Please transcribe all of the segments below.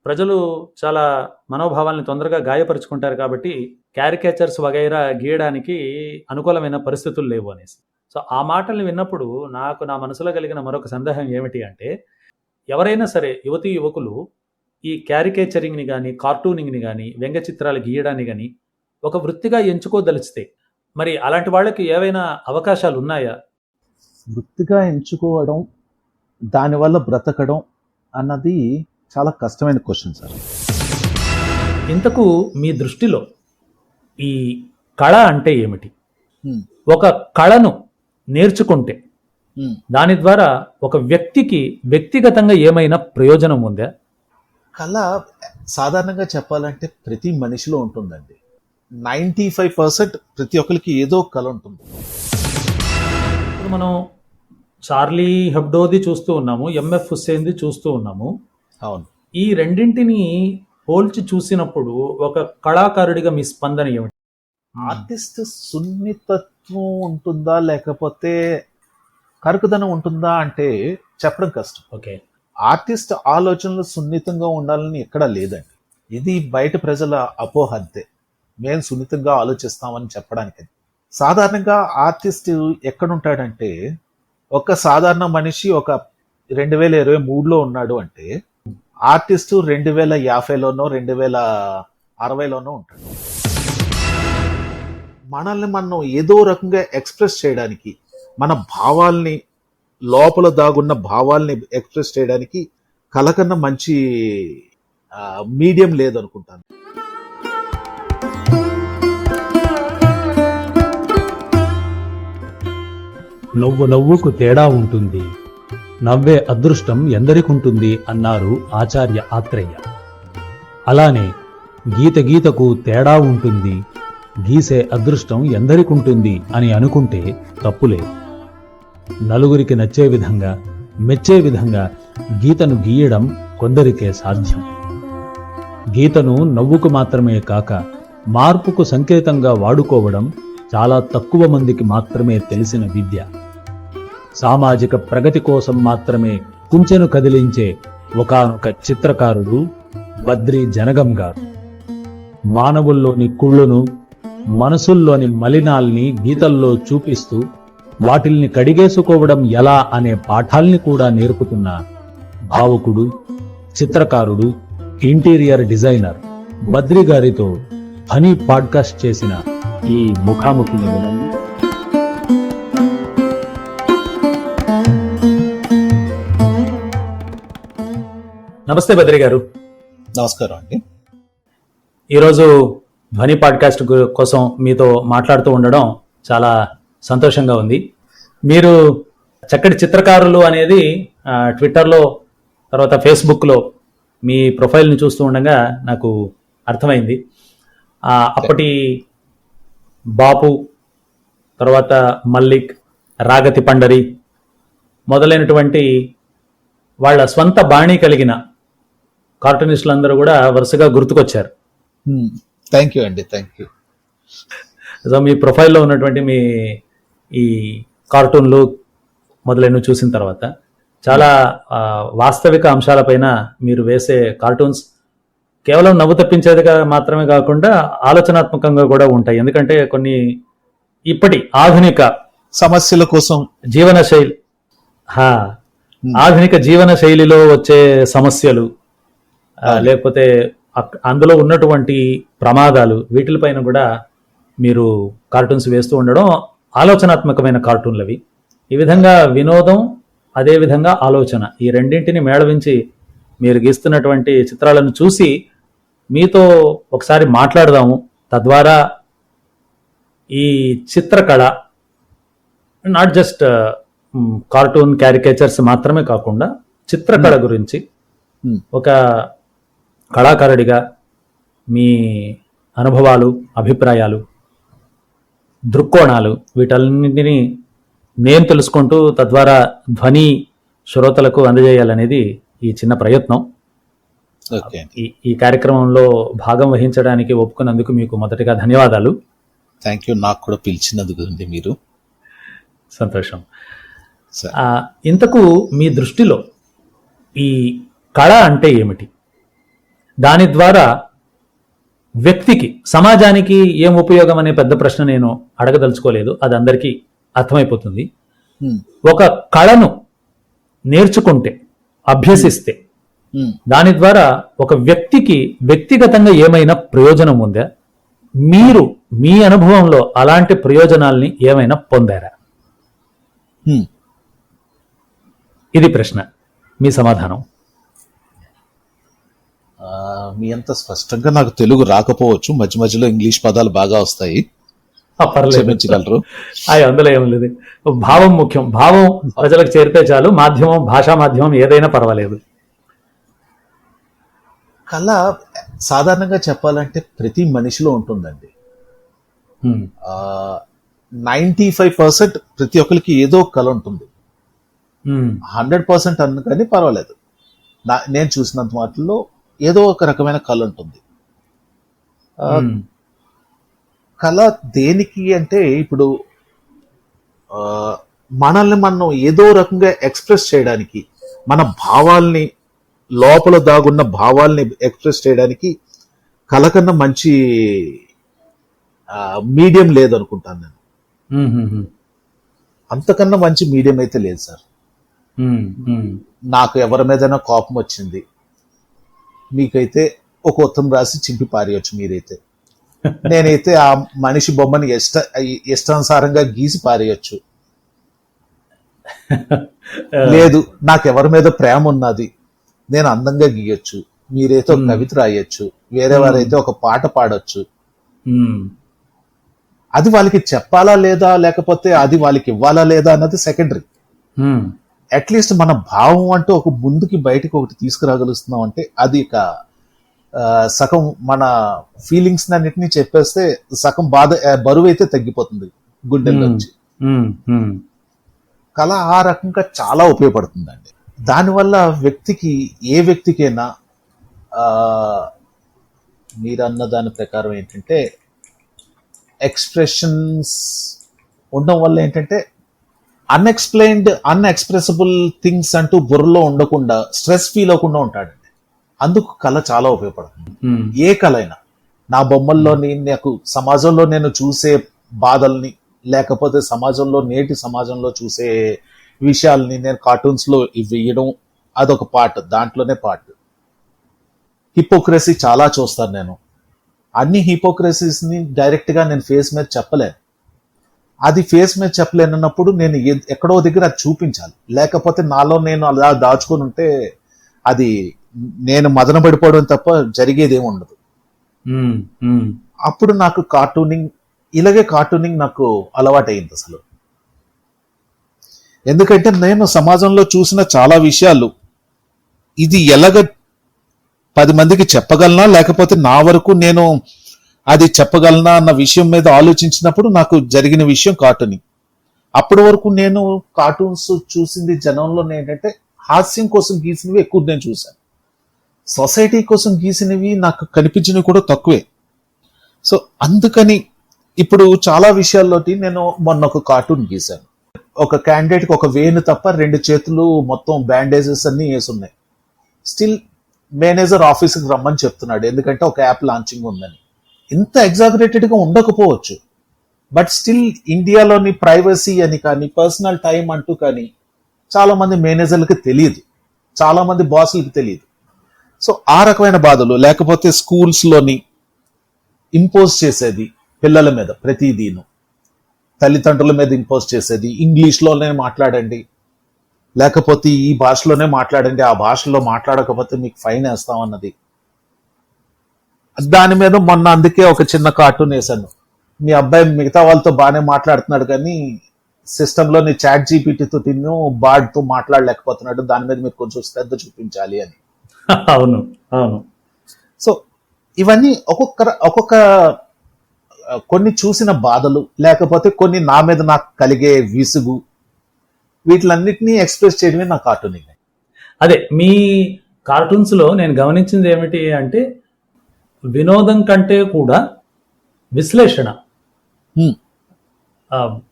ప్రజలు చాలా మనోభావాల్ని తొందరగా గాయపరుచుకుంటారు కాబట్టి క్యారికేచర్స్ వగైరా గీయడానికి అనుకూలమైన పరిస్థితులు లేవు అనేసి. సో ఆ మాటల్ని విన్నప్పుడు నా మనసులో కలిగిన మరొక సందేహం ఏమిటి అంటే, ఎవరైనా సరే యువతీ యువకులు ఈ క్యారికేచరింగ్ని కానీ, కార్టూనింగ్ని కానీ, వ్యంగ్య చిత్రాలు గీయడాన్ని కానీ ఒక వృత్తిగా ఎంచుకోదలిస్తే మరి అలాంటి వాళ్ళకి ఏవైనా అవకాశాలు ఉన్నాయా? వృత్తిగా ఎంచుకోవడం, దానివల్ల బ్రతకడం అన్నది చాలా కష్టమైన క్వశ్చన్ సార్. ఇంతకు మీ దృష్టిలో ఈ కళ అంటే ఏమిటి? ఒక కళను నేర్చుకుంటే దాని ద్వారా ఒక వ్యక్తికి వ్యక్తిగతంగా ఏమైనా ప్రయోజనం ఉందా? కళ సాధారణంగా చెప్పాలంటే ప్రతి మనిషిలో ఉంటుందండి. 95% ప్రతి ఒక్కరికి ఏదో కళ ఉంటుంది. ఇప్పుడు మనం చార్లీ హెబ్డోది చూస్తూ ఉన్నాము, ఎంఎఫ్ హుస్సేన్ది చూస్తూ ఉన్నాము. అవును. ఈ రెండింటిని పోల్చి చూసినప్పుడు ఒక కళాకారుడిగా మీ స్పందన ఏమిటి? ఆర్టిస్ట్ సున్నితత్వం ఉంటుందా లేకపోతే కరుకుదనం ఉంటుందా అంటే చెప్పడం కష్టం. ఓకే. ఆర్టిస్ట్ ఆలోచనలు సున్నితంగా ఉండాలని ఎక్కడా లేదండి. ఇది బయట ప్రజల అపోహ అంతే. మేము సున్నితంగా ఆలోచిస్తామని చెప్పడానికి. సాధారణంగా ఆర్టిస్ట్ ఎక్కడుంటాడంటే, ఒక సాధారణ మనిషి ఒక 2023లో ఉన్నాడు అంటే ఆర్టిస్టు 2050లోనో 2060లోనో ఉంటాడు. మనల్ని మనం ఏదో రకంగా ఎక్స్ప్రెస్ చేయడానికి, మన భావాల్ని, లోపల దాగున్న భావాల్ని ఎక్స్ప్రెస్ చేయడానికి కళ కన్నా మంచి మీడియం లేదనుకుంటాను. నవ్వుకు తేడా ఉంటుంది, నవ్వే అదృష్టం ఎందరికుంటుంది అన్నారు ఆచార్య ఆత్రేయ. అలానే గీతకు తేడా ఉంటుంది, గీసే అదృష్టం ఎందరికుంటుంది అని అనుకుంటే తప్పులేదు. నలుగురికి నచ్చే విధంగా, మెచ్చే విధంగా గీతను గీయడం కొందరికే సాధ్యం. గీతను నవ్వుకు మాత్రమే కాక మార్పుకు సంకేతంగా వాడుకోవడం చాలా తక్కువ మందికి మాత్రమే తెలిసిన విద్య. సామాజిక ప్రగతి కోసం మాత్రమే కుంచెను కదిలించే ఒకానొక చిత్రకారుడు బద్రి జనగం గారు. మానవుల్లోని కుళ్ళును, మనసుల్లోని మలినాల్ని గీతల్లో చూపిస్తూ వాటిల్ని కడిగేసుకోవడం ఎలా అనే పాఠాల్ని కూడా నేర్పుతున్న భావుకుడు, చిత్రకారుడు, ఇంటీరియర్ డిజైనర్ బద్రి గారితో ఫనీ పాడ్కాస్ట్ చేసిన ఈ ముఖాముఖిని వినండి. నమస్తే బద్రి గారు. నమస్కారం అండి. ఈరోజు ధ్వని పాడ్కాస్ట్ కోసం మీతో మాట్లాడుతూ ఉండడం చాలా సంతోషంగా ఉంది. మీరు చక్కటి చిత్రకారులు అనేది ట్విట్టర్లో, తర్వాత ఫేస్బుక్లో మీ ప్రొఫైల్ని చూస్తూ ఉండగా నాకు అర్థమైంది. అప్పటి బాపు, తర్వాత మల్లిక్, రాగతి పండరి మొదలైనటువంటి వాళ్ళ స్వంత బాణీ కలిగిన కార్టూనిస్టులందరూ కూడా వరుసగా గుర్తుకొచ్చారు. థ్యాంక్ యూ అండి, థ్యాంక్ యూ. సో మీ ప్రొఫైల్లో ఉన్నటువంటి మీ ఈ కార్టూన్లు మొదలైనవి చూసిన తర్వాత చాలా వాస్తవిక అంశాలపైన మీరు వేసే కార్టూన్స్ కేవలం నవ్వు తప్పించేదిగా మాత్రమే కాకుండా ఆలోచనాత్మకంగా కూడా ఉంటాయి. ఎందుకంటే కొన్ని ఇప్పటి ఆధునిక సమస్యల కోసం ఆధునిక జీవన శైలిలో వచ్చే సమస్యలు, లేకపోతే అందులో ఉన్నటువంటి ప్రమాదాలు, వీటిపైన కూడా మీరు కార్టూన్స్ వేస్తూ ఉండడం ఆలోచనాత్మకమైన కార్టూన్లు అవి. ఈ విధంగా వినోదం, అదేవిధంగా ఆలోచన, ఈ రెండింటిని మేళవించి మీరు గీస్తున్నటువంటి చిత్రాలను చూసి మీతో ఒకసారి మాట్లాడదాము. తద్వారా ఈ చిత్రకళ నాట్ జస్ట్ కార్టూన్ క్యారికేచర్స్ మాత్రమే కాకుండా చిత్రకళ గురించి ఒక కళాకారుడిగా మీ అనుభవాలు, అభిప్రాయాలు, దృక్కోణాలు, వీటన్నింటినీ నేను తెలుసుకుంటూ తద్వారా ధ్వని శ్రోతలకు అందజేయాలనేది ఈ చిన్న ప్రయత్నం. ఈ కార్యక్రమంలో భాగం వహించడానికి ఒప్పుకున్నందుకు మీకు మొదటిగా ధన్యవాదాలు. Thank you. నాకు కూడా పిలిచినందుకు మీరు. సంతోషం. ఇంతకు మీ దృష్టిలో ఈ కళ అంటే ఏమిటి? దాని ద్వారా వ్యక్తికి, సమాజానికి ఏం ఉపయోగం అనే పెద్ద ప్రశ్న నేను అడగదలుచుకోలేదు, అది అందరికీ అర్థమైపోతుంది. ఒక కళను నేర్చుకుంటే, అభ్యసిస్తే, దాని ద్వారా ఒక వ్యక్తికి వ్యక్తిగతంగా ఏమైనా ప్రయోజనం ఉందా? మీరు మీ అనుభవంలో అలాంటి ప్రయోజనాల్ని ఏమైనా పొందారా? ఇది ప్రశ్న. మీ సమాధానం? మీ అంత స్పష్టంగా నాకు తెలుగు రాకపోవచ్చు, మధ్య మధ్యలో ఇంగ్లీష్ పదాలు బాగా వస్తాయి, క్షమించగలరు. అందులో ఏం లేదు, భావం ముఖ్యం. భావం ప్రజలకు చేరితే చాలు, మాధ్యమం, భాషా మాధ్యమం ఏదైనా పర్వాలేదు. కళ సాధారణంగా చెప్పాలంటే ప్రతి మనిషిలో ఉంటుందండి. 95% ప్రతి ఒక్కరికి ఏదో కళ ఉంటుంది. 100% అన్న కానీ పర్వాలేదు, నేను చూసినంత వాటిల్లో ఏదో ఒక రకమైన కళ ఉంటుంది. కళ దేనికి అంటే, ఇప్పుడు మనల్ని మనం ఏదో రకంగా ఎక్స్ప్రెస్ చేయడానికి, మన భావాల్ని, లోపల దాగున్న భావాల్ని ఎక్స్ప్రెస్ చేయడానికి కళ కన్నా మంచి మీడియం లేదనుకుంటాను నేను. అంతకన్నా మంచి మీడియం అయితే లేదు సార్. నాకు ఎవరి మీదైనా కోపం వచ్చింది, మీకైతే ఒక ఉత్తరం రాసి చింపి పారేయచ్చు మీరైతే. నేనైతే ఆ మనిషి బొమ్మని ఇష్టానుసారంగా గీసి పారేయచ్చు. లేదు, నాకు ఎవరి మీద ప్రేమ ఉన్నది, నేను అందంగా గీయొచ్చు. మీరైతే ఒక కవిత రాయొచ్చు, వేరే వారైతే ఒక పాట పాడొచ్చు. అది వాళ్ళకి చెప్పాలా లేదా, లేకపోతే అది వాళ్ళకి ఇవ్వాలా లేదా అన్నది సెకండరీ. అట్లీస్ట్ మన భావం అంటూ ఒక ముందుకి బయటకు ఒకటి తీసుకురాగలుస్తున్నాం అంటే అది ఇక సగం మన ఫీలింగ్స్ అన్నిటినీ చెప్పేస్తే సగం బరువు అయితే తగ్గిపోతుంది గుండెల్లోంచి. కళ ఆ రకంగా చాలా ఉపయోగపడుతుందండి. దానివల్ల ఏ వ్యక్తికైనా మీరన్న దాని ప్రకారం ఏంటంటే, ఎక్స్ప్రెషన్స్ ఉండడం వల్ల ఏంటంటే అన్ఎక్స్ప్రెసిబుల్ థింగ్స్ అంటూ బుర్రలో ఉండకుండా స్ట్రెస్ ఫీల్ అవ్వకుండా ఉంటాడండి. అందుకు కళ చాలా ఉపయోగపడుతుంది. ఏ కళ అయినా, నా బొమ్మల్లోని నాకు సమాజంలో నేను చూసే బాధల్ని, లేకపోతే నేటి సమాజంలో చూసే విషయాల్ని నేను కార్టూన్స్ లో వేయడం, అదొక పార్ట్, దాంట్లోనే పార్ట్. హిపోక్రసీ చాలా చూస్తాను నేను. అన్ని హిపోక్రసీస్ ని డైరెక్ట్ గా నేను ఫేస్ మీద చెప్పలేను. అది ఫేస్ మీద చెప్పలేనన్నప్పుడు నేను ఎక్కడో దగ్గర అది చూపించాలి. లేకపోతే నాలో నేను అలా దాచుకొని ఉంటే అది నేను మదన పడిపోవడం తప్ప జరిగేది ఏమి ఉండదు. అప్పుడు నాకు కార్టూనింగ్ నాకు అలవాటైంది అసలు. ఎందుకంటే నేను సమాజంలో చూసిన చాలా విషయాలు ఇది ఎలాగ 10 మందికి చెప్పగలనా, లేకపోతే నా వరకు నేను అది చెప్పగలనా అన్న విషయం మీద ఆలోచించినప్పుడు నాకు జరిగిన విషయం కార్టూనింగ్. అప్పటి వరకు నేను కార్టూన్స్ చూసింది జనంలో ఏంటంటే హాస్యం కోసం గీసినవి ఎక్కువ నేను చూశాను. సొసైటీ కోసం గీసినవి నాకు కనిపించినవి కూడా తక్కువే. సో అందుకని ఇప్పుడు చాలా విషయాల్లోటి నేను మొన్న ఒక కార్టూన్ గీశాను. ఒక క్యాండిడేట్ కి ఒక వేణు తప్ప 2 చేతులు మొత్తం బ్యాండేజెస్ అన్ని వేసున్నాయి. స్టిల్ మేనేజర్ ఆఫీస్కి రమ్మని చెప్తున్నాడు, ఎందుకంటే ఒక యాప్ లాంచింగ్ ఉందని. ఇంత ఎగ్జాగరేటెడ్ గా ఉండకపోవచ్చు, బట్ స్టిల్ ఇండియాలోని ప్రైవసీ అని కానీ, పర్సనల్ టైం అంటూ కానీ చాలా మంది మేనేజర్లకి తెలియదు, చాలా మంది బాసులకి తెలియదు. సో ఆ రకమైన బాధలు, లేకపోతే స్కూల్స్ లోని ఇంపోజ్ చేసేది పిల్లల మీద, ప్రతిదీను తల్లిదండ్రుల మీద ఇంపోజ్ చేసేది, ఇంగ్లీష్లోనే మాట్లాడండి, లేకపోతే ఈ భాషలోనే మాట్లాడండి, ఆ భాషలో మాట్లాడకపోతే మీకు ఫైన్ వేస్తామన్నది. దాని మీద మొన్న అందుకే ఒక చిన్న కార్టూన్ వేశాను. మీ అబ్బాయి మిగతా వాళ్ళతో బాగానే మాట్లాడుతున్నాడు కానీ సిస్టంలోని చాట్ జీపీటీతో బాడ్తో మాట్లాడలేకపోతున్నాడు, దాని మీద మీరు కొంచెం శ్రద్ధ చూపించాలి అని. అవును అవును. సో ఇవన్నీ ఒక్కొక్క కొన్ని చూసిన బాధలు, లేకపోతే కొన్ని నా మీద నాకు కలిగే విసుగు, వీటిలన్నిటినీ ఎక్స్ప్రెస్ చేయడమే నా కార్టూనింగ్. అదే మీ కార్టూన్స్ లో నేను గమనించింది ఏమిటి అంటే, వినోదం కంటే కూడా విశ్లేషణ,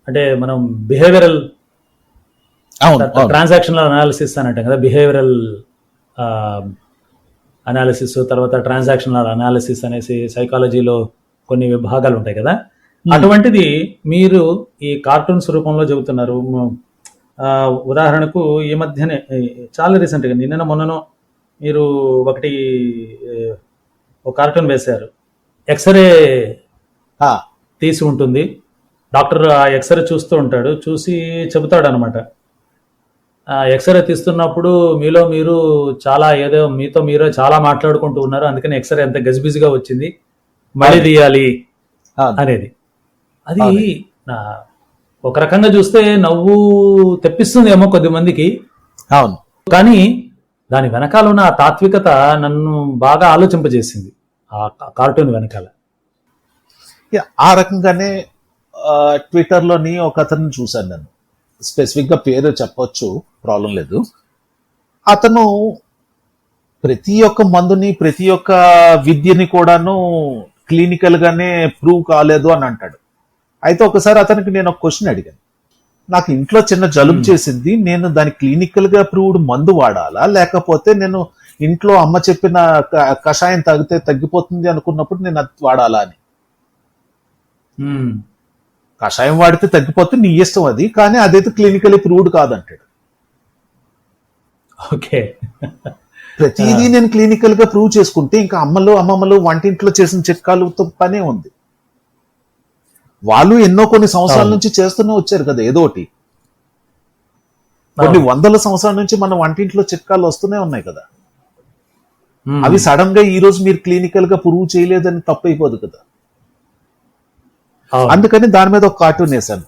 అంటే మనం బిహేవియరల్ ట్రాన్సాక్షనల్ అనాలిసిస్ అని అంటాం కదా, బిహేవియరల్ అనాలిసిస్, తర్వాత ట్రాన్సాక్షనల్ అనాలిసిస్ అనేసి సైకాలజీలో కొన్ని విభాగాలు ఉంటాయి కదా. అటువంటిది మీరు ఈ కార్టూన్స్ రూపంలో చెబుతున్నారు. ఉదాహరణకు ఈ మధ్యనే చాలా రీసెంట్గా నిన్న మొన్ననో మీరు ఒకటి ఒక కార్టూన్ వేశారు. ఎక్స్రే తీసి ఉంటుంది, డాక్టర్ ఆ ఎక్స్రే చూస్తూ ఉంటాడు, చూసి చెబుతాడు అనమాట. ఎక్స్రే తీస్తున్నప్పుడు మీలో మీరు చాలా ఏదో మీతో మీరే చాలా మాట్లాడుకుంటూ ఉన్నారు, అందుకని ఎక్స్రే ఎంత గజిబిజిగా వచ్చింది, మళ్ళీ తీయాలి అనేది. అది ఒక రకంగా చూస్తే నవ్వు తెప్పిస్తుంది ఏమో కొద్ది మందికి, అవును, కానీ దాని వెనకాల ఉన్న ఆ తాత్వికత నన్ను బాగా ఆలోచింపజేసింది ఆ కార్టూన్ వెనకాల. ఆ రకంగానే ట్విట్టర్లోని ఒక అతను చూశాను నేను, స్పెసిఫిక్గా పేరు చెప్పొచ్చు, ప్రాబ్లం లేదు. అతను ప్రతి ఒక్క మందుని, ప్రతి ఒక్క విద్యని కూడాను క్లినికల్ గానే ప్రూవ్ కాలేదు అని అంటాడు. అయితే ఒకసారి అతనికి నేను ఒక క్వశ్చన్ అడిగాను, నాకు ఇంట్లో చిన్న జలుబు చేసింది, నేను దాని క్లినికల్ గా ప్రూవ్డ్ మందు వాడాలా, లేకపోతే నేను ఇంట్లో అమ్మ చెప్పిన కషాయం తాగితే తగ్గిపోతుంది అనుకున్నప్పుడు నేను అది వాడాలా అని. కషాయం వాడితే తగ్గిపోతే నీ ఇష్టం అది, కానీ అదైతే క్లినికలీ ప్రూవ్డ్ కాదంటాడు. ఓకే, ప్రతిదీ నేను క్లినికల్ గా ప్రూవ్ చేసుకుంటే ఇంకా అమ్మమ్మలు వంటింట్లో చేసిన చిట్కాలతో పనే ఉంది. వాళ్ళు ఎన్నో కొన్ని సంవత్సరాల నుంచి చేస్తూనే వచ్చారు కదా ఏదో ఒకటి. కొన్ని వందల సంవత్సరాల నుంచి మన వంటింట్లో చిట్కాలు వస్తూనే ఉన్నాయి కదా. అవి సడన్ గా ఈ రోజు మీరు క్లినికల్ గా ప్రూవ్ చేయలేదని తప్పైపోదు కదా. అందుకని దాని మీద ఒక కార్టూన్ వేశాను.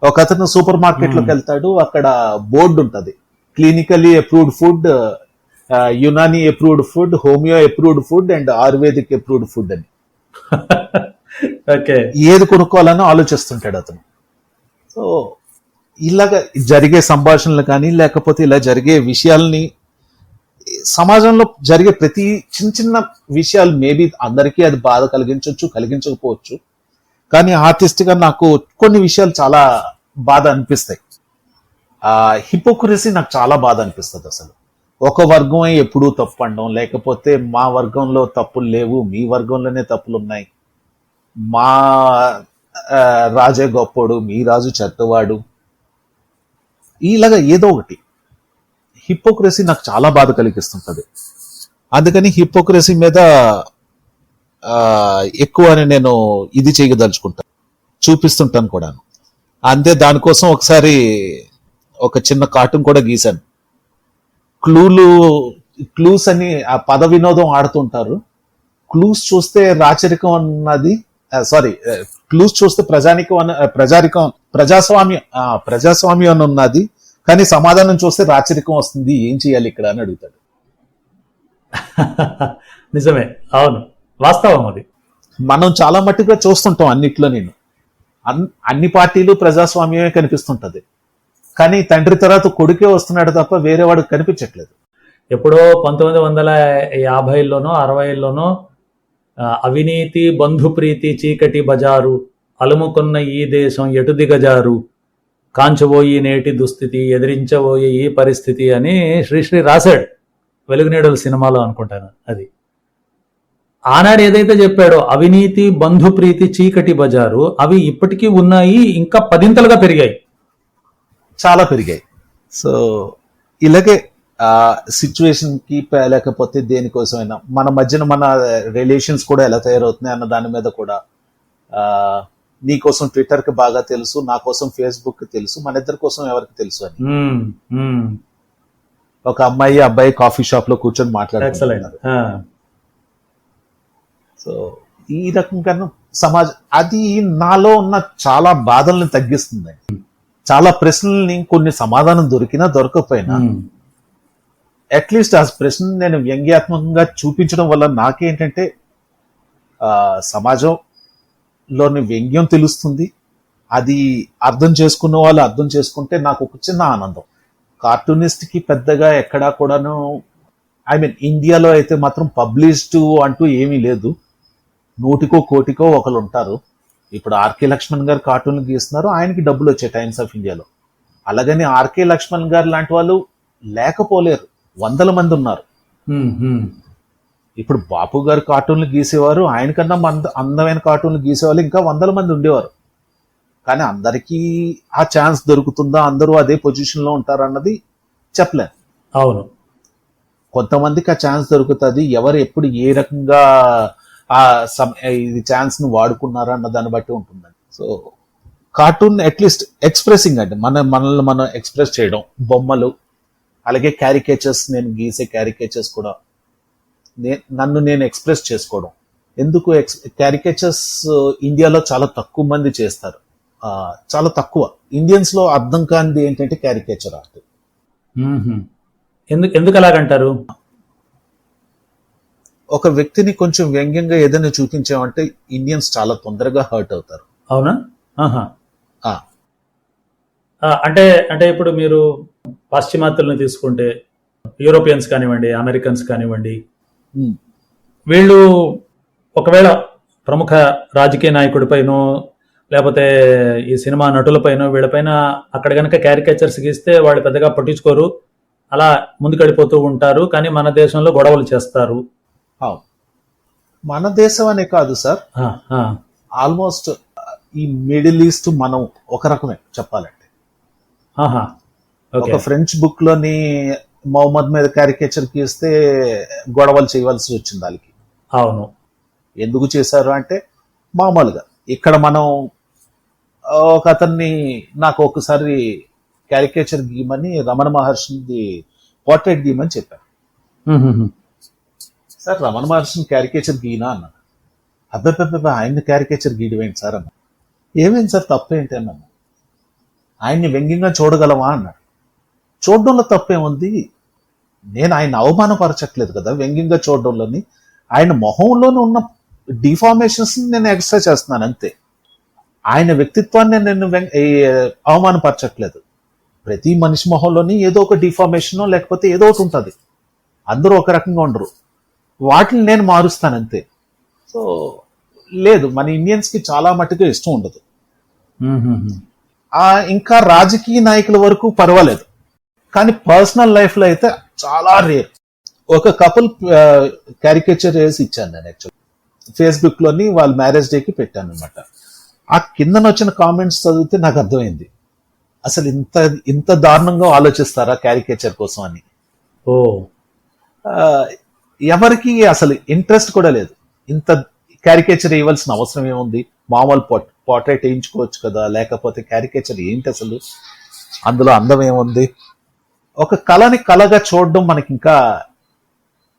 ఒక అతను సూపర్ మార్కెట్ లోకి వెళ్తాడు, అక్కడ బోర్డు ఉంటది, clinically approved food, Unani approved food, homeo approved food and ayurvedic approved food అని. ఏది కొనుక్కోవాలని ఆలోచిస్తుంటాడు అతను. సో ఇలాగ జరిగే సంభాషణలు కానీ, లేకపోతే ఇలా జరిగే విషయాల్ని, సమాజంలో జరిగే ప్రతి చిన్న చిన్న విషయాలు మేబీ అందరికీ అది బాధ కలిగించవచ్చు, కలిగించకపోవచ్చు, కానీ ఆర్టిస్ట్ గా నాకు కొన్ని విషయాలు చాలా బాధ అనిపిస్తాయి. హిపోక్రసీ నాకు చాలా బాధ అనిపిస్తుంది. అసలు ఒక వర్గం ఎప్పుడూ తప్పు అనడం, లేకపోతే మా వర్గంలో తప్పులు లేవు, మీ వర్గంలోనే తప్పులు ఉన్నాయి, మా రాజే గొప్పోడు, మీ రాజు చెత్తవాడు, ఇలాగా ఏదో ఒకటి హిపోక్రసీ నాకు చాలా బాధ కలిగిస్తుంటది. అందుకని హిపోక్రసీ మీద ఎక్కువ నేను ఇది చేయదలుచుకుంటాను, చూపిస్తుంటాను కూడా. అంతే, దానికోసం ఒకసారి ఒక చిన్న కార్టూన్ కూడా గీశాను. క్లూస్ అని ఆ పద వినోదం ఆడుతుంటారు. క్లూస్ చూస్తే రాచరికం అన్నది, క్లూస్ చూస్తే ప్రజాస్వామ్యం అని ఉన్నది, కానీ సమాధానం చూస్తే రాచరికం వస్తుంది, ఏం చేయాలి ఇక్కడ అని అడుగుతాడు. నిజమే, అవును, వాస్తవం అది. మనం చాలా మట్టుగా చూస్తుంటాం అన్నిట్లో. నేను అన్ని పార్టీలు ప్రజాస్వామ్యమే కనిపిస్తుంటది, కానీ తండ్రి తర్వాత కొడుకే వస్తున్నాడు తప్ప వేరే వాడు కనిపించట్లేదు. ఎప్పుడో 1950లోనో 60లోనో అవినీతి బంధుప్రీతి చీకటి బజారు, అలుముకున్న ఈ దేశం ఎటు దిగజారు, కాంచబోయి నేటి దుస్థితి, ఎదిరించబోయే ఈ పరిస్థితి అని శ్రీశ్రీ రాశాడు వెలుగునీడల సినిమాలో అనుకుంటాను. అది ఆనాడు ఏదైతే చెప్పాడో, అవినీతి బంధుప్రీతి చీకటి బజారు, అవి ఇప్పటికీ ఉన్నాయి, ఇంకా పదింతలుగా పెరిగాయి, చాలా పెరిగాయి. సో ఇలాగే సిచ్యువేషన్ కి, లేకపోతే దేనికోసమైనా మన మధ్యన మన రిలేషన్స్ కూడా ఎలా తయారవుతున్నాయి అన్న దాని మీద కూడా, నీ కోసం ట్విట్టర్ కి బాగా తెలుసు, నా కోసం ఫేస్బుక్ కి తెలుసు, మన ఇద్దరి కోసం ఎవరికి తెలుసు అని. ఒక అబ్బాయి కాఫీ షాప్ లో కూర్చొని మాట్లాడుతున్నారు. సో ఈ రకంగా సమాజం అది నాలో ఉన్న చాలా బాధల్ని తగ్గిస్తుంది. చాలా ప్రశ్నల్ని కొన్ని సమాధానం దొరికినా దొరకకపోయినా అట్లీస్ట్ ఆ ప్రశ్న నేను వ్యంగ్యాత్మకంగా చూపించడం వల్ల నాకేంటంటే సమాజంలోని వ్యంగ్యం తెలుస్తుంది. అది అర్థం చేసుకున్న వాళ్ళు అర్థం చేసుకుంటే నాకు ఒక చిన్న ఆనందం. కార్టూనిస్ట్ కి పెద్దగా ఎక్కడా కూడాను, ఇండియాలో అయితే మాత్రం పబ్లిష్డ్ అంటూ ఏమీ లేదు. 100కో 1,00,00,000 ఒకరు ఉంటారు. ఇప్పుడు ఆర్కే లక్ష్మణ్ గారు కార్టూన్లు గీస్తున్నారు, ఆయనకి డబ్బులు వచ్చాయి టైమ్స్ ఆఫ్ ఇండియాలో. అలాగని ఆర్కే లక్ష్మణ్ గారు లాంటి వాళ్ళు లేకపోలేరు, వందల మంది ఉన్నారు. ఇప్పుడు బాపు గారు కార్టూన్లు గీసేవారు, ఆయనకన్నా అందమైన కార్టూన్లు గీసేవాళ్ళు ఇంకా 100 మంది ఉండేవారు. కానీ అందరికీ ఆ ఛాన్స్ దొరుకుతుందా, అందరూ అదే పొజిషన్ లో ఉంటారన్నది చెప్పలేను. అవును. కొంతమందికి ఆ ఛాన్స్ దొరుకుతుంది, ఎవరు ఎప్పుడు ఏ రకంగా ఇది ఛాన్స్ ను వాడుకున్నారా అన్న దాన్ని బట్టి ఉంటుందండి. సో కార్టూన్ అట్లీస్ట్ ఎక్స్ప్రెసింగ్ అండి, మనల్ని మనం ఎక్స్ప్రెస్ చేయడం, బొమ్మలు, అలాగే క్యారికేచర్స్, నేను గీసే క్యారికేచర్స్ కూడా నన్ను నేను ఎక్స్ప్రెస్ చేసుకోవడం. ఎందుకు క్యారికేచర్స్ ఇండియాలో చాలా తక్కువ మంది చేస్తారు, చాలా తక్కువ. ఇండియన్స్ లో అర్థం కానిది ఏంటంటే క్యారికేచర్ ఆర్ట్. ఎందుకు అలాగంటారు? ఒక వ్యక్తిని కొంచెం వ్యంగ్యంగా ఏదైనా చూపించామంటే ఇండియన్స్ చాలా తొందరగా హర్ట్ అవుతారు. అవునా? అంటే అంటే ఇప్పుడు మీరు పాశ్చిమాత్యులను తీసుకుంటే, యూరోపియన్స్ కానివ్వండి, అమెరికన్స్ కానివ్వండి, వీళ్ళు ఒకవేళ ప్రముఖ రాజకీయ నాయకుడిపైనో లేకపోతే ఈ సినిమా నటులపైనో వీళ్ళపైన అక్కడ కనుక క్యారికేచర్స్ గీస్తే వాళ్ళు పెద్దగా పట్టించుకోరు, అలా ముందుకెళ్ళిపోతూ ఉంటారు. కానీ మన దేశంలో గొడవలు చేస్తారు. మన దేశం అనే కాదు సార్, ఆల్మోస్ట్ ఈ మిడిల్ ఈస్ట్ మనం ఒక రకమే చెప్పాలంటే. ఒక ఫ్రెంచ్ బుక్ లోని మొహమ్మద్ మీద క్యారికేచర్ గీస్తే గొడవలు చేయవలసి వచ్చింది వాళ్ళకి. అవును. ఎందుకు చేశారు అంటే మామూలుగా ఇక్కడ మనం ఒక అతన్ని, నాకు ఒకసారి క్యారికేచర్ గీయమని రమణ మహర్షిది పోర్ట్రేట్ గీయమని చెప్పారు. సార్ రమణ మహర్షిని క్యారికేచర్ గీనా అన్నాను. అబ్బాయి ఆయన్ని క్యారికేచర్ గీయడం ఏంటి సార్ అన్నా. ఏమేంటి సార్ తప్పేంటి అన్నాను. ఆయన్ని వ్యంగ్యంగా చూడగలవా అన్నాడు. చూడడంలో తప్పేముంది, నేను ఆయన అవమానపరచట్లేదు కదా వ్యంగ్యంగా చూడడంలోని, ఆయన మొహంలోనే ఉన్న డిఫార్మేషన్స్ నేను ఎక్స్ట్రా చేస్తున్నాను అంతే. ఆయన వ్యక్తిత్వాన్ని నేను అవమానపరచట్లేదు. ప్రతి మనిషి మొహంలోని ఏదో ఒక డిఫార్మేషన్ లేకపోతే ఏదో ఒకటి ఉంటుంది, అందరూ ఒక రకంగా ఉండరు, వాటిని నేను మారుస్తాను అంతే. సో లేదు, మన ఇండియన్స్ కి చాలా మట్టుగా ఇష్టం ఉండదు. ఇంకా రాజకీయ నాయకుల వరకు పర్వాలేదు, కానీ పర్సనల్ లైఫ్ లో అయితే చాలా రేర్. ఒక కపుల్ క్యారికేచర్ వేసి ఇచ్చాను నేను యాక్చువల్ ఫేస్బుక్ లోని, వాళ్ళ మ్యారేజ్ డేకి పెట్టాను అనమాట. ఆ కిందన వచ్చిన కామెంట్స్ చదివితే నాకు అర్థమైంది, అసలు ఇంత దారుణంగా ఆలోచిస్తారా క్యారికేచర్ కోసం అని. ఎవరికి అసలు ఇంట్రెస్ట్ కూడా లేదు. ఇంత క్యారికేచర్ వేయవలసిన అవసరం ఏముంది, మామూలు పోర్ట్రేట్ వేయించుకోవచ్చు కదా, లేకపోతే క్యారికేచర్ ఏంటి అసలు, అందులో అందం ఏముంది. ఒక కళని కళగా చూడడం మనకి ఇంకా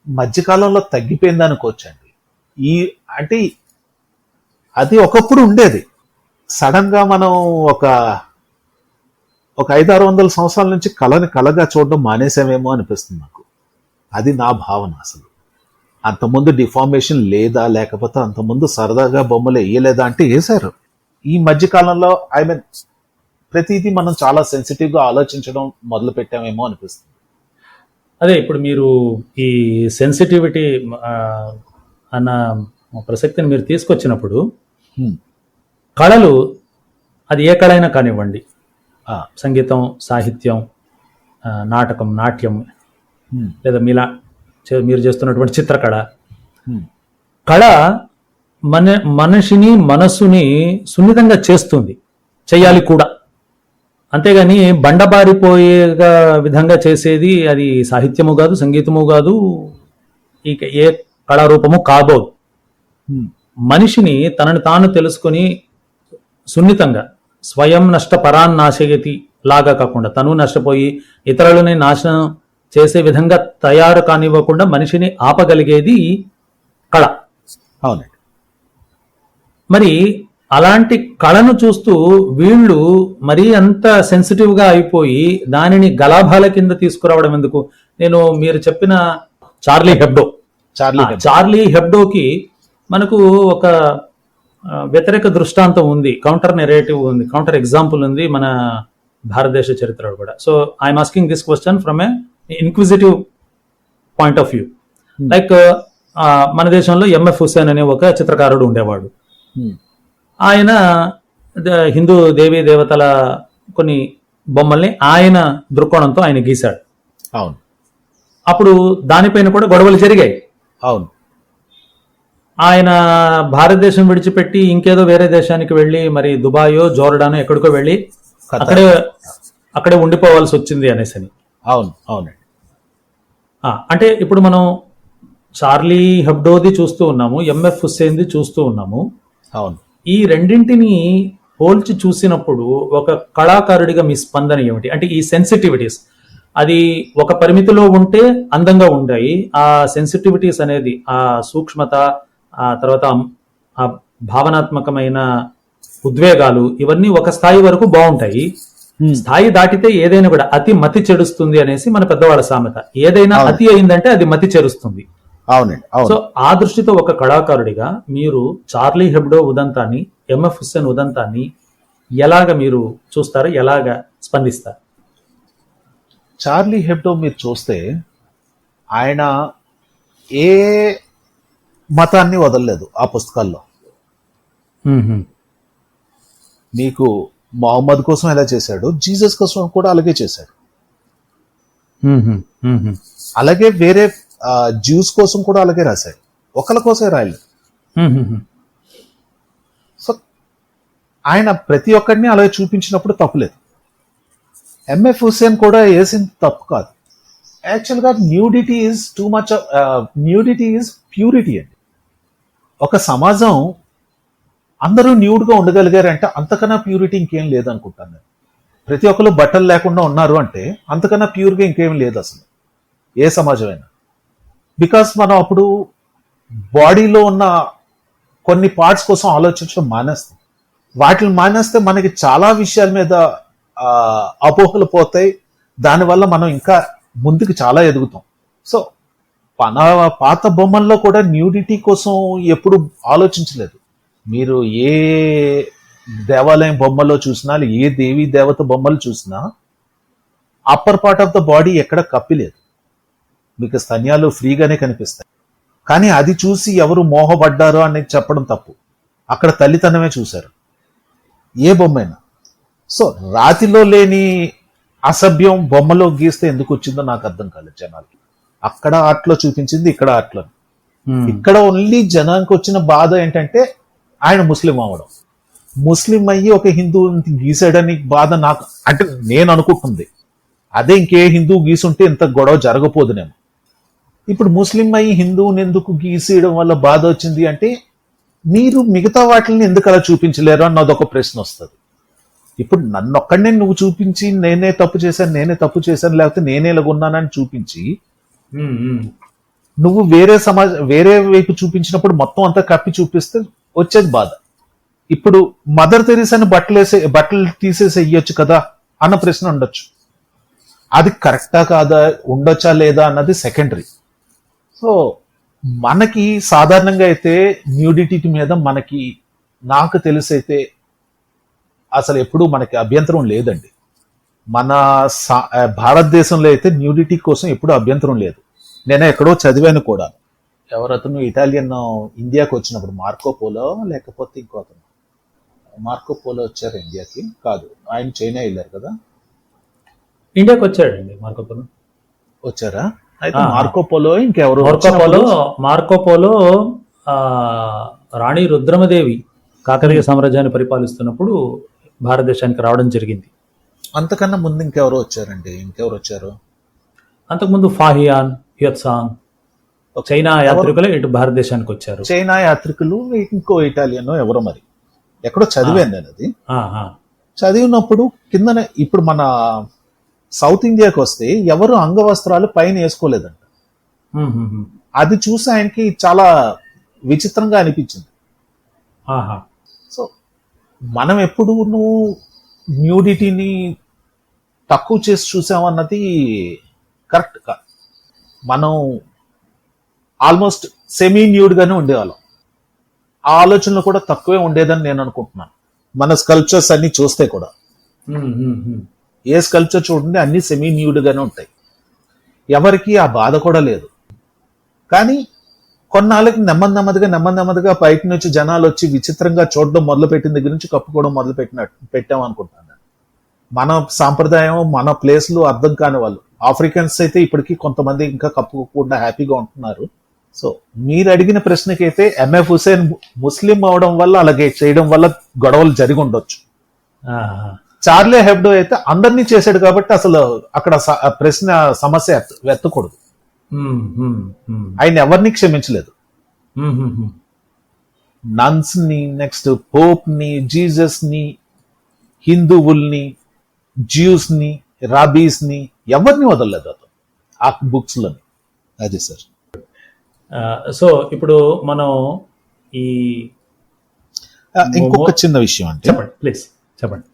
మధ్యకాలంలో తగ్గిపోయింది అనుకోవచ్చండి. అంటే అది ఒకప్పుడు ఉండేది, సడన్ గా మనం ఒక 500-600 సంవత్సరాల నుంచి కళని కళగా చూడడం మానేసామేమో అనిపిస్తుంది నాకు. అది నా భావన. అసలు అంతకుముందు డిఫార్మేషన్ లేదా, లేకపోతే అంతకుముందు సరదాగా బొమ్మలు వేయలేదా అంటే వేశారు. ఈ మధ్య కాలంలో ప్రతిదీ మనం చాలా సెన్సిటివ్ గా ఆలోచించడం మొదలు పెట్టామేమో అనిపిస్తుంది. అదే ఇప్పుడు మీరు ఈ సెన్సిటివిటీ అన్న ప్రసక్తిని మీరు తీసుకొచ్చినప్పుడు, కళలు అది ఏ కళ అయినా కానివ్వండి, సంగీతం, సాహిత్యం, నాటకం, నాట్యం, లేదా మీరు చేస్తున్నటువంటి చిత్రకళ, కళ మనిషిని, మనస్సుని సున్నితంగా చేస్తుంది, చెయ్యాలి కూడా. అంతేగాని బండబారిపోయే విధంగా చేసేది అది సాహిత్యము కాదు, సంగీతము కాదు, ఇక ఏ కళారూపము కాబోదు. మనిషిని తనని తాను తెలుసుకొని సున్నితంగా స్వయం నష్టపరాన్ నాశయతి లాగా కాకుండా, తను నష్టపోయి ఇతరులని నాశనం చేసే విధంగా తయారు కానివ్వకుండా మనిషిని ఆపగలిగేది కళ. అవునండి. మరి అలాంటి కళను చూస్తూ వీళ్ళు మరీ అంత సెన్సిటివ్ గా అయిపోయి దానిని గలాభాల కింద తీసుకురావడం ఎందుకు? మీరు చెప్పిన చార్లీ హెబ్డోకి మనకు ఒక వ్యతిరేక దృష్టాంతం ఉంది, కౌంటర్ నెరేటివ్ ఉంది, కౌంటర్ ఎగ్జాంపుల్ ఉంది మన భారతదేశ చరిత్రలో కూడా. So I'm asking this question from a inquisitive point of view. Like మన దేశంలో ఎంఎఫ్ హుస్సేన్ అనే ఒక చిత్రకారుడు ఉండేవాడు. ఆయన హిందూ దేవీ దేవతల కొన్ని బొమ్మల్ని ఆయన దృక్కోణంతో ఆయన గీశాడు. అవును. అప్పుడు దానిపైన కూడా గొడవలు జరిగాయి. అవును. ఆయన భారతదేశం విడిచిపెట్టి ఇంకేదో వేరే దేశానికి వెళ్ళి మరి దుబాయో జోర్డానో ఎక్కడికో వెళ్ళి ఖతార్. అక్కడే ఉండిపోవాల్సి వచ్చింది అనేసి అని. అవును అవునండి. అంటే ఇప్పుడు మనం చార్లీ హెబ్డోది చూస్తూ ఉన్నాము, ఎంఎఫ్ హుస్సేన్ది చూస్తూ ఉన్నాము. అవును. ఈ రెండింటిని పోల్చి చూసినప్పుడు ఒక కళాకారుడిగా మీ స్పందన ఏమిటి? అంటే ఈ సెన్సిటివిటీస్ అది ఒక పరిమితిలో ఉంటే అందంగా ఉంటాయి. ఆ సెన్సిటివిటీస్ అనేది, ఆ సూక్ష్మత, ఆ తర్వాత ఆ భావనాత్మకమైన ఉద్వేగాలు, ఇవన్నీ ఒక స్థాయి వరకు బాగుంటాయి. స్థాయి దాటితే ఏదైనా కూడా అతి మతి చెడుస్తుంది అనేసి మన పెద్దవాళ్ళ సామెత. ఏదైనా అవును. అతి అయిందంటే అది మతి చెరుస్తుంది. అవునండి. సో అవును. ఆ దృష్టితో ఒక కళాకారుడిగా మీరు చార్లీ హెబ్డో ఉదంతాన్ని, ఎంఎఫ్ హుస్సేన్ ఉదంతాన్ని ఎలాగ మీరు చూస్తారు, ఎలాగ స్పందిస్తారు? చార్లీ హెబ్డో మీరు చూస్తే ఆయన ఏ మతాన్ని వదలలేదు ఆ పుస్తకాల్లో. మీకు మొహమ్మద్ కోసం ఎలా చేశాడు, జీసస్ కోసం కూడా అలాగే చేశాడు. అలాగే వేరే జ్యూస్ కోసం కూడా అలాగే రాశాడు. ఒకళ్ళ కోసమే రాయలేదు. సో ఆయన ప్రతి ఒక్కడిని అలాగే చూపించినప్పుడు తప్పులేదు. ఎంఎఫ్ హుస్సేన్ కూడా వేసింది తప్పు కాదు. యాక్చువల్గా nudity is too much. Nudity is purity అండి. ఒక సమాజం అందరూ న్యూడ్గా ఉండగలిగారంటే అంతకన్నా ప్యూరిటీ ఇంకేం లేదనుకుంటాను నేను. ప్రతి ఒక్కరు బట్టలు లేకుండా ఉన్నారు అంటే అంతకన్నా ప్యూర్గా ఇంకేం లేదు అసలు ఏ సమాజమైనా. బికాస్ మనం అప్పుడు బాడీలో ఉన్న కొన్ని పార్ట్స్ కోసం ఆలోచించడం మానేస్తాం. వాటిని మానేస్తే మనకి చాలా విషయాల మీద అపోహలు పోతాయి. దానివల్ల మనం ఇంకా ముందుకు చాలా ఎదుగుతాం. సో పాత బొమ్మల్లో కూడా న్యూడిటీ కోసం ఎప్పుడు ఆలోచించలేదు. మీరు ఏ దేవాలయం బొమ్మలో చూసినా, ఏ దేవీ దేవత బొమ్మలు చూసినా upper part of the body ఎక్కడ కప్పిలేదు. మీకు స్తన్యాలు ఫ్రీగానే కనిపిస్తాయి. కానీ అది చూసి ఎవరు మోహపడ్డారో అనేది చెప్పడం తప్పు. అక్కడ తల్లితనమే చూశారు ఏ బొమ్మైనా. సో రాతిలో లేని అసభ్యం బొమ్మలో గీస్తే ఎందుకు వచ్చిందో నాకు అర్థం కాలేదు జనాలకి. అక్కడ ఆర్ట్లో చూపించింది, ఇక్కడ ఆర్ట్లో. ఇక్కడ ఓన్లీ జనానికి వచ్చిన బాధ ఏంటంటే ఆయన ముస్లిం అవడం. ముస్లిం అయ్యి ఒక హిందువుని గీసాడని బాధ నాకు, అంటే నేను అనుకుంటుంది. అదే ఇంకే హిందువు గీసుంటే ఇంత గొడవ జరగపోదునేమో. ఇప్పుడు ముస్లిం అయ్యి హిందువుని ఎందుకు గీసేయడం వల్ల బాధ వచ్చింది అంటే, మీరు మిగతా వాటిని ఎందుకు అలా చూపించలేరు అన్నది ఒక ప్రశ్న వస్తుంది. ఇప్పుడు నన్ను ఒక్కడనే నువ్వు చూపించి నేనే తప్పు చేశాను లేకపోతే నేనే ఇలాగున్నానని చూపించి నువ్వు వేరే వైపు చూపించినప్పుడు మొత్తం అంతా కప్పి చూపిస్తే వచ్చేది బాధ. ఇప్పుడు మదర్ తెరీసాని బట్టలు తీసేసి వెయ్యొచ్చు కదా అన్న ప్రశ్న ఉండొచ్చు. అది కరెక్టా కాదా, ఉండొచ్చా లేదా అన్నది సెకండరీ. సో మనకి సాధారణంగా అయితే న్యూడిటీ మీద నాకు తెలిసైతే అసలు ఎప్పుడూ మనకి అభ్యంతరం లేదండి. మన భారతదేశంలో అయితే న్యూడిటీ కోసం ఎప్పుడూ అభ్యంతరం లేదు. నేను ఎక్కడో చదివాను కూడా. ఎవరతను ఇటాలియన్ ఇండియాకి వచ్చినప్పుడు మార్కో పోలో లేకపోతే ఇంకో అతను, మార్కో పోలో వచ్చారు ఇండియాకి కాదు, ఆయన చైనా వెళ్ళారు కదా. ఇండియాకి వచ్చాడండి మార్కో పోలో. వచ్చారా? అయితే మార్కో పోలో ఇంకెవరు? మార్కో పోలో రాణి రుద్రమదేవి కాకతీయ సామ్రాజ్యాన్ని పరిపాలిస్తున్నప్పుడు భారతదేశానికి రావడం జరిగింది. అంతకన్నా ముందు ఇంకెవరు వచ్చారు? అంతకుముందు ఫాహియాన్, హ్యూత్సాంగ్, చైనా యాత్రికులు ఇటు భారతదేశానికి వచ్చారు. చైనా యాత్రికులు, ఇంకో ఇటాలియన్ ఎవరో మరి ఎక్కడో చదివాను నేను. అది చదివినప్పుడు కిందనే ఇప్పుడు మన సౌత్ ఇండియాకి వస్తే ఎవరు అంగవస్త్రాలు పైన వేసుకోలేదంట. అది చూసి ఆయనకి చాలా విచిత్రంగా అనిపించింది. సో మనం ఎప్పుడు న్యూడిటీని తక్కువ చేసి చూసామన్నది కరెక్ట్ కాదు. మనం ఆల్మోస్ట్ సెమీ న్యూడ్గానే ఉండేవాళ్ళం. ఆ ఆలోచనలు కూడా తక్కువే ఉండేదని నేను అనుకుంటున్నాను. మన స్కల్ప్చర్స్ అన్ని చూస్తే కూడా ఏ స్కల్ప్చర్ చూడండి అన్ని సెమీ న్యూడ్గానే ఉంటాయి. ఎవరికి ఆ బాధ కూడా లేదు. కానీ కొన్నాళ్ళకి నెమ్మదిగా బయట నుంచి జనాలు వచ్చి విచిత్రంగా చూడడం మొదలుపెట్టిన దగ్గర నుంచి కప్పుకోవడం పెట్టామనుకుంటాను. మన సాంప్రదాయం, మన ప్లేస్లు అర్థం కాని వాళ్ళు ఆఫ్రికన్స్ అయితే ఇప్పటికీ కొంతమంది ఇంకా కప్పుకోకుండా హ్యాపీగా ఉంటున్నారు. సో మీరు అడిగిన ప్రశ్నకైతే ఎంఎఫ్ హుసేన్ ముస్లిం అవడం వల్ల అలాగే చేయడం వల్ల గొడవలు జరిగి ఉండొచ్చు. ఆ, చార్లీ హెబ్డో అయితే అందరినీ చేశాడు కాబట్టి అసలు అక్కడ ప్రశ్న సమస్య ఎత్తకూడదు. ఉమ్, ఉమ్, ఉమ్, ఆయన ఎవరిని క్షమించలేదు. ఉమ్, ఉమ్, ఉమ్. నన్స్ ని, నెక్స్ట్ పోప్ ని, జీసస్ ని, హిందువుల్ని, జ్యూస్ ని, రాబీస్ ని ఎవరిని వదలలేదు అతను ఆ బుక్స్ లోని. అది సార్. సో ఇప్పుడు మనం ఈ ఇంకొక చిన్న విషయం అంటే, చెప్పండి ప్లీజ్ చెప్పండి.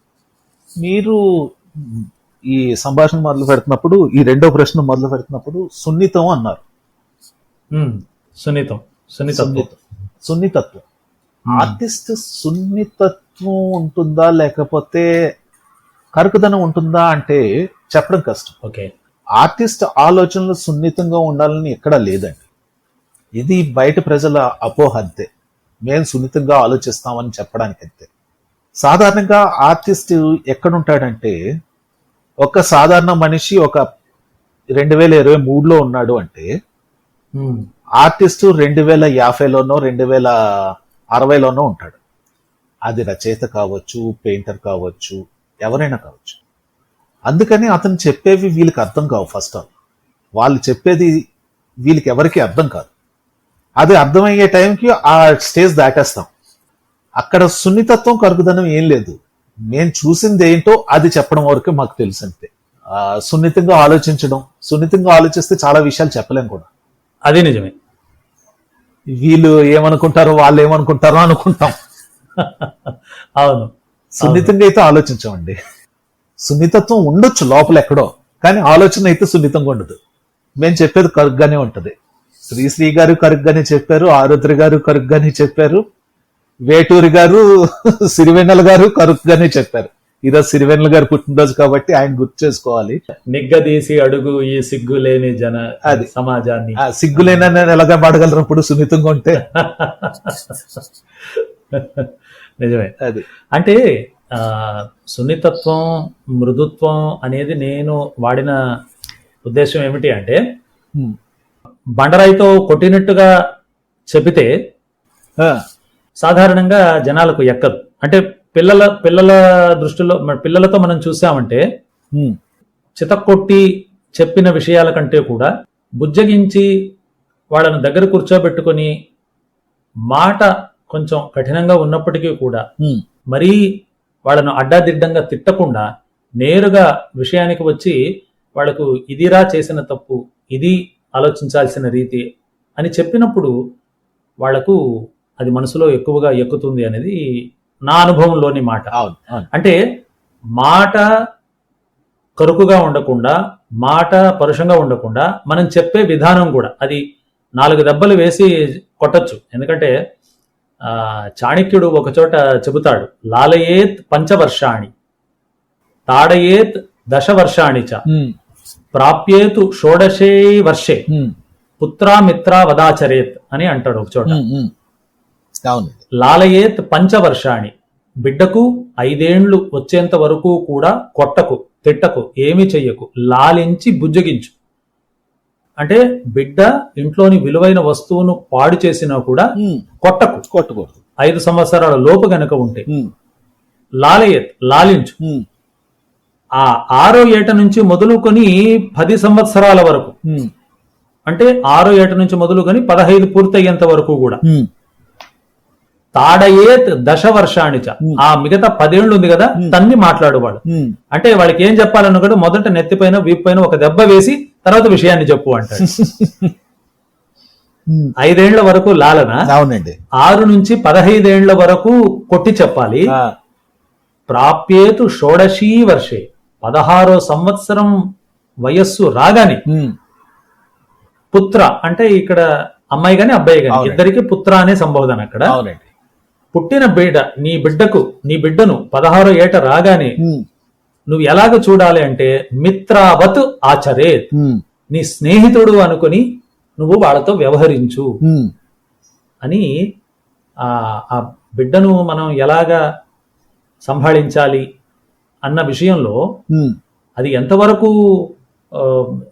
మీరు ఈ సంభాషణ మొదలు పెడుతున్నప్పుడు, ఈ రెండో ప్రశ్న మొదలు పెడుతున్నప్పుడు సున్నితం అన్నారు. ఉమ్, సున్నితం సున్నితత్వం. ఆర్టిస్ట్ సున్నితత్వం ఉంటుందా లేకపోతే కరుకుదనం ఉంటుందా అంటే చెప్పడం కష్టం. ఓకే. ఆర్టిస్ట్ ఆలోచనలు సున్నితంగా ఉండాలని ఎక్కడా లేదండి. ఇది బయట ప్రజల అపోహ అంతే. మేము సున్నితంగా ఆలోచిస్తామని చెప్పడానికి అంతే. సాధారణంగా ఆర్టిస్ట్ ఎక్కడుంటాడంటే, ఒక సాధారణ మనిషి ఒక 2023లో ఉన్నాడు అంటే ఉమ్, ఆర్టిస్టు 2050లోనో 2060లోనో ఉంటాడు. అది రచయిత కావచ్చు, పెయింటర్ కావచ్చు, ఎవరైనా కావచ్చు. అందుకని అతను చెప్పేవి వీళ్ళకి అర్థం కావు. ఫస్ట్ ఆల్ వాళ్ళు చెప్పేది వీళ్ళకి ఎవరికి అర్థం కాదు. అది అర్థమయ్యే టైంకి ఆ స్టేజ్ దాటేస్తాం. అక్కడ సున్నితత్వం, కరుకుదనం ఏం లేదు. నేను చూసింది ఏంటో అది చెప్పడం వరకు మాకు తెలుసు అంతే. సున్నితంగా ఆలోచించడం, సున్నితంగా ఆలోచిస్తే చాలా విషయాలు చెప్పలేం కూడా. అది నిజమే. వీళ్ళు ఏమనుకుంటారో, వాళ్ళు ఏమనుకుంటారో అనుకుంటాం. అవును. సున్నితంగా అయితే ఆలోచించమండి. సున్నితత్వం ఉండొచ్చు లోపల ఎక్కడో, కానీ ఆలోచన అయితే సున్నితంగా ఉండదు. మేము చెప్పేది కరుగ్గానే ఉంటది. శ్రీశ్రీ గారు కరుగ్గానే చెప్పారు, ఆరుద్ర గారు కరుగ్గానే చెప్పారు, వేటూరి గారు, సిరివెన్నెల గారు కరుగ్గానే చెప్పారు. ఈరోజు సిరివెన్నెల గారు పుట్టినరోజు కాబట్టి ఆయన గుర్తు చేసుకోవాలి. నిగ్గదీసి అడుగు ఈ సిగ్గు లేని అది సమాజాన్ని. సిగ్గులేనా నేను ఎలాగా పాడగలరు ఇప్పుడు సున్నితంగా ఉంటే. నిజమే. అది అంటే సున్నితత్వం, మృదుత్వం అనేది నేను వాడిన ఉద్దేశం ఏమిటి అంటే, బండరాయితో కొట్టినట్టుగా చెబితే సాధారణంగా జనాలకు ఎక్కదు. అంటే పిల్లల దృష్టిలో, పిల్లలతో మనం చూసామంటే చితక్కొట్టి చెప్పిన విషయాల కంటే కూడా బుజ్జగించి వాళ్ళను దగ్గర కూర్చోబెట్టుకొని మాట కొంచెం కఠినంగా ఉన్నప్పటికీ కూడా మరీ వాళ్ళను అడ్డాదిడ్డంగా తిట్టకుండా నేరుగా విషయానికి వచ్చి వాళ్లకు ఇదిరా చేసిన తప్పు, ఇది ఆలోచించాల్సిన రీతి అని చెప్పినప్పుడు వాళ్లకు అది మనసులో ఎక్కువగా ఎక్కుతుంది అనేది నా అనుభవంలోని మాట. అంటే మాట కరుకుగా ఉండకుండా, మాట పరుషంగా ఉండకుండా మనం చెప్పే విధానం కూడా అది 4 దెబ్బలు వేసి కొట్టచ్చు. ఎందుకంటే చాణక్యుడు ఒక చోట చెబుతాడు, లాలయేత్ పంచవర్షాణి తాడయేత్ 10 వర్షాణి చ ప్రాప్యేతు షోడశే వర్షే పుత్రామిత్ర వదాచరేత్ అని అంటాడు ఒక చోట. లాలయేత్ పంచవర్షాణి, బిడ్డకు 5 ఏండ్లు వచ్చేంత వరకు కూడా కొట్టకు, తిట్టకు, ఏమీ చెయ్యకు, లాలించి బుజ్జగించు. అంటే బిడ్డ ఇంట్లోని విలువైన వస్తువును పాడు చేసినా కూడా కొట్టకూడదు. 5 సంవత్సరాల లోపు గనక ఉంటే లాలయేత్, లాలించు. ఆ 6వ ఏట నుంచి మొదలుకొని 10 సంవత్సరాల వరకు, అంటే 6వ ఏట నుంచి మొదలుకొని 15 పూర్తయ్యేంత వరకు కూడా తాడయేత్ 10 వర్షాణిచ, ఆ మిగతా 10 ఏళ్ళు ఉంది కదా తన్ని మాట్లాడువాడు. అంటే వాళ్ళకి ఏం చెప్పాలనుకోడు, మొదట నెత్తిపైన వీపు పైన ఒక దెబ్బ వేసి తర్వాత విషయాన్ని చెప్పు అంటాడు. 5 ఏళ్ల వరకు లాలన, 6 నుంచి 15 ఏళ్ల వరకు కొట్టి చెప్పాలి. ప్రాప్యేతు షోడశీ వర్షే, 16వ సంవత్సరం వయస్సు రాగానే పుత్ర, అంటే ఇక్కడ అమ్మాయి గాని అబ్బాయి గాని ఇద్దరికి పుత్ర అనే సంబోధన. అక్కడ పుట్టిన బిడ్డ, నీ బిడ్డను 16వ ఏట రాగానే నువ్వు ఎలాగ చూడాలి అంటే మిత్రావత్ ఆచరేత్, నీ స్నేహితుడు అనుకుని నువ్వు వాళ్ళతో వ్యవహరించు అని. ఆ బిడ్డను మనం ఎలాగా సంభాళించాలి అన్న విషయంలో అది ఎంతవరకు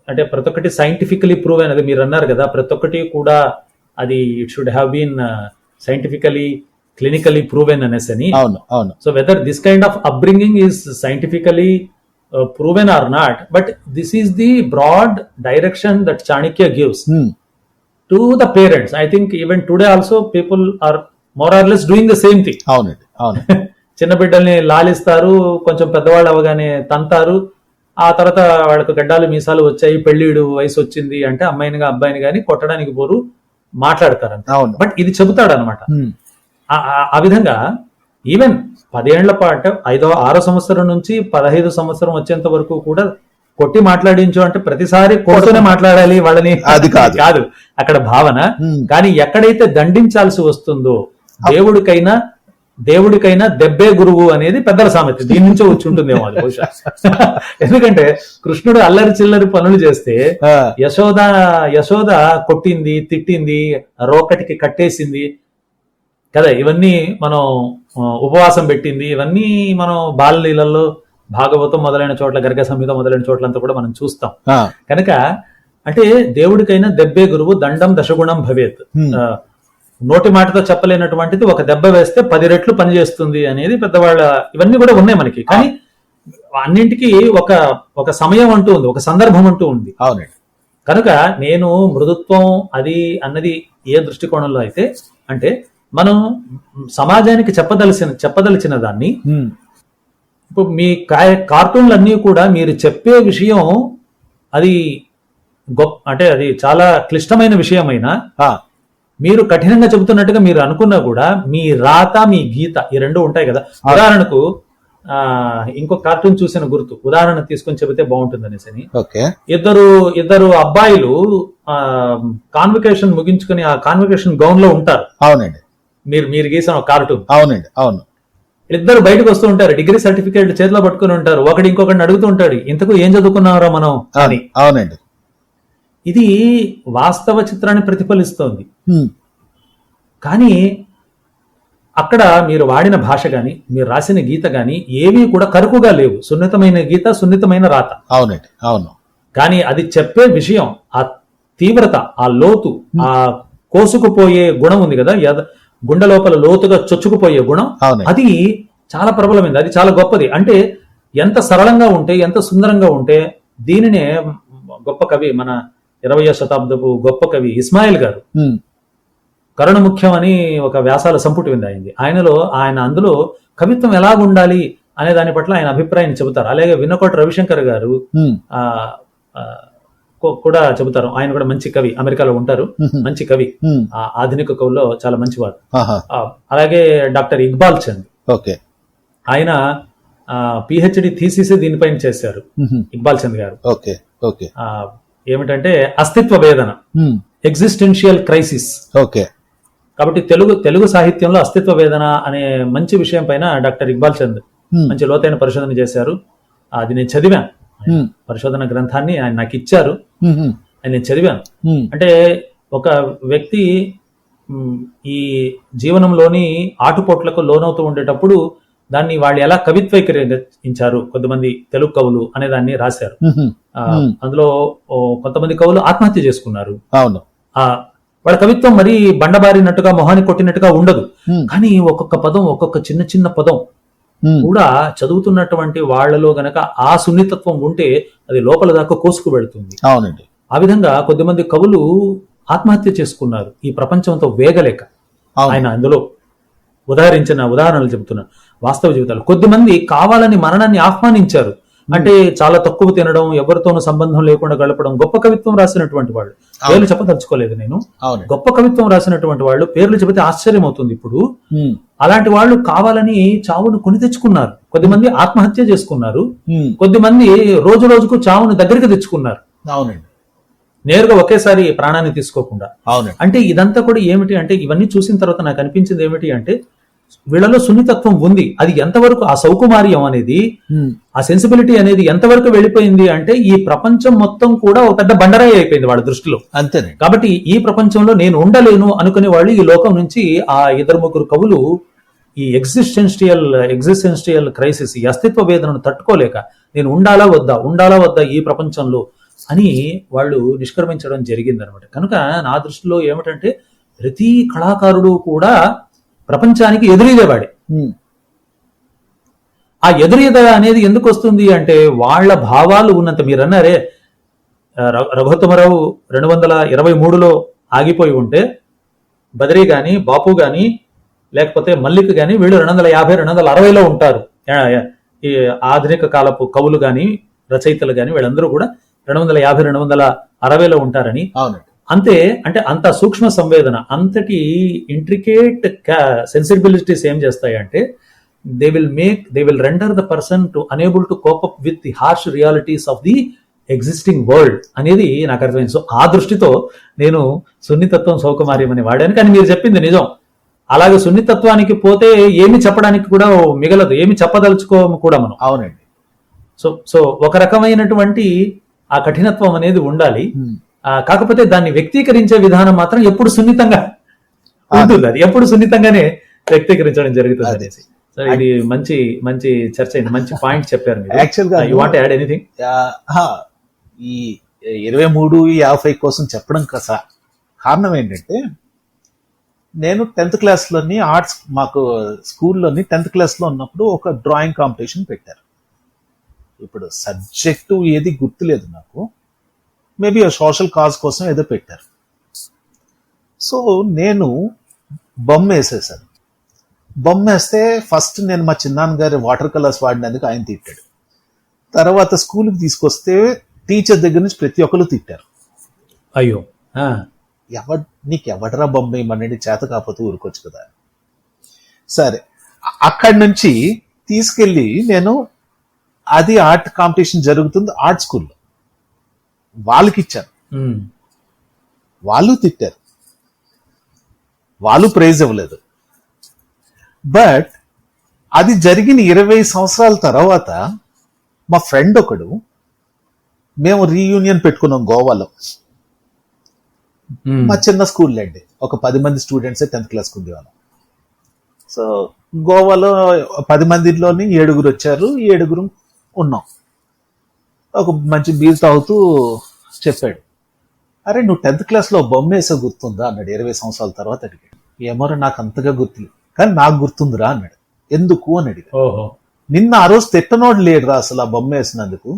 అంటే ప్రతి ఒక్కటి సైంటిఫికలీ ప్రూవ్ అయినది. మీరు అన్నారు కదా, ప్రతి ఒక్కటి కూడా అది it should have been scientifically clinically proven అనేసి అని. అవును అవును so whether this kind of upbringing is scientifically proven or not, but this is the broad direction that Chanakya gives to the parents. I think even today also people are more or less doing the same thing. అవునండి అవును చిన్న బిడ్డల్ని లాలిస్తారు, కొంచెం పెద్దవాళ్ళు అవగానే తంతారు, ఆ తర్వాత వాళ్ళకు గడ్డాలు మీసాలు వచ్చాయి, పెళ్ళిడు వయసు వచ్చింది అంటే అమ్మాయిని అబ్బాయిని కానీ కొట్టడానికి పోరు, మాట్లాడతారు అంతే. అవును బట్ ఇది చెబుతాడు అనమాట. ఆ విధంగా ఈవెన్ 10 ఏళ్ల పాటు 6వ సంవత్సరం నుంచి 15 సంవత్సరం వచ్చేంత వరకు కూడా కొట్టి మాట్లాడించు అంటే ప్రతిసారి కొడుతూనే మాట్లాడాలి వాళ్ళని, అది కాదు అక్కడ భావన. కానీ ఎక్కడైతే దండించాల్సి వస్తుందో దేవుడికైనా దెబ్బే గురువు అనేది పెద్దల సామెత, దీని నుంచో వచ్చి ఉంటుందేమో అది బహుశా. ఎందుకంటే కృష్ణుడు అల్లరి చిల్లరి పనులు చేస్తే యశోద కొట్టింది, తిట్టింది, రోకటికి కట్టేసింది కదా, ఇవన్నీ మనం ఉపవాసం పెట్టింది, ఇవన్నీ మనం బాలలీలలో భాగవతం మొదలైన చోట్ల, గర్గ సంహిత మొదలైన చోట్లంతా కూడా మనం చూస్తాం. కనుక అంటే దేవుడికైనా దెబ్బే గురువు, దండం దశగుణం భవేత్. నోటి మాటతో చెప్పలేనటువంటిది ఒక దెబ్బ వేస్తే 10 రెట్లు పనిచేస్తుంది అనేది పెద్దవాళ్ళ, ఇవన్నీ కూడా ఉన్నాయి మనకి. కానీ అన్నింటికి ఒక సమయం అంటూ ఉంది, ఒక సందర్భం అంటూ ఉంది. అవునండి. కనుక నేను మృదుత్వం అది అన్నది ఏ దృష్టికోణంలో అయితే అంటే మనం సమాజానికి చెప్పదలిచిన దాన్ని, ఇప్పుడు మీ కార్టూన్లన్నీ కూడా మీరు చెప్పే విషయం అది అంటే అది చాలా క్లిష్టమైన విషయమైనా మీరు కఠినంగా చెబుతున్నట్టుగా మీరు అనుకున్నా కూడా మీ రాత మీ గీత ఈ రెండు ఉంటాయి కదా. ఉదాహరణకు ఇంకో కార్టూన్ చూసిన గుర్తు ఉదాహరణ తీసుకొని చెబితే బాగుంటుంది అనేసి, ఇద్దరు అబ్బాయిలు కాన్వకేషన్ ముగించుకుని ఆ కాన్వకేషన్ గౌన్ లో ఉంటారు. అవునండి. మీరు గీసిన కార్టూన్. అవునండి అవును. ఇద్దరు బయటకు వస్తూ ఉంటారు, డిగ్రీ సర్టిఫికేట్ చేతిలో పట్టుకుని ఉంటారు, ఒకటి ఇంకొకటి అడుగుతూ ఉంటాడు ఇంతకు ఏం చదువుకున్నారా మనం అని. అవునండి. ఇది వాస్తవ చిత్రాన్ని ప్రతిఫలిస్తోంది. కానీ అక్కడ మీరు వాడిన భాష గాని మీరు రాసిన గీత గాని ఏమీ కూడా కరుకుగా లేవు, సున్నితమైన గీత, సున్నితమైన రాత. అవునండి అవును. కానీ అది చెప్పే విషయం, ఆ తీవ్రత, ఆ లోతు, ఆ కోసుకుపోయే గుణం ఉంది కదా, గుండె లోపల లోతుగా చొచ్చుకుపోయే గుణం, అది చాలా ప్రబలమైంది, అది చాలా గొప్పది. అంటే ఎంత సరళంగా ఉంటే, ఎంత సుందరంగా ఉంటే, దీనినే గొప్ప కవి, మన 20వ శతాబ్దపు గొప్ప కవి ఇస్మాయిల్ గారు కరుణ ముఖ్యం అని ఒక వ్యాసాల సంపుటి ఉంది అయింది. ఆయన అందులో కవిత్వం ఎలాగుండాలి అనే దాని పట్ల ఆయన అభిప్రాయాన్ని చెబుతారు. అలాగే విన్నకోట రవిశంకర్ గారు కూడా చెబుతారు. ఆయన కూడా మంచి కవి, అమెరికాలో ఉంటారు, మంచి కవి, ఆధునిక కవుల్లో చాలా మంచివారు. అలాగే డాక్టర్ ఇక్బాల్ చంద్, ఆయన పిహెచ్డి థీసిస్ దీనిపైన చేశారు ఇక్బాల్ చంద్ గారు. ఏమిటంటే అస్తిత్వ వేదన, ఎగ్జిస్టెన్షియల్ క్రైసిస్. కాబట్టి తెలుగు సాహిత్యంలో అస్తిత్వ వేదన అనే మంచి విషయం పైన డాక్టర్ ఇక్బాల్ చంద్ మంచి లోతైన పరిశోధన చేశారు. అది నేను చదివాను, పరిశోధన గ్రంథాన్ని ఆయన నాకు ఇచ్చారు, నేను చదివాను. అంటే ఒక వ్యక్తి ఈ జీవనంలోని ఆటుపోట్లకు లోనవుతూ ఉండేటప్పుడు దాన్ని వాళ్ళు ఎలా కవిత్వీకరించారు కొంతమంది తెలుగు కవులు అనే దాన్ని రాశారు. అందులో కొంతమంది కవులు ఆత్మహత్య చేసుకున్నారు. వాళ్ళ కవిత్వం మరీ బండబారినట్టుగా మొహాన్ని కొట్టినట్టుగా ఉండదు, కానీ ఒక్కొక్క పదం, ఒక్కొక్క చిన్న చిన్న పదం కూడా చదువుతున్నటువంటి వాళ్లలో గనక ఆ సున్నితత్వం ఉంటే అది లోపల దాకా కోసుకు వెళుతుంది. ఆ విధంగా కొద్దిమంది కవులు ఆత్మహత్య చేసుకున్నారు ఈ ప్రపంచంతో వేగలేక. ఆయన అందులో ఉదాహరించిన ఉదాహరణలు చెబుతున్నారు, వాస్తవ జీవితాలు. కొద్దిమంది కావాలని మరణాన్ని ఆహ్వానించారు, అంటే చాలా తక్కువ తినడం, ఎవరితోనూ సంబంధం లేకుండా గడపడం. గొప్ప కవిత్వం రాసినటువంటి వాళ్ళు, పేర్లు చెప్పదలుచుకోలేదు నేను, గొప్ప కవిత్వం రాసినటువంటి వాళ్ళు పేర్లు చెబితే ఆశ్చర్యం అవుతుంది. ఇప్పుడు అలాంటి వాళ్ళు కావాలని చావును కొని తెచ్చుకున్నారు. కొద్దిమంది ఆత్మహత్య చేసుకున్నారు, కొద్దిమంది రోజు రోజుకు చావును దగ్గరికి తెచ్చుకున్నారు, నేరుగా ఒకేసారి ప్రాణాన్ని తీసుకోకుండా. అంటే ఇదంతా కూడా ఏమిటి అంటే, ఇవన్నీ చూసిన తర్వాత నాకు అనిపించింది ఏమిటి అంటే, వీళ్ళలో సున్నితత్వం ఉంది. అది ఎంతవరకు, ఆ సౌకుమార్యం అనేది, ఆ సెన్సిబిలిటీ అనేది ఎంతవరకు వెళ్ళిపోయింది అంటే, ఈ ప్రపంచం మొత్తం కూడా ఒక పెద్ద బండరాయి అయిపోయింది వాళ్ళ దృష్టిలో. అంతేనే. కాబట్టి ఈ ప్రపంచంలో నేను ఉండలేను అనుకునే వాళ్ళు ఈ లోకం నుంచి ఆ 2-3 కవులు ఈ ఎగ్జిస్టెన్షియల్ క్రైసిస్, ఈ అస్తిత్వ వేదనను తట్టుకోలేక నేను ఉండాలా వద్దా ఈ ప్రపంచంలో అని వాళ్ళు నిష్క్రమించడం జరిగింది అనమాట. కనుక నా దృష్టిలో ఏమిటంటే, ప్రతి కళాకారుడు కూడా ప్రపంచానికి ఎదురీదేవాడే. ఉమ్, ఆ ఎదురీద అనేది ఎందుకు వస్తుంది అంటే వాళ్ళ భావాలు ఉన్నంత. మీరు అన్నారే రఘుత్తమరావు 223లో ఆగిపోయి ఉంటే బద్రీ గాని, బాపు గాని, లేకపోతే మల్లిక్ గాని వీళ్ళు 250, 260లో ఉంటారు. ఈ ఆధునిక కాలపు కవులు గాని, రచయితలు గాని వీళ్ళందరూ కూడా 250, 260లో ఉంటారని. అవునండి. అంతే, అంటే అంత సూక్ష్మ సంవేదన, అంతటి ఇంట్రికేట్ సెన్సిబిలిటీస్ ఏం చేస్తాయంటే they will render the person to unable to cope up with the harsh realities of the existing world అనేది నాకు అర్థమైంది. సో ఆ దృష్టితో నేను సున్నితత్వం సౌకుమార్యం అని వాడాను. కానీ మీరు చెప్పింది నిజం. అలాగే సున్నితత్వానికి పోతే ఏమి చెప్పడానికి కూడా మిగలదు, ఏమి చెప్పదలుచుకోము కూడా మనం. అవునండి. సో ఒక రకమైనటువంటి ఆ కఠినత్వం అనేది ఉండాలి. ఉమ్, కాకపోతే దాన్ని వ్యక్తీకరించే విధానం మాత్రం ఎప్పుడు సున్నితంగా ఉంటుంది. అది ఎప్పుడు సున్నితంగానే వ్యక్తీకరించడం జరుగుతుంది అనేసి. సో ఇది మంచి మంచి చర్చ అయింది, మంచి పాయింట్ చెప్పారు మీరు. యాక్చువల్గా యు వాంట్ యాడ్ ఎనీథింగ్? ఈ 23-50 కోసం చెప్పడం కారణం ఏంటంటే, నేను 10th క్లాస్లోని ఆర్ట్స్, మాకు స్కూల్లోని 10th క్లాస్లో ఉన్నప్పుడు ఒక డ్రాయింగ్ కాంపిటీషన్ పెట్టారు. ఇప్పుడు సబ్జెక్టు ఏది గుర్తులేదు నాకు, మేబీ సోషల్ కాజ్ కోసం ఏదో పెట్టారు. సో నేను బొమ్మ వేసేసాను. బొమ్మ వేస్తే ఫస్ట్ నేను మా చిన్నాన్న గారి వాటర్ కలర్స్ వాడినందుకు ఆయన తిట్టాడు. తర్వాత స్కూల్కి తీసుకొస్తే టీచర్ దగ్గర నుంచి ప్రతి ఒక్కరు తిట్టారు. అయ్యో, నీకు ఎవడరా బొమ్మ వేయమనండి, చేత కాకపోతే ఊరుకోవచ్చు కదా. సరే, అక్కడి నుంచి తీసుకెళ్ళి నేను, అది ఆర్ట్ కాంపిటీషన్ జరుగుతుంది ఆర్ట్ స్కూల్లో, వాళ్ళకి ఇచ్చాను. వాళ్ళు తిట్టారు, వాళ్ళు ప్రైజ్ ఇవ్వలేదు. బట్ అది జరిగిన 20 సంవత్సరాల తర్వాత మా ఫ్రెండ్ ఒకడు, మేము రీయూనియన్ పెట్టుకున్నాం గోవాలో. మా చిన్న స్కూల్ అండి, ఒక 10 మంది స్టూడెంట్సే 10th క్లాస్కి ఉండేవాళ్ళం. సో గోవాలో 10 మందిలోని 7 వచ్చారు, 7 ఉన్నాం. ఒక మంచి బీర్ తాగుతూ చెప్పాడు, అరే నువ్వు 10th క్లాస్లో బొమ్మ వేసే గుర్తుందా అన్నాడు. 20 సంవత్సరాల తర్వాత అడిగాడు. ఏమోరా నాకు అంతగా గుర్తులేదు, కానీ నాకు గుర్తుందిరా అన్నాడు. ఎందుకు అని అడిగాడు. నిన్న ఆ రోజు తిట్టనోడు లేడురా అసలు ఆ బొమ్మ వేసినందుకు,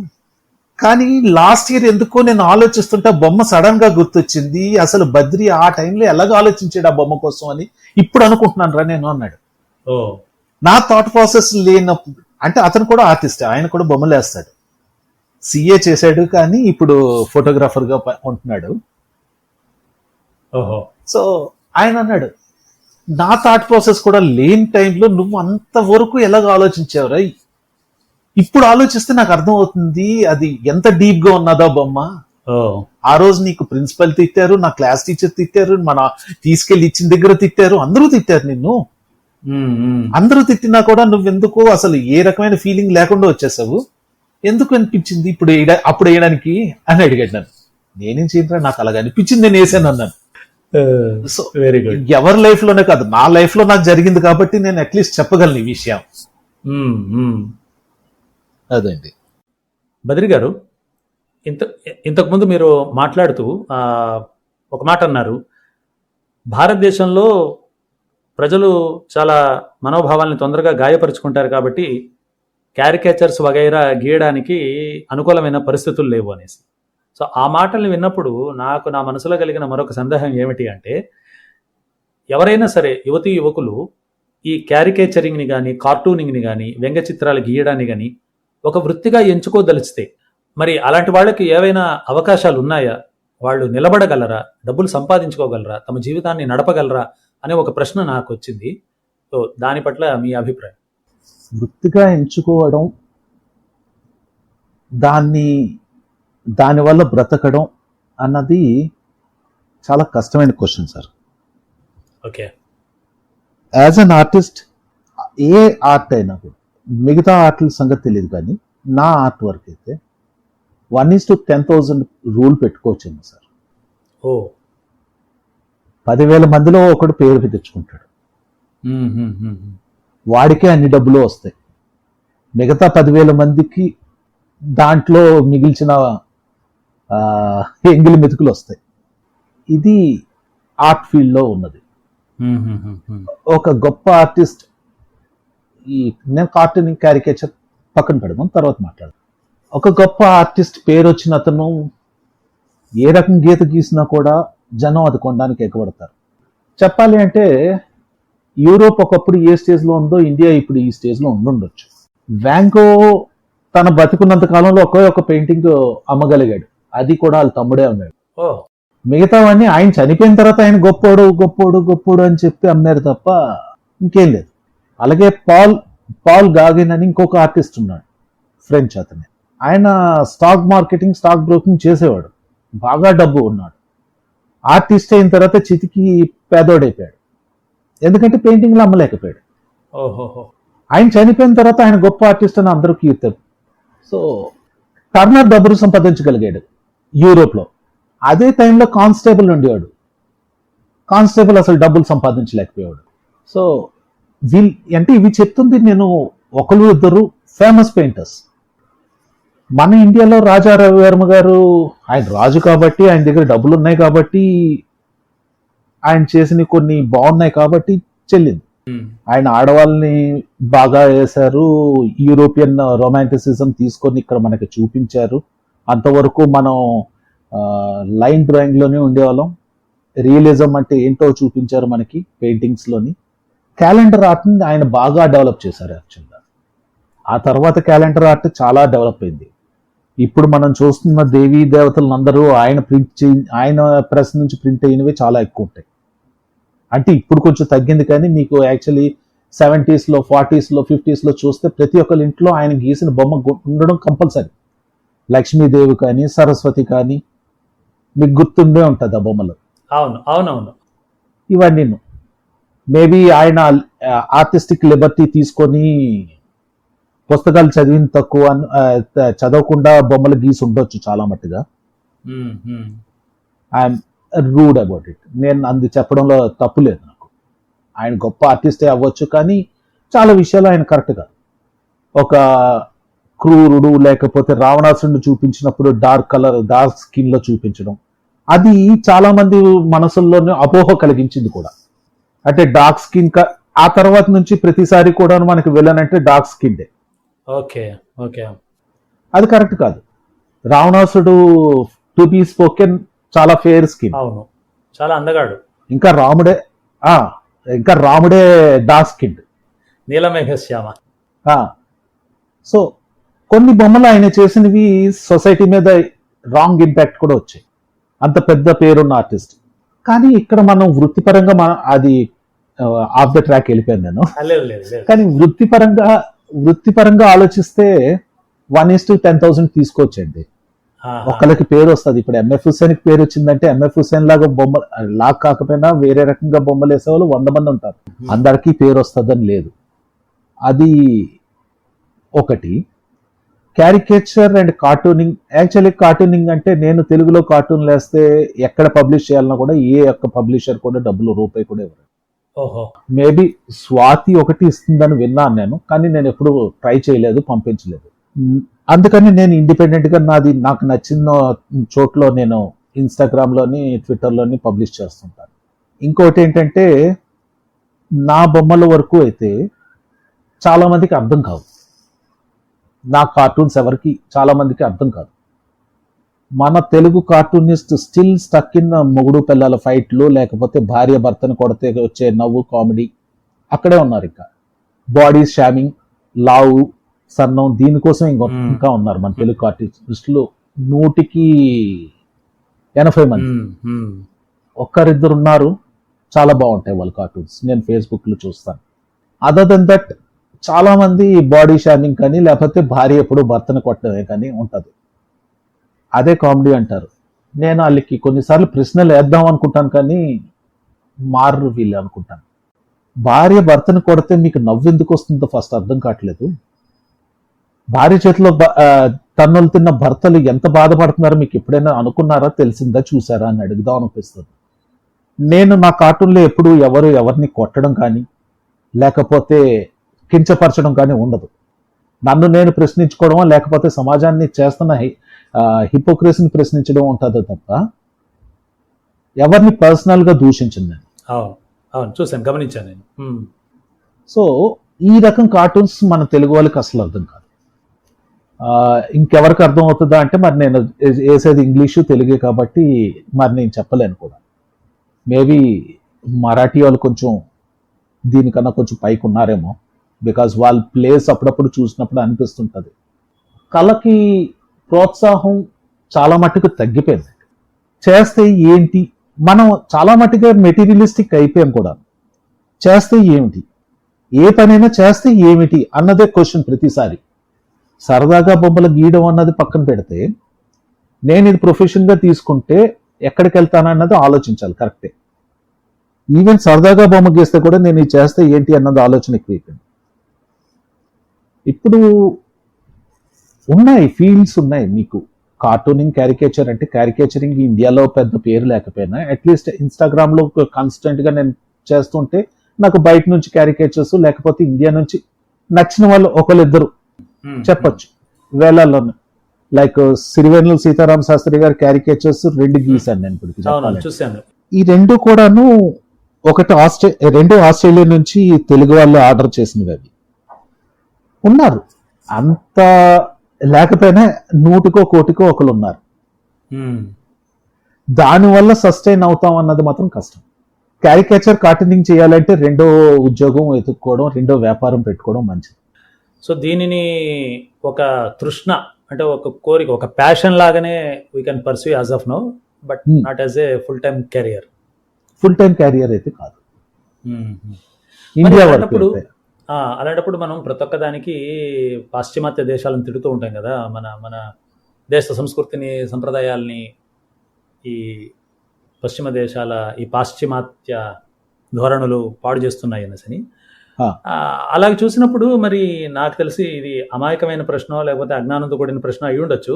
కానీ లాస్ట్ ఇయర్ ఎందుకో నేను ఆలోచిస్తుంటే ఆ బొమ్మ సడన్ గా గుర్తొచ్చింది. అసలు బద్రి ఆ టైంలో ఎలాగ ఆలోచించాడు ఆ బొమ్మ కోసం అని ఇప్పుడు అనుకుంటున్నాను రా నేను అన్నాడు. నా థాట్ ప్రాసెస్ లేనప్పుడు, అంటే అతను కూడా ఆర్టిస్ట్, ఆయన కూడా బొమ్మలు వేస్తాడు, సిఏ చేశాడు, కానీ ఇప్పుడు ఫోటోగ్రాఫర్ గా ఉంటున్నాడు. సో ఆయన అన్నాడు, నా థాట్ ప్రాసెస్ కూడా లేని టైంలో నువ్వు అంతవరకు ఎలాగ ఆలోచించావురా, ఇప్పుడు ఆలోచిస్తే నాకు అర్థం అవుతుంది అది ఎంత డీప్ గా ఉన్నదా బొమ్మ. ఆ రోజు నీకు ప్రిన్సిపల్ తిట్టారు, నా క్లాస్ టీచర్ తిట్టారు, మన తీసుకెళ్లి ఇచ్చిన దగ్గర తిట్టారు, అందరూ తిట్టారు నిన్ను. అందరూ తిట్టినా కూడా నువ్వెందుకు అసలు ఏ రకమైన ఫీలింగ్ లేకుండా వచ్చేసావు, ఎందుకు అనిపించింది ఇప్పుడు అప్పుడు వేయడానికి అని అడిగాడు నన్ను. నేనేం చేయరా, నాకు అలాగ అనిపించింది, నేను వేసాను అన్నాను. So very good. ఎవరి లైఫ్ లోనే కాదు, నా లైఫ్ లో నాకు జరిగింది కాబట్టి నేను అట్లీస్ట్ చెప్పగలను ఈ విషయం. అదండి. బద్రి గారు, ఇంతకుముందు మీరు మాట్లాడుతూ ఒక మాట అన్నారు, భారతదేశంలో ప్రజలు చాలా మనోభావాల్ని తొందరగా గాయపరుచుకుంటారు కాబట్టి క్యారికేచర్స్ వగైరా గీయడానికి అనుకూలమైన పరిస్థితులు లేవు అనేసి. సో ఆ మాటల్ని విన్నప్పుడు నాకు నా మనసులో కలిగిన మరొక సందేహం ఏమిటి అంటే, ఎవరైనా సరే యువతీ యువకులు ఈ క్యారికేచరింగ్ని కానీ, కార్టూనింగ్ని కానీ, వ్యంగ్య చిత్రాలు గీయడాన్ని కానీ ఒక వృత్తిగా ఎంచుకోదలిచితే మరి అలాంటి వాళ్ళకి ఏవైనా అవకాశాలు ఉన్నాయా? వాళ్ళు నిలబడగలరా? డబ్బులు సంపాదించుకోగలరా? తమ జీవితాన్ని నడపగలరా అనే ఒక ప్రశ్న నాకు వచ్చింది. సో దాని పట్ల మీ అభిప్రాయం? వృత్తిగా ఎంచుకోవడం, దానివల్ల బ్రతకడం అన్నది చాలా కష్టమైన question sir. Okay. As an artist, A art అయినా కూడా, మిగతా ఆర్ట్ల సంగతి తెలియదు కానీ నా ఆర్ట్ వర్క్ అయితే 1:10,000 రూల్ పెట్టుకోవచ్చేమో సార్. 10,000 మందిలో ఒకడు పేరు తెచ్చుకుంటాడు, వాడికే అన్ని డబ్బులు వస్తాయి, మిగతా 10,000 మందికి దాంట్లో మిగిల్చిన ఎంగిలి మెతుకులు వస్తాయి. ఇది ఆర్ట్ ఫీల్డ్లో ఉన్నది. ఒక గొప్ప ఆర్టిస్ట్, నేను కార్టూనింగ్ క్యారికేచర్ పక్కన పెడదాం, తర్వాత మాట్లాడదాం. ఒక గొప్ప ఆర్టిస్ట్ పేరు వచ్చిన అతను ఏ రకం గీత గీసినా కూడా జనం అది కొనడానికి ఎగబడతారు. చెప్పాలి అంటే యూరోప్ ఒకప్పుడు ఏ స్టేజ్లో ఉందో ఇండియా ఇప్పుడు ఈ స్టేజ్లో ఉండుండొచ్చు. వ్యాంగో తన బతికున్నంత కాలంలో ఒకే ఒక పెయింటింగ్ అమ్మగలిగాడు, అది కూడా వాళ్ళ తమ్ముడే అమ్మాడు. మిగతావన్నీ ఆయన చనిపోయిన తర్వాత ఆయన గొప్పోడు గొప్పోడు గొప్పోడు అని చెప్పి అమ్మారు తప్ప ఇంకేం లేదు. అలాగే పాల్ గాగిన్ అని ఇంకొక ఆర్టిస్ట్ ఉన్నాడు, ఫ్రెంచ్ అతనే. ఆయన స్టాక్ మార్కెటింగ్, స్టాక్ బ్రోకింగ్ చేసేవాడు, బాగా డబ్బు ఉన్నాడు. ఆర్టిస్ట్ అయిన తర్వాత చితికి పేదోడైపోయాడు, ఎందుకంటే పెయింటింగ్లు అమ్మలేకపోయాడు. ఆయన చనిపోయిన తర్వాత ఆయన గొప్ప ఆర్టిస్ట్ అని అందరూ కీర్తారు. సో టర్నర్ డబ్బులు సంపాదించగలిగాడు యూరోప్లో. అదే టైంలో కానిస్టేబుల్ ఉండేవాడు, కానిస్టేబుల్ అసలు డబ్బులు సంపాదించలేకపోయాడు. సో అంటే ఇవి చెప్తుంది నేను ఒకరు ఇద్దరు ఫేమస్ పెయింటర్స్. మన ఇండియాలో రాజా రవివర్మ గారు, ఆయన రాజు కాబట్టి, ఆయన దగ్గర డబ్బులు ఉన్నాయి కాబట్టి, ఆయన చేసిన కొన్ని బాగున్నాయి కాబట్టి చెల్లింది. ఆయన ఆడవాళ్ళని బాగా వేశారు, యూరోపియన్ రొమాంటిసిజం తీసుకొని ఇక్కడ మనకి చూపించారు. అంతవరకు మనం లైన్ డ్రాయింగ్ లోనే ఉండేవాళ్ళం, రియలిజం అంటే ఏంటో చూపించారు మనకి పెయింటింగ్స్ లోని. క్యాలెండర్ ఆర్ట్ ని ఆయన బాగా డెవలప్ చేశారు యాక్చువల్గా. ఆ తర్వాత క్యాలెండర్ ఆర్ట్ చాలా డెవలప్ అయింది. ఇప్పుడు మనం చూస్తున్న దేవీ దేవతలను అందరూ ఆయన ప్రెస్ నుంచి ప్రింట్ అయినవి చాలా ఎక్కువ ఉంటాయి. అంటే ఇప్పుడు కొంచెం తగ్గింది, కానీ మీకు యాక్చువల్లీ 70s లో 40s లో 50s లో చూస్తే ప్రతి ఒక్కరి ఇంట్లో ఆయన గీసిన బొమ్మ ఉండడం కంపల్సరీ. లక్ష్మీదేవి కానీ, సరస్వతి కానీ, మీకు గుర్తుండే ఉంటుంది ఆ బొమ్మలు. అవునవును. ఇవన్నీ మేబీ ఆయన ఆర్టిస్టిక్ లిబర్టీ తీసుకొని పుస్తకాలు చదివిన తక్కువ, చదవకుండా బొమ్మలు గీసి ఉండొచ్చు చాలా మట్టుగా. I'm rude about it. నేను అందు చెప్పడంలో తప్పు లేదు నాకు. ఆయన గొప్ప ఆర్టిస్టే అవ్వచ్చు, కానీ చాలా విషయాలు ఆయన కరెక్ట్ కాదు. ఒక క్రూరుడు లేకపోతే రావణాసురుడు చూపించినప్పుడు డార్క్ స్కిన్ లో చూపించడం, అది చాలా మంది మనసుల్లోనే అపోహ కలిగించింది కూడా. అంటే డార్క్ స్కిన్ ఆ తర్వాత నుంచి ప్రతిసారి కూడా మనకి విలన్ అంటే dark skin day. Okay okay, అది కరెక్ట్ కాదు. రావణాసుడు టు బి స్పోకెన్ చాలా ఫేర్ స్కిన్, అవును, చాలా అందగాడు. ఇంకా రాముడే డార్క్ స్కిన్, నీలమేఘశ్యామ. సో కొన్ని బొమ్మలు ఆయన చేసినవి సొసైటీ మీద రాంగ్ ఇంపాక్ట్ కూడా వచ్చాయి, అంత పెద్ద పేరున్న ఆర్టిస్ట్. కానీ ఇక్కడ మనం వృత్తిపరంగా అది ఆఫ్ ద ట్రాక్ వెళ్ళిపోయాను నేను. కానీ వృత్తిపరంగా ఆలోచిస్తే 1:10,000 తీసుకోవచ్చండి. ఒకళ్ళకి పేరు వస్తుంది. ఇప్పుడు ఎంఎఫ్ హుస్సేన్కి పేరు వచ్చిందంటే ఎంఎఫ్ హుస్సేన్ లాగా బొమ్మ లాగా కాకపోయినా వేరే రకంగా బొమ్మలు వేసేవాళ్ళు 100 మంది ఉంటారు, అందరికీ పేరు వస్తుందని లేదు. అది ఒకటి. క్యారికేచర్ అండ్ కార్టూనింగ్, యాక్చువల్లీ కార్టూనింగ్ అంటే నేను తెలుగులో కార్టూన్ వేస్తే ఎక్కడ పబ్లిష్ చేయాలన్నా కూడా ఏ ఒక్క పబ్లిషర్ కూడా డబ్బులు రూపాయి కూడా ఇవ్వరు. మేబీ స్వాతి ఒకటి ఇస్తుందని విన్నాను నేను, కానీ నేను ఎప్పుడు ట్రై చేయలేదు, పంపించలేదు. అందుకని నేను ఇండిపెండెంట్ గా నాకు నచ్చిన చోట్ల నేను ఇన్స్టాగ్రామ్ లోని, ట్విట్టర్లోని పబ్లిష్ చేస్తుంటాను. ఇంకోటి ఏంటంటే నా బొమ్మల వరకు అయితే చాలా మందికి అర్థం కావు, నా కార్టూన్స్ ఎవరికి చాలా మందికి అర్థం కాదు. మన Telugu cartoonist still stuck in మొగుడు పిల్లల ఫైట్లు, లేకపోతే భార్య భర్తను కొడితే వచ్చే నవ్వు కామెడీ, అక్కడే ఉన్నారు. ఇంకా బాడీ షామింగ్, లావు సన్నం, దీనికోసం ఇంకా ఉన్నారు మన తెలుగు కార్టూనిస్టులు 100కి 80 మంది. ఒక్కరిద్దరు ఉన్నారు, చాలా బాగుంటాయి వాళ్ళ కార్టూన్స్, నేను ఫేస్బుక్ లో చూస్తాను. అదర్ దెన్ దట్ చాలా మంది బాడీ షామింగ్ కానీ, లేకపోతే భార్య ఎప్పుడు భర్తను కొట్టడమే కానీ ఉంటది, అదే కామెడీ అంటారు. నేను వాళ్ళకి కొన్నిసార్లు ప్రశ్నలు వేద్దాం అనుకుంటాను, కానీ మారు వీళ్ళు అనుకుంటాను. భార్య భర్తను కొడితే మీకు నవ్వు ఎందుకు వస్తుందో ఫస్ట్ అర్థం కావట్లేదు. భార్య చేతిలో తన్నులు తిన్న భర్తలు ఎంత బాధపడుతున్నారో మీకు ఎప్పుడైనా అనుకున్నారా, తెలిసిందా, చూసారా అని అడుగుదాం అనిపిస్తుంది. నేను నా కార్టూన్లో ఎప్పుడు ఎవరిని కొట్టడం కానీ లేకపోతే కించపరచడం కానీ ఉండదు. నన్ను నేను ప్రశ్నించుకోవడం, లేకపోతే సమాజాన్ని చేస్తున్న హిపోక్రసీని ప్రశ్నించడం ఉంటుందో తప్ప ఎవరిని పర్సనల్ గా దూషించిందని. అవును అవును చూశాను, గమనించాను నేను. సో ఈ రకం కార్టూన్స్ మన తెలుగు వాళ్ళకి అసలు అర్థం కాదు. ఇంకెవరికి అర్థం అవుతుందా అంటే మరి నేను వేసేది ఇంగ్లీషు తెలుగే కాబట్టి మరి నేను చెప్పలేను కూడా. మేబీ మరాఠీ వాళ్ళు కొంచెం దీనికన్నా కొంచెం పైకి ఉన్నారేమో, బికాజ్ వాళ్ళ ప్లేస్ అప్పుడప్పుడు చూసినప్పుడు అనిపిస్తుంటుంది. కళకి ప్రోత్సాహం చాలా మట్టుకు తగ్గిపోయింది. చేస్తే ఏంటి, మనం చాలా మట్టుగా మెటీరియలిస్టిక్ అయిపోయాం కూడా. చేస్తే ఏమిటి, ఏ పనైనా చేస్తే ఏమిటి అన్నదే క్వశ్చన్ ప్రతిసారి. సరదాగా బొమ్మలు గీయడం అన్నది పక్కన పెడితే, నేను ఇది ప్రొఫెషన్గా తీసుకుంటే ఎక్కడికి వెళ్తానన్నది ఆలోచించాలి. కరెక్టే. ఈవెన్ సరదాగా బొమ్మ గీస్తే కూడా నేను ఇది చేస్తే ఏంటి అన్నది ఆలోచన ఎక్కువైపోయింది. ఇప్పుడు ఉన్నాయి ఫీల్డ్స్ ఉన్నాయి మీకు. కార్టూనింగ్, క్యారికేచర్ అంటే క్యారికేచరింగ్ ఇండియాలో పెద్ద పేరు లేకపోయినా అట్లీస్ట్ ఇన్స్టాగ్రామ్లో కాన్స్టెంట్గా నేను చేస్తుంటే నాకు బయట నుంచి క్యారికేచర్స్ లేకపోతే ఇండియా నుంచి నచ్చిన వాళ్ళు ఒకళ్ళిద్దరు చెప్పొచ్చు వేలల్లోనే. లైక్ సిరివెన్నెల సీతారామ శాస్త్రి గారి క్యారికేచర్స్ 2 గీసాను నేను ఇప్పటికి చెప్పాలి. చూశాను. ఈ 2 కూడాను రెండు ఆస్ట్రేలియా నుంచి తెలుగు వాళ్ళు ఆర్డర్ చేసినవి. అవి ఉన్నారు, అంత లేకపోయినా 100కో 1,000కో ఒకరు ఉన్నారు. దానివల్ల సస్టైన్ అవుతాం అన్నది మాత్రం కష్టం. క్యారికేచర్ కార్టూనింగ్ చేయాలంటే రెండో ఉద్యోగం వెతుక్కోవడం, రెండో వ్యాపారం పెట్టుకోవడం మంచిది. సో దీనిని ఒక తృష్ణ అంటే ఒక కోరిక, ఒక ప్యాషన్ లాగానే we can pursue as of now, but not as a full time career. Full time career అయితే కాదు ఇండియా వరకు. అలాంటప్పుడు మనం ప్రతి ఒక్క దానికి పాశ్చిమాత్య దేశాలను తిడుతూ ఉంటాం కదా, మన దేశ సంస్కృతిని, సంప్రదాయాల్ని ఈ పశ్చిమ దేశాల ఈ పాశ్చిమాత్య ధోరణులు పాడు చేస్తున్నాయి అనేసి. అలాగే చూసినప్పుడు మరి నాకు తెలిసి ఇది అమాయకమైన ప్రశ్న లేకపోతే అజ్ఞానంతో కూడిన ప్రశ్న అయి ఉండొచ్చు.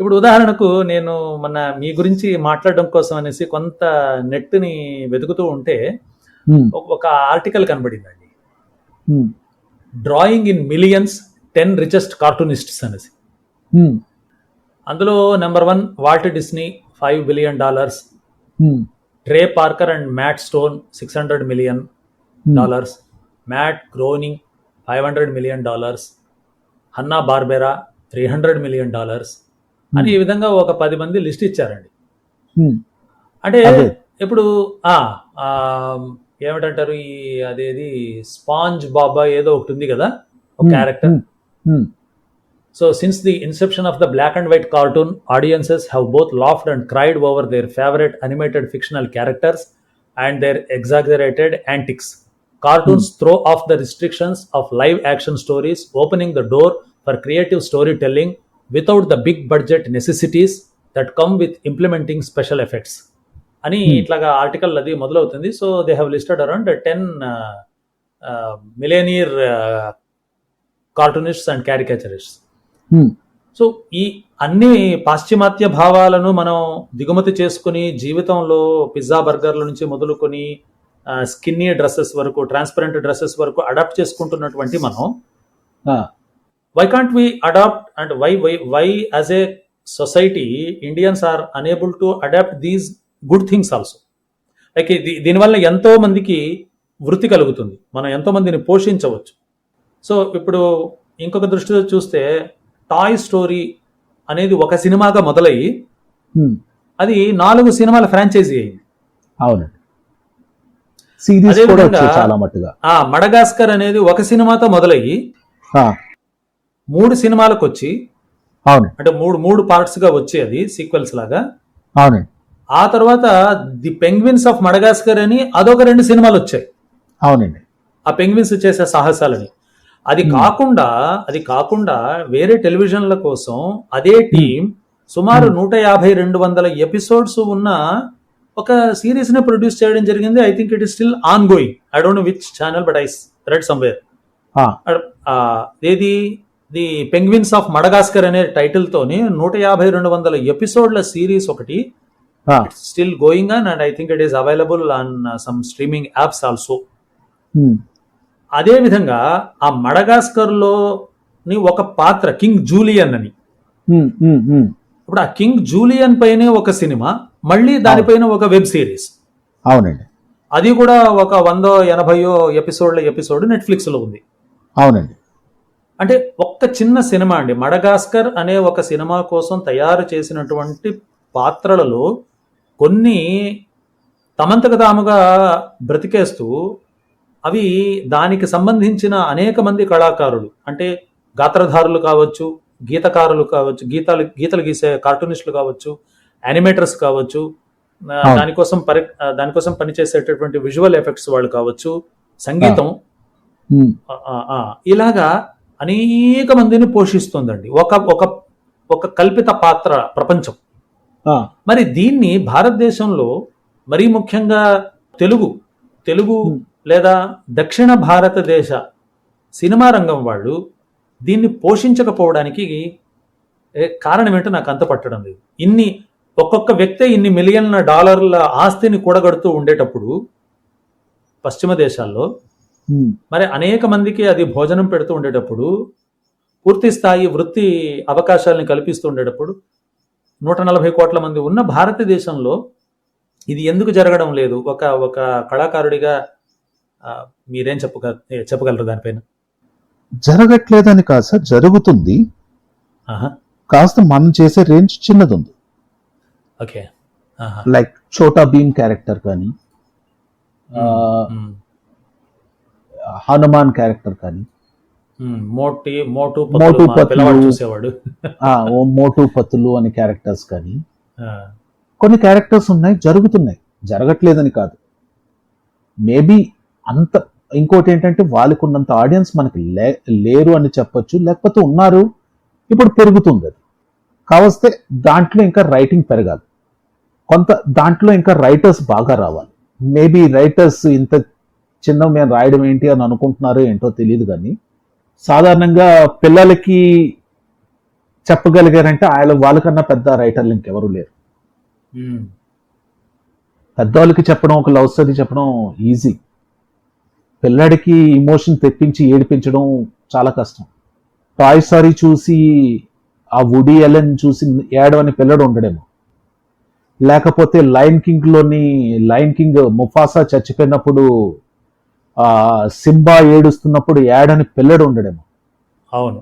ఇప్పుడు ఉదాహరణకు నేను మన మీ గురించి మాట్లాడడం కోసం అనేసి కొంత నెట్ని వెతుకుతూ ఉంటే ఒక ఆర్టికల్ కనబడిందండి, drawing in millions 10 richest cartoonists అనేసి. అందులో number 1 Walt Disney $5 billion, Trey Parker and Matt Stone $600 million, Matt Groening $500 million, Hanna Barbera $300 million అని ఈ విధంగా ఒక 10 మంది లిస్ట్ ఇచ్చారండి. అంటే ఇప్పుడు ఏమిటంటారు, ఈ అదేది స్పాంజ్ బాబా ఏదో ఒకటి ఉంది కదా ఒక character. So since the inception of the black and white cartoon, audiences have both laughed and cried over their favorite animated fictional characters and their exaggerated antics. Cartoons throw off the restrictions of live action stories, opening the door for creative storytelling without the big budget necessities that come with implementing special effects. అని ఇట్లాగా article అది మొదలవుతుంది. So they have listed around 10 millionaire cartoonists and caricaturists. So ఈ అన్ని పాశ్చిమాత్య భావాలను మనం దిగుమతి చేసుకుని జీవితంలో పిజ్జా బర్గర్ల నుంచి మొదలుకొని స్కిన్నీ డ్రెస్సెస్ వరకు, ట్రాన్స్పరెంట్ డ్రెస్సెస్ వరకు అడాప్ట్ చేసుకుంటున్నటువంటి మనం why can't we adapt and why as a society Indians are unable to adapt these good things also. Like దీనివల్ల ఎంతో మందికి వృత్తి కలుగుతుంది, మనం ఎంతో మందిని పోషించవచ్చు. సో ఇప్పుడు ఇంకొక దృష్టితో చూస్తే టాయ్ స్టోరీ అనేది ఒక సినిమాగా మొదలయ్యి అది 4 సినిమాల ఫ్రాంచైజీ అయింది. అవునండి. మడగాస్కర్ అనేది ఒక సినిమాతో మొదలయ్యి 3 సినిమాలకు వచ్చి, అంటే మూడు పార్ట్స్ గా వచ్చి అది సీక్వెల్స్ లాగా. అవునండి. ఆ తర్వాత ది పెంగ్విన్స్ ఆఫ్ మడగాస్కర్ అని అదొక 2 సినిమాలు వచ్చాయి. అవునండి. ఆ పెంగ్విన్స్ చేసే సాహసాలని. అది కాకుండా వేరే టెలివిజన్ల కోసం అదే టీం సుమారు 150-200 ఎపిసోడ్స్ ఉన్న ఒక సిరీస్ ని ప్రొడ్యూస్ చేయడం జరిగింది. I think it is still on going. I don't know which channel, but I read somewhere. ఏది ది పెంగ్విన్స్ ఆఫ్ మడగాస్కర్ అనే టైటిల్ తోని 150-200 ఎపిసోడ్ల సిరీస్ ఒకటి still going on, and I think it is available on some streaming apps also. అదే విధంగా ఆ Madagascar లో ఒక పాత్ర కింగ్ జూలియన్ అని, ఇప్పుడు ఆ కింగ్ జూలియన్ పైనే ఒక సినిమా, మళ్ళీ దానిపైన ఒక వెబ్ సిరీస్, అవునండి, అది కూడా ఒక 180 ఎపిసోడ్ నెట్ఫ్లిక్స్ లో ఉంది. అవునండి. అంటే ఒక్క చిన్న సినిమా అండి, మడగాస్కర్ అనే ఒక సినిమా కోసం తయారు చేసినటువంటి పాత్రలలో కొన్ని తమంతకు తాముగా బ్రతికేస్తూ, అవి దానికి సంబంధించిన అనేక మంది కళాకారులు, అంటే గాత్రధారులు కావచ్చు, గీతకారులు కావచ్చు, గీతలు గీసే కార్టూనిస్టులు కావచ్చు, యానిమేటర్స్ కావచ్చు, దానికోసం పనిచేసేటటువంటి విజువల్ ఎఫెక్ట్స్ వాళ్ళు కావచ్చు, సంగీతం, ఇలాగా అనేక మందిని పోషిస్తుందండి ఒక కల్పిత పాత్ర ప్రపంచం. మరి దీన్ని భారతదేశంలో మరీ ముఖ్యంగా తెలుగు లేదా దక్షిణ భారతదేశ సినిమా రంగం వాళ్ళు దీన్ని పోషించకపోవడానికి కారణం ఏంటో నాకు అంత పట్టడం లేదు. ఒక్కొక్క వ్యక్తి ఇన్ని మిలియన్ల డాలర్ల ఆస్తిని కూడగడుతూ ఉండేటప్పుడు పశ్చిమ దేశాల్లో, మరి అనేక మందికి అది భోజనం పెడుతూ ఉండేటప్పుడు, పూర్తి స్థాయి వృత్తి అవకాశాలను కల్పిస్తూ ఉండేటప్పుడు, 140 కోట్ల మంది ఉన్న భారతదేశంలో ఇది ఎందుకు జరగడం లేదు? ఒక కళాకారుడిగా మీరేం చెప్పగలరు దానిపైన? జరగట్లేదని కాదు సార్, జరుగుతుంది. కాస్త మనం చేసే రేంజ్ చిన్నది ఉంది. Okay, like Chhota Bheem character కానీ, హనుమాన్ క్యారెక్టర్ కానీ, మోటు చూసేవాడు మోటు పతులు అనే క్యారెక్టర్స్ కానీ, కొన్ని క్యారెక్టర్స్ ఉన్నాయి, జరుగుతున్నాయి, జరగట్లేదని కాదు. మేబీ అంత, ఇంకోటి ఏంటంటే వాళ్ళకు ఉన్నంత ఆడియన్స్ మనకి లేరు అని చెప్పొచ్చు, లేకపోతే ఉన్నారు, ఇప్పుడు పెరుగుతుంది అది. కావస్తే దాంట్లో ఇంకా రైటింగ్ పెరగాలి, దాంట్లో ఇంకా రైటర్స్ బాగా రావాలి. మేబీ రైటర్స్ ఇంత చిన్న మేము రాయడం ఏంటి అని అనుకుంటున్నారో ఏంటో తెలియదు, కానీ సాధారణంగా పిల్లలకి చెప్పగలిగారంటే వాళ్ళకన్నా పెద్ద రైటర్లు ఇంకెవరు లేరు. పెద్దవాళ్ళకి చెప్పడం, ఒక లవ్ స్టోరీ చెప్పడం ఈజీ, పిల్లాడికి ఇమోషన్ తెప్పించి ఏడిపించడం చాలా కష్టం. టాయ్ స్టోరీ చూసి ఆ వుడీ ఎలెన్ చూసి ఏడవని పిల్లడు ఉండడేమో, లేకపోతే లయన్ కింగ్ ముఫాసా చచ్చిపోయినప్పుడు సింబా ఏడుస్తున్నప్పుడు ఏడని పిల్లడు ఉండడేమో. అవును,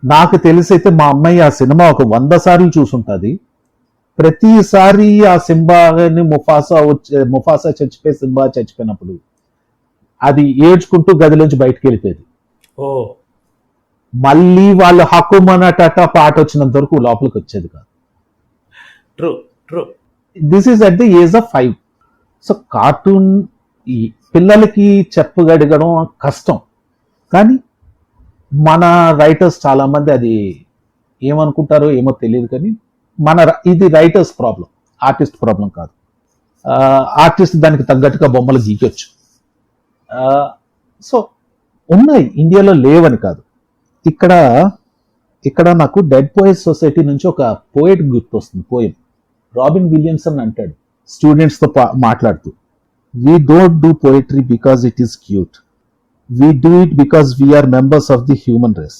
నాకు తెలిసైతే మా అమ్మాయి ఆ సినిమా ఒక 100 సార్లు చూసుంటుంది. ప్రతిసారి ఆ సింబాని ముఫాసా చచ్చిపోయి సింబా చచ్చిపోయినప్పుడు అది ఏడ్చుకుంటూ గదిలోంచి బయటకు వెళ్ళిపోయేది. మళ్ళీ వాళ్ళు హక్కుమన టాటా పాట వచ్చినంత వరకు లోపలికి వచ్చేది కాదు. This is at the age of 5. So cartoon పిల్లలకి చెప్పగడగడం కష్టం, కానీ మన రైటర్స్ చాలా మంది అది ఏమనుకుంటారో ఏమో తెలియదు, కానీ ఇది రైటర్స్ ప్రాబ్లం, ఆర్టిస్ట్ ప్రాబ్లం కాదు. ఆర్టిస్ట్ దానికి తగ్గట్టుగా బొమ్మలు గీయొచ్చు. సో ఉన్నాయి, ఇండియాలో లేవని కాదు. ఇక్కడ నాకు డెడ్ పోయెట్స్ సొసైటీ నుంచి ఒక పోయెట్ గుర్తొస్తుంది. పోయం రాబిన్ విలియమ్సన్ అంటాడు స్టూడెంట్స్తో మాట్లాడుతూ, "We don't do poetry because it is cute. We do it because we are members of the human race.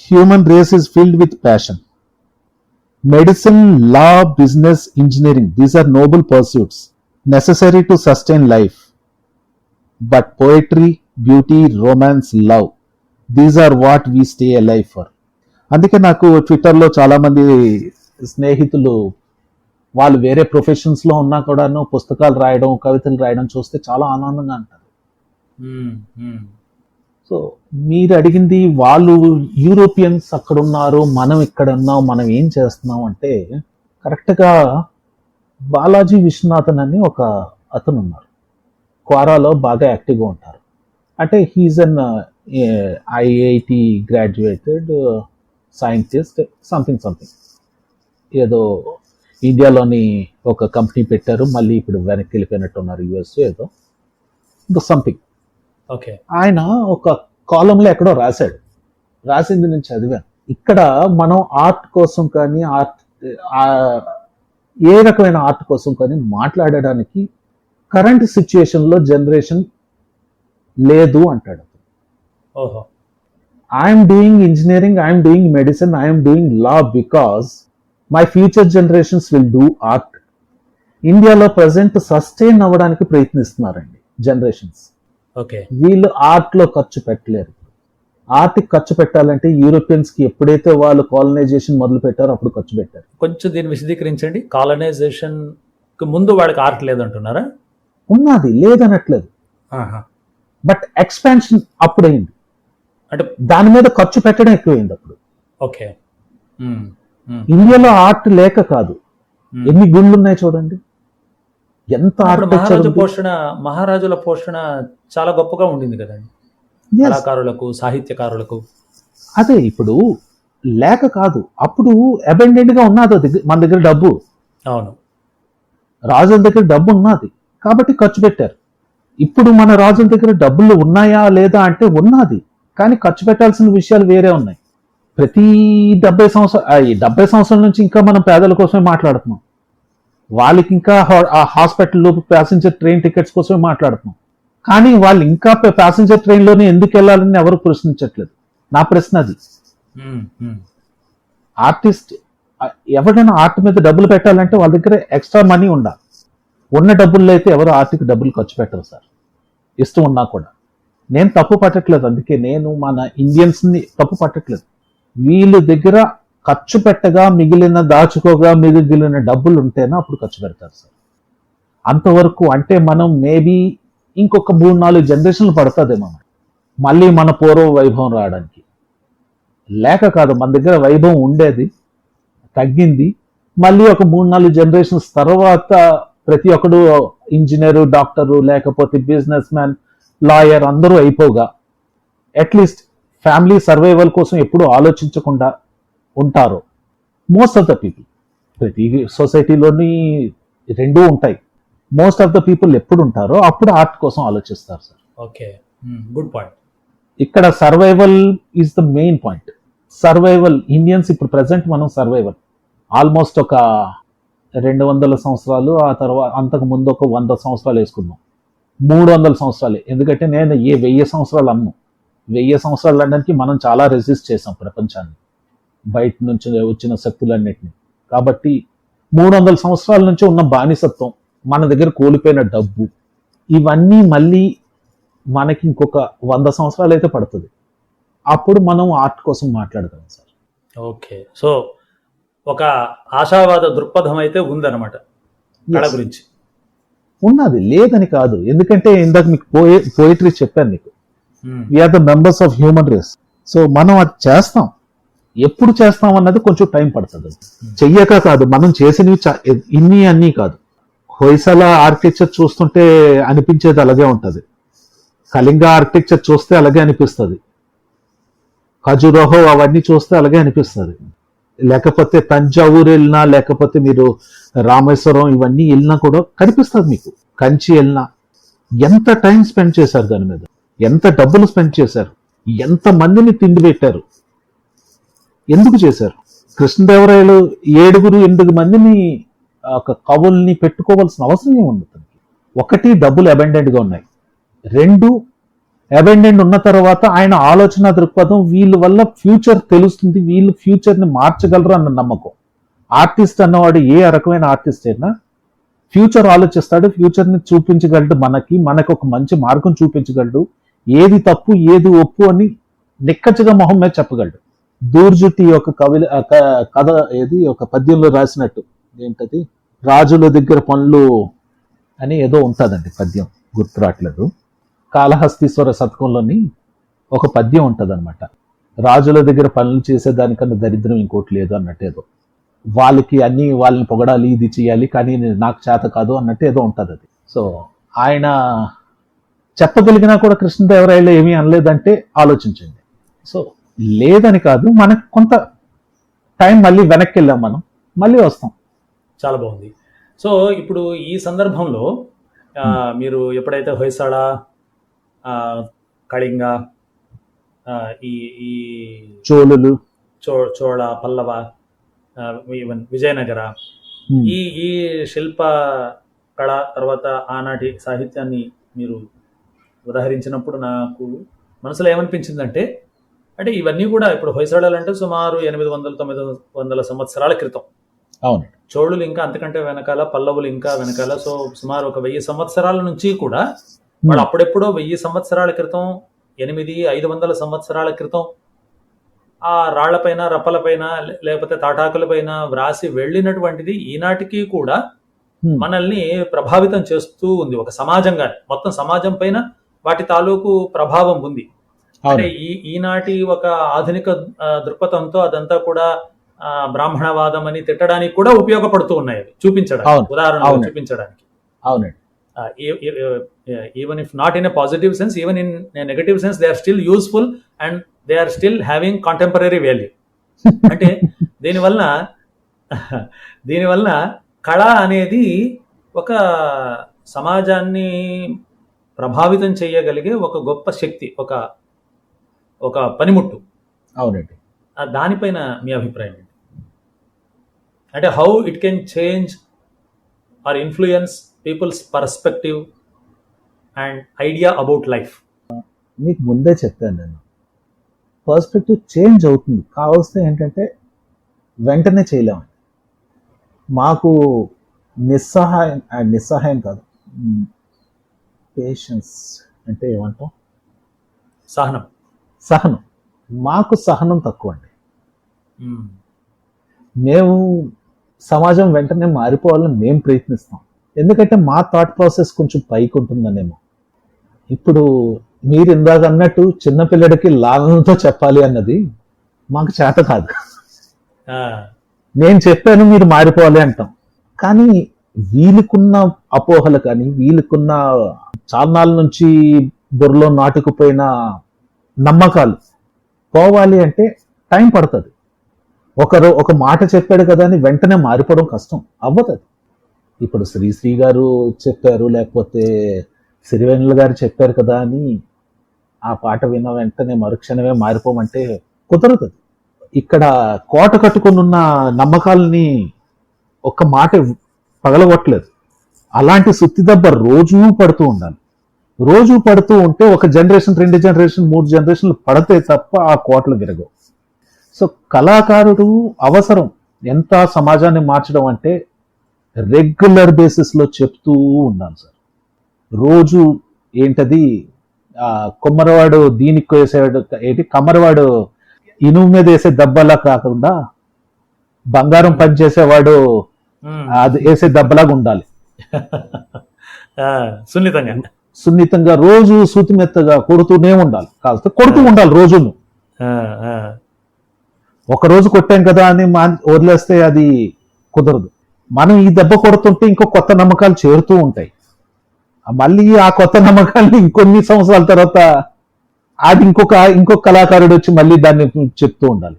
Human race is filled with passion. Medicine, law, business, engineering, these are noble pursuits necessary to sustain life. But poetry, beauty, romance, love, these are what we stay alive for." అందుకే నాకు ట్విట్టర్లో చాలా మంది స్నేహితులు వాళ్ళు వేరే ప్రొఫెషన్స్లో ఉన్నా కూడాను పుస్తకాలు రాయడం, కవితలు రాయడం చూస్తే చాలా ఆనందంగా అంటారు. సో మీరు అడిగింది, వాళ్ళు యూరోపియన్స్ అక్కడ ఉన్నారు, మనం ఇక్కడ ఉన్నాం, మనం ఏం చేస్తున్నాం అంటే, కరెక్ట్గా బాలాజీ విశ్వనాథన్ అని ఒక అతను ఉన్నారు, క్వారాలో బాగా యాక్టివ్గా ఉంటారు. అంటే హీఈస్ అన్ ఐఐటి గ్రాడ్యుయేటెడ్ సైంటిస్ట్, సంథింగ్ ఏదో ఇండియాలోని ఒక కంపెనీ పెట్టారు, మళ్ళీ ఇప్పుడు వెనక్కి వెళ్ళిపోయినట్టు ఉన్నారు, యుఎస్ ఏదో సంథింగ్. ఓకే, ఆయన ఒక కాలంలో ఎక్కడో రాసింది నేను చదివాను. ఇక్కడ మనం ఆర్ట్ కోసం కానీ ఏ రకమైన ఆర్ట్ కోసం కానీ మాట్లాడడానికి కరెంట్ సిచ్యుయేషన్లో జనరేషన్ లేదు అంటాడు. ఓహో, I'm doing engineering, I'm doing medicine, I'm doing law because my future generations will do art. ఇండియాలో ప్రజెంట్ సస్టైన్ అవ్వడానికి ప్రయత్నిస్తున్నారండి జనరేషన్స్. ఓకే. వీళ్ళు ఆర్ట్ లో ఖర్చు పెట్టలేరు. ఆర్ట్ ఖర్చు పెట్టాలంటే యూరోపియన్స్ కి ఎప్పుడైతే వాళ్ళు కాలనైజేషన్ మొదలు పెట్టారో అప్పుడు ఖర్చు పెట్టారు. కొంచెం దీన్ని విశదీకరించండి. కాలనైజేషన్ ముందు వాడికి ఆర్ట్ లేదంటున్నారా? ఉన్నది, లేదనట్లేదు. బట్ ఎక్స్పాన్షన్ అప్పుడైంది, అంటే దాని మీద ఖర్చు పెట్టడం ఎక్కువైంది అప్పుడు. ఓకే. ఇండియాలో ఆర్ట్ లేక కాదు, ఎన్ని గుళ్ళు ఉన్నాయి చూడండి, ఎంత మహారాజుల పోషణ చాలా గొప్పగా ఉండింది కదండి కళాకారులకు, సాహిత్యకారులకు. అదే ఇప్పుడు లేక కాదు, అప్పుడు అబెండెంట్ గా ఉన్నది మన దగ్గర డబ్బు. అవును, రాజుల దగ్గర డబ్బు ఉన్నది కాబట్టి ఖర్చు పెట్టారు. ఇప్పుడు మన రాజుల దగ్గర డబ్బులు ఉన్నాయా లేదా అంటే ఉన్నది, కానీ ఖర్చు పెట్టాల్సిన విషయాలు వేరే ఉన్నాయి. ప్రతి 70 సంవత్సరాల నుంచి ఇంకా మనం పేదల కోసమే మాట్లాడుతున్నాం. వాళ్ళకి ఇంకా హాస్పిటల్లో ప్యాసింజర్ ట్రైన్ టికెట్స్ కోసమే మాట్లాడుతున్నాం. కానీ వాళ్ళు ఇంకా ప్యాసింజర్ ట్రైన్లోనే ఎందుకు వెళ్ళాలని ఎవరు ప్రశ్నించట్లేదు. నా ప్రశ్న అది. ఆర్టిస్ట్ ఎవరైనా ఆర్ట్ మీద డబ్బులు పెట్టాలంటే వాళ్ళ దగ్గర ఎక్స్ట్రా మనీ ఉండాలి. ఉన్న డబ్బుల్లో అయితే ఎవరు ఆర్ట్కి డబ్బులు ఖర్చు పెట్టరు సార్, ఇష్టం ఉన్నా కూడా. నేను తప్పు పట్టట్లేదు, అందుకే నేను మన ఇండియన్స్ని తప్పు పట్టట్లేదు. వీళ్ళ దగ్గర ఖర్చు పెట్టగా మిగిలిన దాచుకోగా మిగిలిన డబ్బులు ఉంటేనే అప్పుడు ఖర్చు పెడతారు సార్. అంతవరకు అంటే మనం మేబీ ఇంకొక 3-4 జనరేషన్లు పడుతుందేమో మళ్ళీ మన పూర్వ వైభవం రావడానికి. లేక కాదు, మన దగ్గర వైభవం ఉండేది, తగ్గింది. మళ్ళీ ఒక 3-4 జనరేషన్స్ తర్వాత ప్రతి ఒక్కడు ఇంజనీరు, డాక్టరు, లేకపోతే బిజినెస్ మ్యాన్, లాయర్ అందరూ అయిపోగా అట్లీస్ట్ ఫ్యామిలీ సర్వైవల్ కోసం ఎప్పుడు ఆలోచించకుండా ఉంటారు మోస్ట్ ఆఫ్ ద పీపుల్. ప్రతి సొసైటీలోని రెండూ ఉంటాయి. మోస్ట్ ఆఫ్ ద పీపుల్ ఎప్పుడు ఉంటారో అప్పుడు ఆర్ట్ కోసం ఆలోచిస్తారు సార్. Okay, good point. ఇక్కడ survival is the main point. Survival Indians ఇప్పుడు ప్రెసెంట్ మనం సర్వైవల్ ఆల్మోస్ట్ ఒక 200 సంవత్సరాలు, ఆ తర్వాత అంతకు ముందు ఒక 100 సంవత్సరాలు వేసుకున్నాం, 300 సంవత్సరాలే. ఎందుకంటే నేను 1000 సంవత్సరాలు అన్నాను. 1000 సంవత్సరాలు అనడానికి మనం చాలా రెసిస్ట్ చేసాం ప్రపంచాన్ని, బయట నుంచి వచ్చిన శక్తులన్నిటిని. కాబట్టి 300 సంవత్సరాల నుంచి ఉన్న బానిసత్వం, మన దగ్గర కోల్పోయిన డబ్బు, ఇవన్నీ మళ్ళీ మనకి ఇంకొక 100 సంవత్సరాలు అయితే పడుతుంది. అప్పుడు మనం ఆర్ట్ కోసం మాట్లాడతాం సార్. ఓకే, సో ఒక ఆశావాద దృక్పథం అయితే ఉందన్నమాట కళ గురించి. ఉన్నది, లేదని కాదు. ఎందుకంటే ఇందాక మీకు పోయిటరీ చెప్పాను నీకు, we are the members of human race. So మనం అది చేస్తాం. ఎప్పుడు చేస్తాం అన్నది కొంచెం టైం పడుతుంది. చెయ్యక కాదు, మనం చేసినవి ఇన్ని అన్నీ కాదు. హొయసల ఆర్కిటెక్చర్ చూస్తుంటే అనిపించేది అలాగే ఉంటుంది, కళింగ ఆర్కిటెక్చర్ చూస్తే అలాగే అనిపిస్తుంది, ఖజురహో అవన్నీ చూస్తే అలాగే అనిపిస్తుంది. లేకపోతే తంజావూరు వెళ్ళినా, లేకపోతే మీరు రామేశ్వరం ఇవన్నీ వెళ్ళినా కూడా కనిపిస్తుంది మీకు. కంచి వెళ్ళినా ఎంత టైం స్పెండ్ చేశారు దాని మీద, ఎంత డబ్బులు స్పెండ్ చేశారు, ఎంత మందిని తిండి పెట్టారు, ఎందుకు చేశారు? కృష్ణదేవరాయలు 7-8 మందిని ఒక కవుల్ని పెట్టుకోవాల్సిన అవసరం ఏముంది? ఒకటి, డబ్బులు అబెండెంట్గా ఉన్నాయి. 2, అబెండెంట్ ఉన్న తర్వాత ఆయన ఆలోచన దృక్పథం, వీళ్ళ వల్ల ఫ్యూచర్ తెలుస్తుంది, వీళ్ళు ఫ్యూచర్ని మార్చగలరు అన్న నమ్మకం. ఆర్టిస్ట్ అన్నవాడు ఏ రకమైన ఆర్టిస్ట్ అయినా ఫ్యూచర్ ఆలోచిస్తాడు, ఫ్యూచర్ని చూపించగలడు, మనకు ఒక మంచి మార్గం చూపించగలడు, ఏది తప్పు ఏది ఒప్పు అని నిక్కచ్చిగా మొహం మీద చెప్పగలడు. దూర్జుటి ఒక కథ ఏది ఒక పద్యంలో రాసినట్టు, ఏంటది, రాజుల దగ్గర పనులు అని ఏదో ఉంటుందండి, పద్యం గుర్తు రావట్లేదు. కాళహస్తీశ్వర శతకంలోని ఒక పద్యం ఉంటుంది అనమాట. రాజుల దగ్గర పనులు చేసేదానికన్నా దరిద్రం ఇంకోటి లేదు అన్నట్టు ఏదో. వాళ్ళని పొగడాలి, ఇది చేయాలి, కానీ నాకు చేత కాదు అన్నట్టు ఏదో ఉంటుంది అది. సో ఆయన చెప్పగలిగినా కూడా కృష్ణదేవరాయలు ఏమీ అనలేదంటే ఆలోచించండి. సో లేదని కాదు, మనకు కొంత టైం మళ్ళీ వెనక్కి వెళ్ళాం, మనం మళ్ళీ వస్తాం. చాలా బాగుంది. సో ఇప్పుడు ఈ సందర్భంలో మీరు ఎప్పుడైతే హొయసళ, కళింగ, ఈ చోళులు, చోళ, పల్లవ, ఈవెన్ విజయనగర, ఈ శిల్ప కళ తర్వాత ఆనాటి సాహిత్యాన్ని మీరు ఉదహరించినప్పుడు నాకు మనసులో ఏమనిపించిందంటే, అంటే ఇవన్నీ కూడా ఇప్పుడు హొయసళలు అంటే సుమారు 800-900 సంవత్సరాల క్రితం అవునండి. చోళులు ఇంకా అంతకంటే వెనకాల, పల్లవులు ఇంకా వెనకాల. సో సుమారు ఒక 1000 సంవత్సరాల నుంచి కూడా వాళ్ళు అప్పుడెప్పుడో 1000 సంవత్సరాల క్రితం, 500 సంవత్సరాల క్రితం ఆ రాళ్లపైన, రప్పలపైన, లేకపోతే తాటాకులపైన వ్రాసి వెళ్ళినటువంటిది ఈనాటికి కూడా మనల్ని ప్రభావితం చేస్తూ ఉంది. ఒక సమాజంగా మొత్తం సమాజం పైన వాటి తాలూకు ప్రభావం ఉంది. అంటే ఈనాటి ఒక ఆధునిక దృక్పథంతో అదంతా కూడా బ్రాహ్మణవాదం అని తిట్టడానికి కూడా ఉపయోగపడుతూ ఉన్నాయి, చూపించడానికి, ఉదాహరణలు చూపించడానికి. అవునండి. Even if not in a positive sense, even in negative sense, they are still useful and they are still having contemporary value. అంటే దీనివల్ల కళ అనేది ఒక సమాజాన్ని ప్రభావితం చేయగలిగే ఒక గొప్ప శక్తి, ఒక పనిముట్టు. అవునండి. దానిపైన మీ అభిప్రాయం ఏంటి? అంటే how it can change or influence people's perspective and idea about life. మీకు ముందే చెప్పాను నేను, పర్స్పెక్టివ్ చేంజ్ అవుతుంది. కావాల్సిన ఏంటంటే వెంటనే చేయలేము. మాకు నిస్సహాయం కాదు, పేషెన్స్ అంటే ఏమంటాం, సహనం. మాకు సహనం తక్కువ అండి. మేము సమాజం వెంటనే మారిపోవాలని మేము ప్రయత్నిస్తాం. ఎందుకంటే మా థాట్ ప్రాసెస్ కొంచెం పైకి ఉంటుందనేమో. ఇప్పుడు మీరు ఇందాక అన్నట్టు చిన్నపిల్లడికి లాలనతో చెప్పాలి అన్నది మాకు చేత కాదు. నేను చెప్పాను మీరు మారిపోవాలి అంటాం. కానీ వీళ్ళకున్న అపోహలు కానీ, వీళ్ళకున్న చాలానాళ్ళ నుంచి బుర్రలో నాటుకుపోయిన నమ్మకాలు పోవాలి అంటే టైం పడుతుంది. ఒక మాట చెప్పాడు కదా అని వెంటనే మారిపోవడం కష్టం అవ్వదు. ఇప్పుడు శ్రీశ్రీ గారు చెప్పారు, లేకపోతే సిరివెన్నెల గారు చెప్పారు కదా అని ఆ పాట విన్న వెంటనే మరుక్షణమే మారిపోమంటే కుదరదు. ఇక్కడ కోట కట్టుకుని ఉన్న నమ్మకాలని ఒక్క మాట పగలగొట్టలేదు. అలాంటి సుత్తి దెబ్బ రోజూ పడుతూ ఉండాలి. రోజు పడుతూ ఉంటే ఒక జనరేషన్, 2 జనరేషన్, 3 జనరేషన్లు పడితే తప్ప ఆ కోటలు విరగవు. సో కళాకారుడు అవసరం. ఎంత సమాజాన్ని మార్చడం అంటే రెగ్యులర్ బేసిస్లో చెప్తూ ఉండాలి సార్. రోజు ఏంటది, కొమ్మరవాడు దీనికి వేసేవాడు ఏంటి, కమ్మరవాడు ఇనుము మీద వేసే దెబ్బలా కాకుండా బంగారం పనిచేసేవాడు అది వేసే దెబ్బలాగా ఉండాలి. సున్నితంగా రోజు సూతిమెత్తగా కొడుతూనే ఉండాలి. కాస్త కొడుతూ ఉండాలి రోజును. ఒక రోజు కొట్టాం కదా అని వదిలేస్తే అది కుదరదు. మనం ఈ దెబ్బ కొడుతుంటే ఇంకో కొత్త నమ్మకాలు చేరుతూ ఉంటాయి. మళ్ళీ ఆ కొత్త నమ్మకాన్ని ఇంకొన్ని సంవత్సరాల తర్వాత అది ఇంకొక కళాకారుడు వచ్చి మళ్ళీ దాన్ని చెప్తూ ఉండాలి.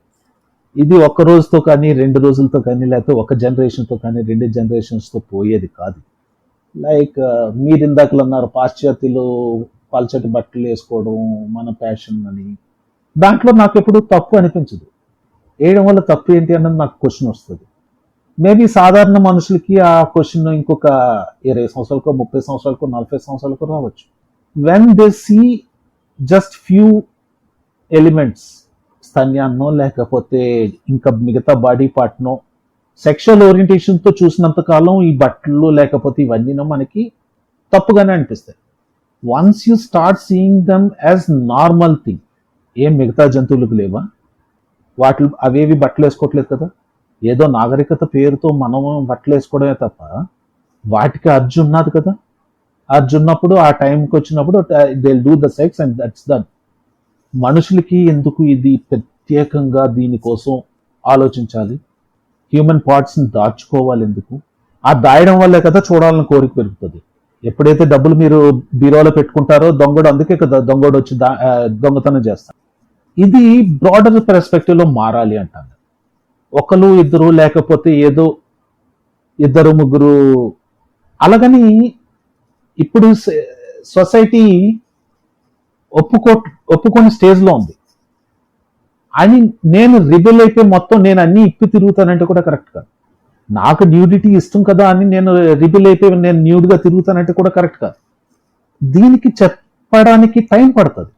ఇది ఒక్క రోజుతో కానీ, 2 రోజులతో కానీ, లేకపోతే ఒక జనరేషన్తో కానీ, 2 జనరేషన్స్తో పోయేది కాదు. లైక్ మీరు ఇందాకలు అన్నారు, పాశ్చాత్యులు పల్చటి బట్టలు వేసుకోవడం మన ప్యాషన్ అని. దాంట్లో నాకు ఎప్పుడు తప్పు అనిపించదు. వేయడం వల్ల తప్పు ఏంటి అన్నది నాకు క్వశ్చన్ వస్తుంది. మేబీ సాధారణ మనుషులకి ఆ క్వశ్చన్ ఇంకొక 20 సంవత్సరాలకో, 30 సంవత్సరాలకో, 40 సంవత్సరాలకో రావచ్చు. When they see just few elements, స్తన్యాన్నో లేకపోతే ఇంకా మిగతా బాడీ పార్ట్నో సెక్షువల్ ఓరియంటేషన్తో చూసినంత కాలం ఈ బట్టలు లేకపోతే ఇవన్నీ మనకి తప్పుగానే అనిపిస్తాయి. Once you start seeing them as normal thing, ఏం మిగతా జంతువులకు లేవా, అవేవి బట్టలు వేసుకోవట్లేదు కదా, ఏదో నాగరికత పేరుతో మనం బట్టలు వేసుకోవడమే తప్ప వాటికి అర్జు ఉన్నది కదా. అర్జున్నప్పుడు ఆ టైంకి వచ్చినప్పుడు they will do the sex and that's done. మనుషులకి ఎందుకు ఇది ప్రత్యేకంగా దీనికోసం ఆలోచించాలి? హ్యూమన్ పార్ట్స్ని దాచుకోవాలి ఎందుకు? ఆ దాయడం వల్లే కదా చూడాలని కోరిక పెరుగుతుంది. ఎప్పుడైతే డబ్బులు మీరు బీరోలో పెట్టుకుంటారో దొంగడు, అందుకే కదా దొంగడు వచ్చి దొంగతనం చేస్తారు. ఇది బ్రాడర్ పర్స్పెక్టివ్లో మారాలి అంటాను. 1, 2 లేకపోతే ఏదో 2, 3 అలాగని ఇప్పుడు సొసైటీ ఒప్పుకొని స్టేజ్లో ఉంది అని నేను రిబెల్ అయితే మొత్తం నేను అన్ని ఇప్పి తిరుగుతానంటే కూడా కరెక్ట్ కాదు. నాకు న్యూడిటీ ఇష్టం కదా అని నేను రిబెల్ అయిపోయి నేను న్యూడ్గా తిరుగుతానంటే కూడా కరెక్ట్ కాదు. దీనికి చెప్పడానికి టైం పడుతుంది.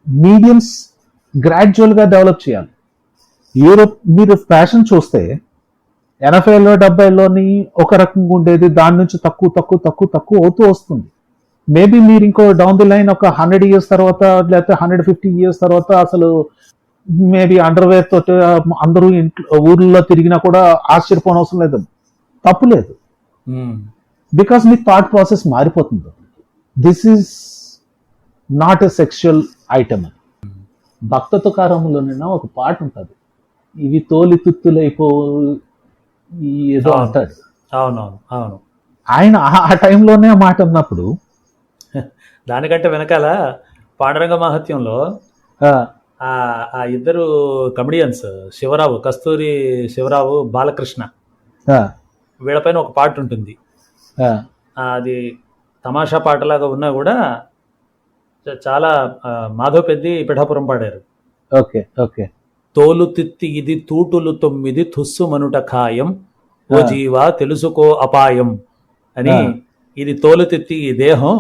మీడియంస్ గ్రాడ్యువల్గా డెవలప్ చేయాలి. మీరు ఫ్యాషన్ చూస్తే 80లో 70లోని ఒక రకంగా ఉండేది, దాని నుంచి తక్కువ తక్కువ తక్కువ తక్కువ అవుతూ వస్తుంది. మేబీ మీరు ఇంకో డౌన్ ది లైన్ ఒక 100 years తర్వాత లేకపోతే 150 years తర్వాత అసలు మేబీ అండర్వేర్ తోటి అందరూ ఇంట్లో ఊర్లో తిరిగినా కూడా ఆశ్చర్యపోనవసరం లేదు, తప్పు లేదు. బికాస్ మీ థాట్ ప్రాసెస్ మారిపోతుంది. This is not a sexual item అని. భక్త తుకారంలోనైనా ఒక పాట ఉంటుంది, ఇవి తోలి తుత్తులైపో ఏదో అంటాడు. అవునవును, అవును. ఆయన ఆ టైంలోనే ఆ మాట అన్నప్పుడు దానికంటే వెనకాల పాండురంగ మహత్యంలో ఆ ఇద్దరు కమెడియన్స్, శివరావు, కస్తూరి శివరావు, బాలకృష్ణ, వీళ్ళపైన ఒక పాట ఉంటుంది. అది తమాషా పాటలాగా ఉన్నా కూడా చాలా మాధవ పెద్ది పిఠాపురం పాడారు. Okay okay. తోలు తిత్తి ఇది తూటులు 9 తుస్సు మనుట ఖాయం, ఓ జీవా తెలుసుకో అపాయం అని. ఇది తోలు తిత్తి ఈ దేహం,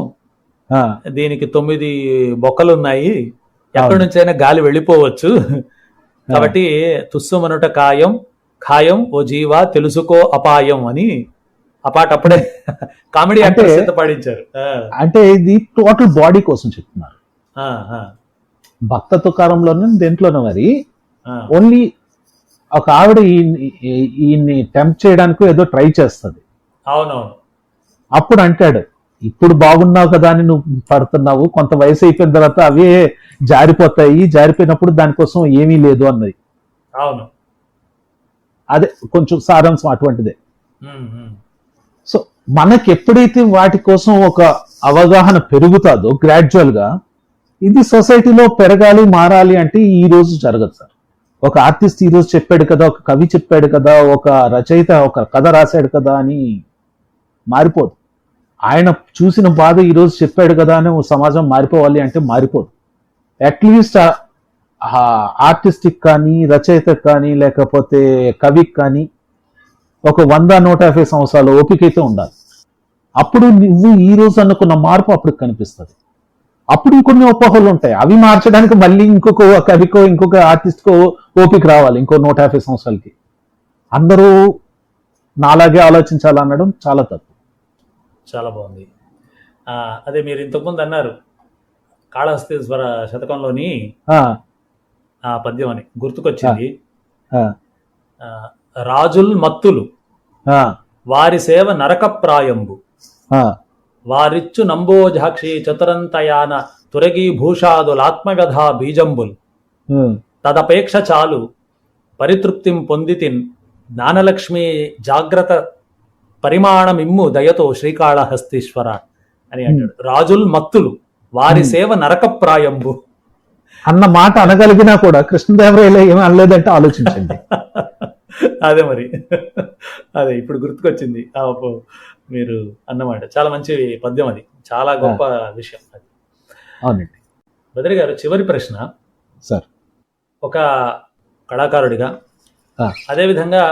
దీనికి 9 బొక్కలున్నాయి, ఎక్కడి నుంచైనా గాలి వెళ్ళిపోవచ్చు, కాబట్టి తుస్సు మనుట ఖాయం ఖాయం ఓ జీవా తెలుసుకో అపాయం అని ఆ పాట అప్పుడే కామెడీ యాక్టర్స్ ఎంత పాడించారు. అంటే ఇది టోటల్ బాడీ కోసం చెప్తున్నారు. భక్త తుకారంలోనే దేంట్లోనే మరి ఓన్లీ ఒక ఆవిడ ఈయన్ని టెంప్ట్ చేయడానికి ఏదో ట్రై చేస్తుంది. అవునవును. అప్పుడు అంటాడు, ఇప్పుడు బాగున్నావు కదా అని నువ్వు పడుతున్నావు, కొంత వయసు అయిపోయిన తర్వాత అవే జారిపోతాయి, జారిపోయినప్పుడు దానికోసం ఏమీ లేదు అన్నది. అవును, అదే కొంచెం సారాంశం అటువంటిదే. సో మనకి ఎప్పుడైతే వాటి కోసం ఒక అవగాహన పెరుగుతుందో గ్రాడ్యువల్ గా, ఇది సొసైటీలో పెరగాలి, మారాలి అంటే ఈ రోజు జరగదు సార్. ఒక ఆర్టిస్ట్ ఈ రోజు చెప్పాడు కదా, ఒక కవి చెప్పాడు కదా, ఒక రచయిత ఒక కథ రాశాడు కదా అని మారిపోదు. ఆయన చూసిన బాధ ఈ రోజు చెప్పాడు కదా అని సమాజం మారిపోవాలి అంటే మారిపోదు. అట్లీస్ట్ ఆర్టిస్టిక్ కానీ, రచయితకు కానీ, లేకపోతే కవికి కానీ ఒక 100-150 సంవత్సరాల ఓపిక అయితే ఉండాలి. అప్పుడు నువ్వు ఈ రోజు అనుకున్న మార్పు అప్పుడు కనిపిస్తుంది. అప్పుడు ఇంకొన్ని ఉపహాలు ఉంటాయి, అవి మార్చడానికి మళ్ళీ ఇంకొక కవికో ఇంకొక ఆర్టిస్ట్కో ఓపిక రావాలి ఇంకో 150 సంవత్సరాలకి. అందరూ నాలాగే ఆలోచించాలనడం చాలా తప్పు. చాలా బాగుంది. అదే మీరు ఇంతకుముందు అన్నారు కాళహస్తీశ్వర శతకంలోని ఆ పద్యం అని గుర్తుకొచ్చింది. రాజుల్ మత్తులు వారి సేవ నరకప్రాయంబు, వారిచ్చు నంబోజాక్షి చతురంతయాన తురగీ భూషాదులాత్మవ్యధా బీజంబుల్, తదపేక్ష చాలు పరితృప్తిం పొందితిన్ జ్ఞానలక్ష్మి జాగ్రత్త పరిమాణమిమ్ము దయతో శ్రీకాళహస్తీశ్వర అని అంటాడు. రాజుల్ మత్తులు వారి సేవ నరకప్రాయంబు అన్న మాట అనగలిగినా కూడా కృష్ణదేవరాయలు ఏమీ అనలేదంటే ఆలోచించండి. అదే మరి, అదే ఇప్పుడు గుర్తుకొచ్చింది మీరు అన్నమాట. చాలా మంచి పద్యం, అది చాలా గొప్ప విషయం అది. అవునండి. బద్రి గారు, చివరి ప్రశ్న సార్. ఒక కళాకారుడిగా, అదేవిధంగా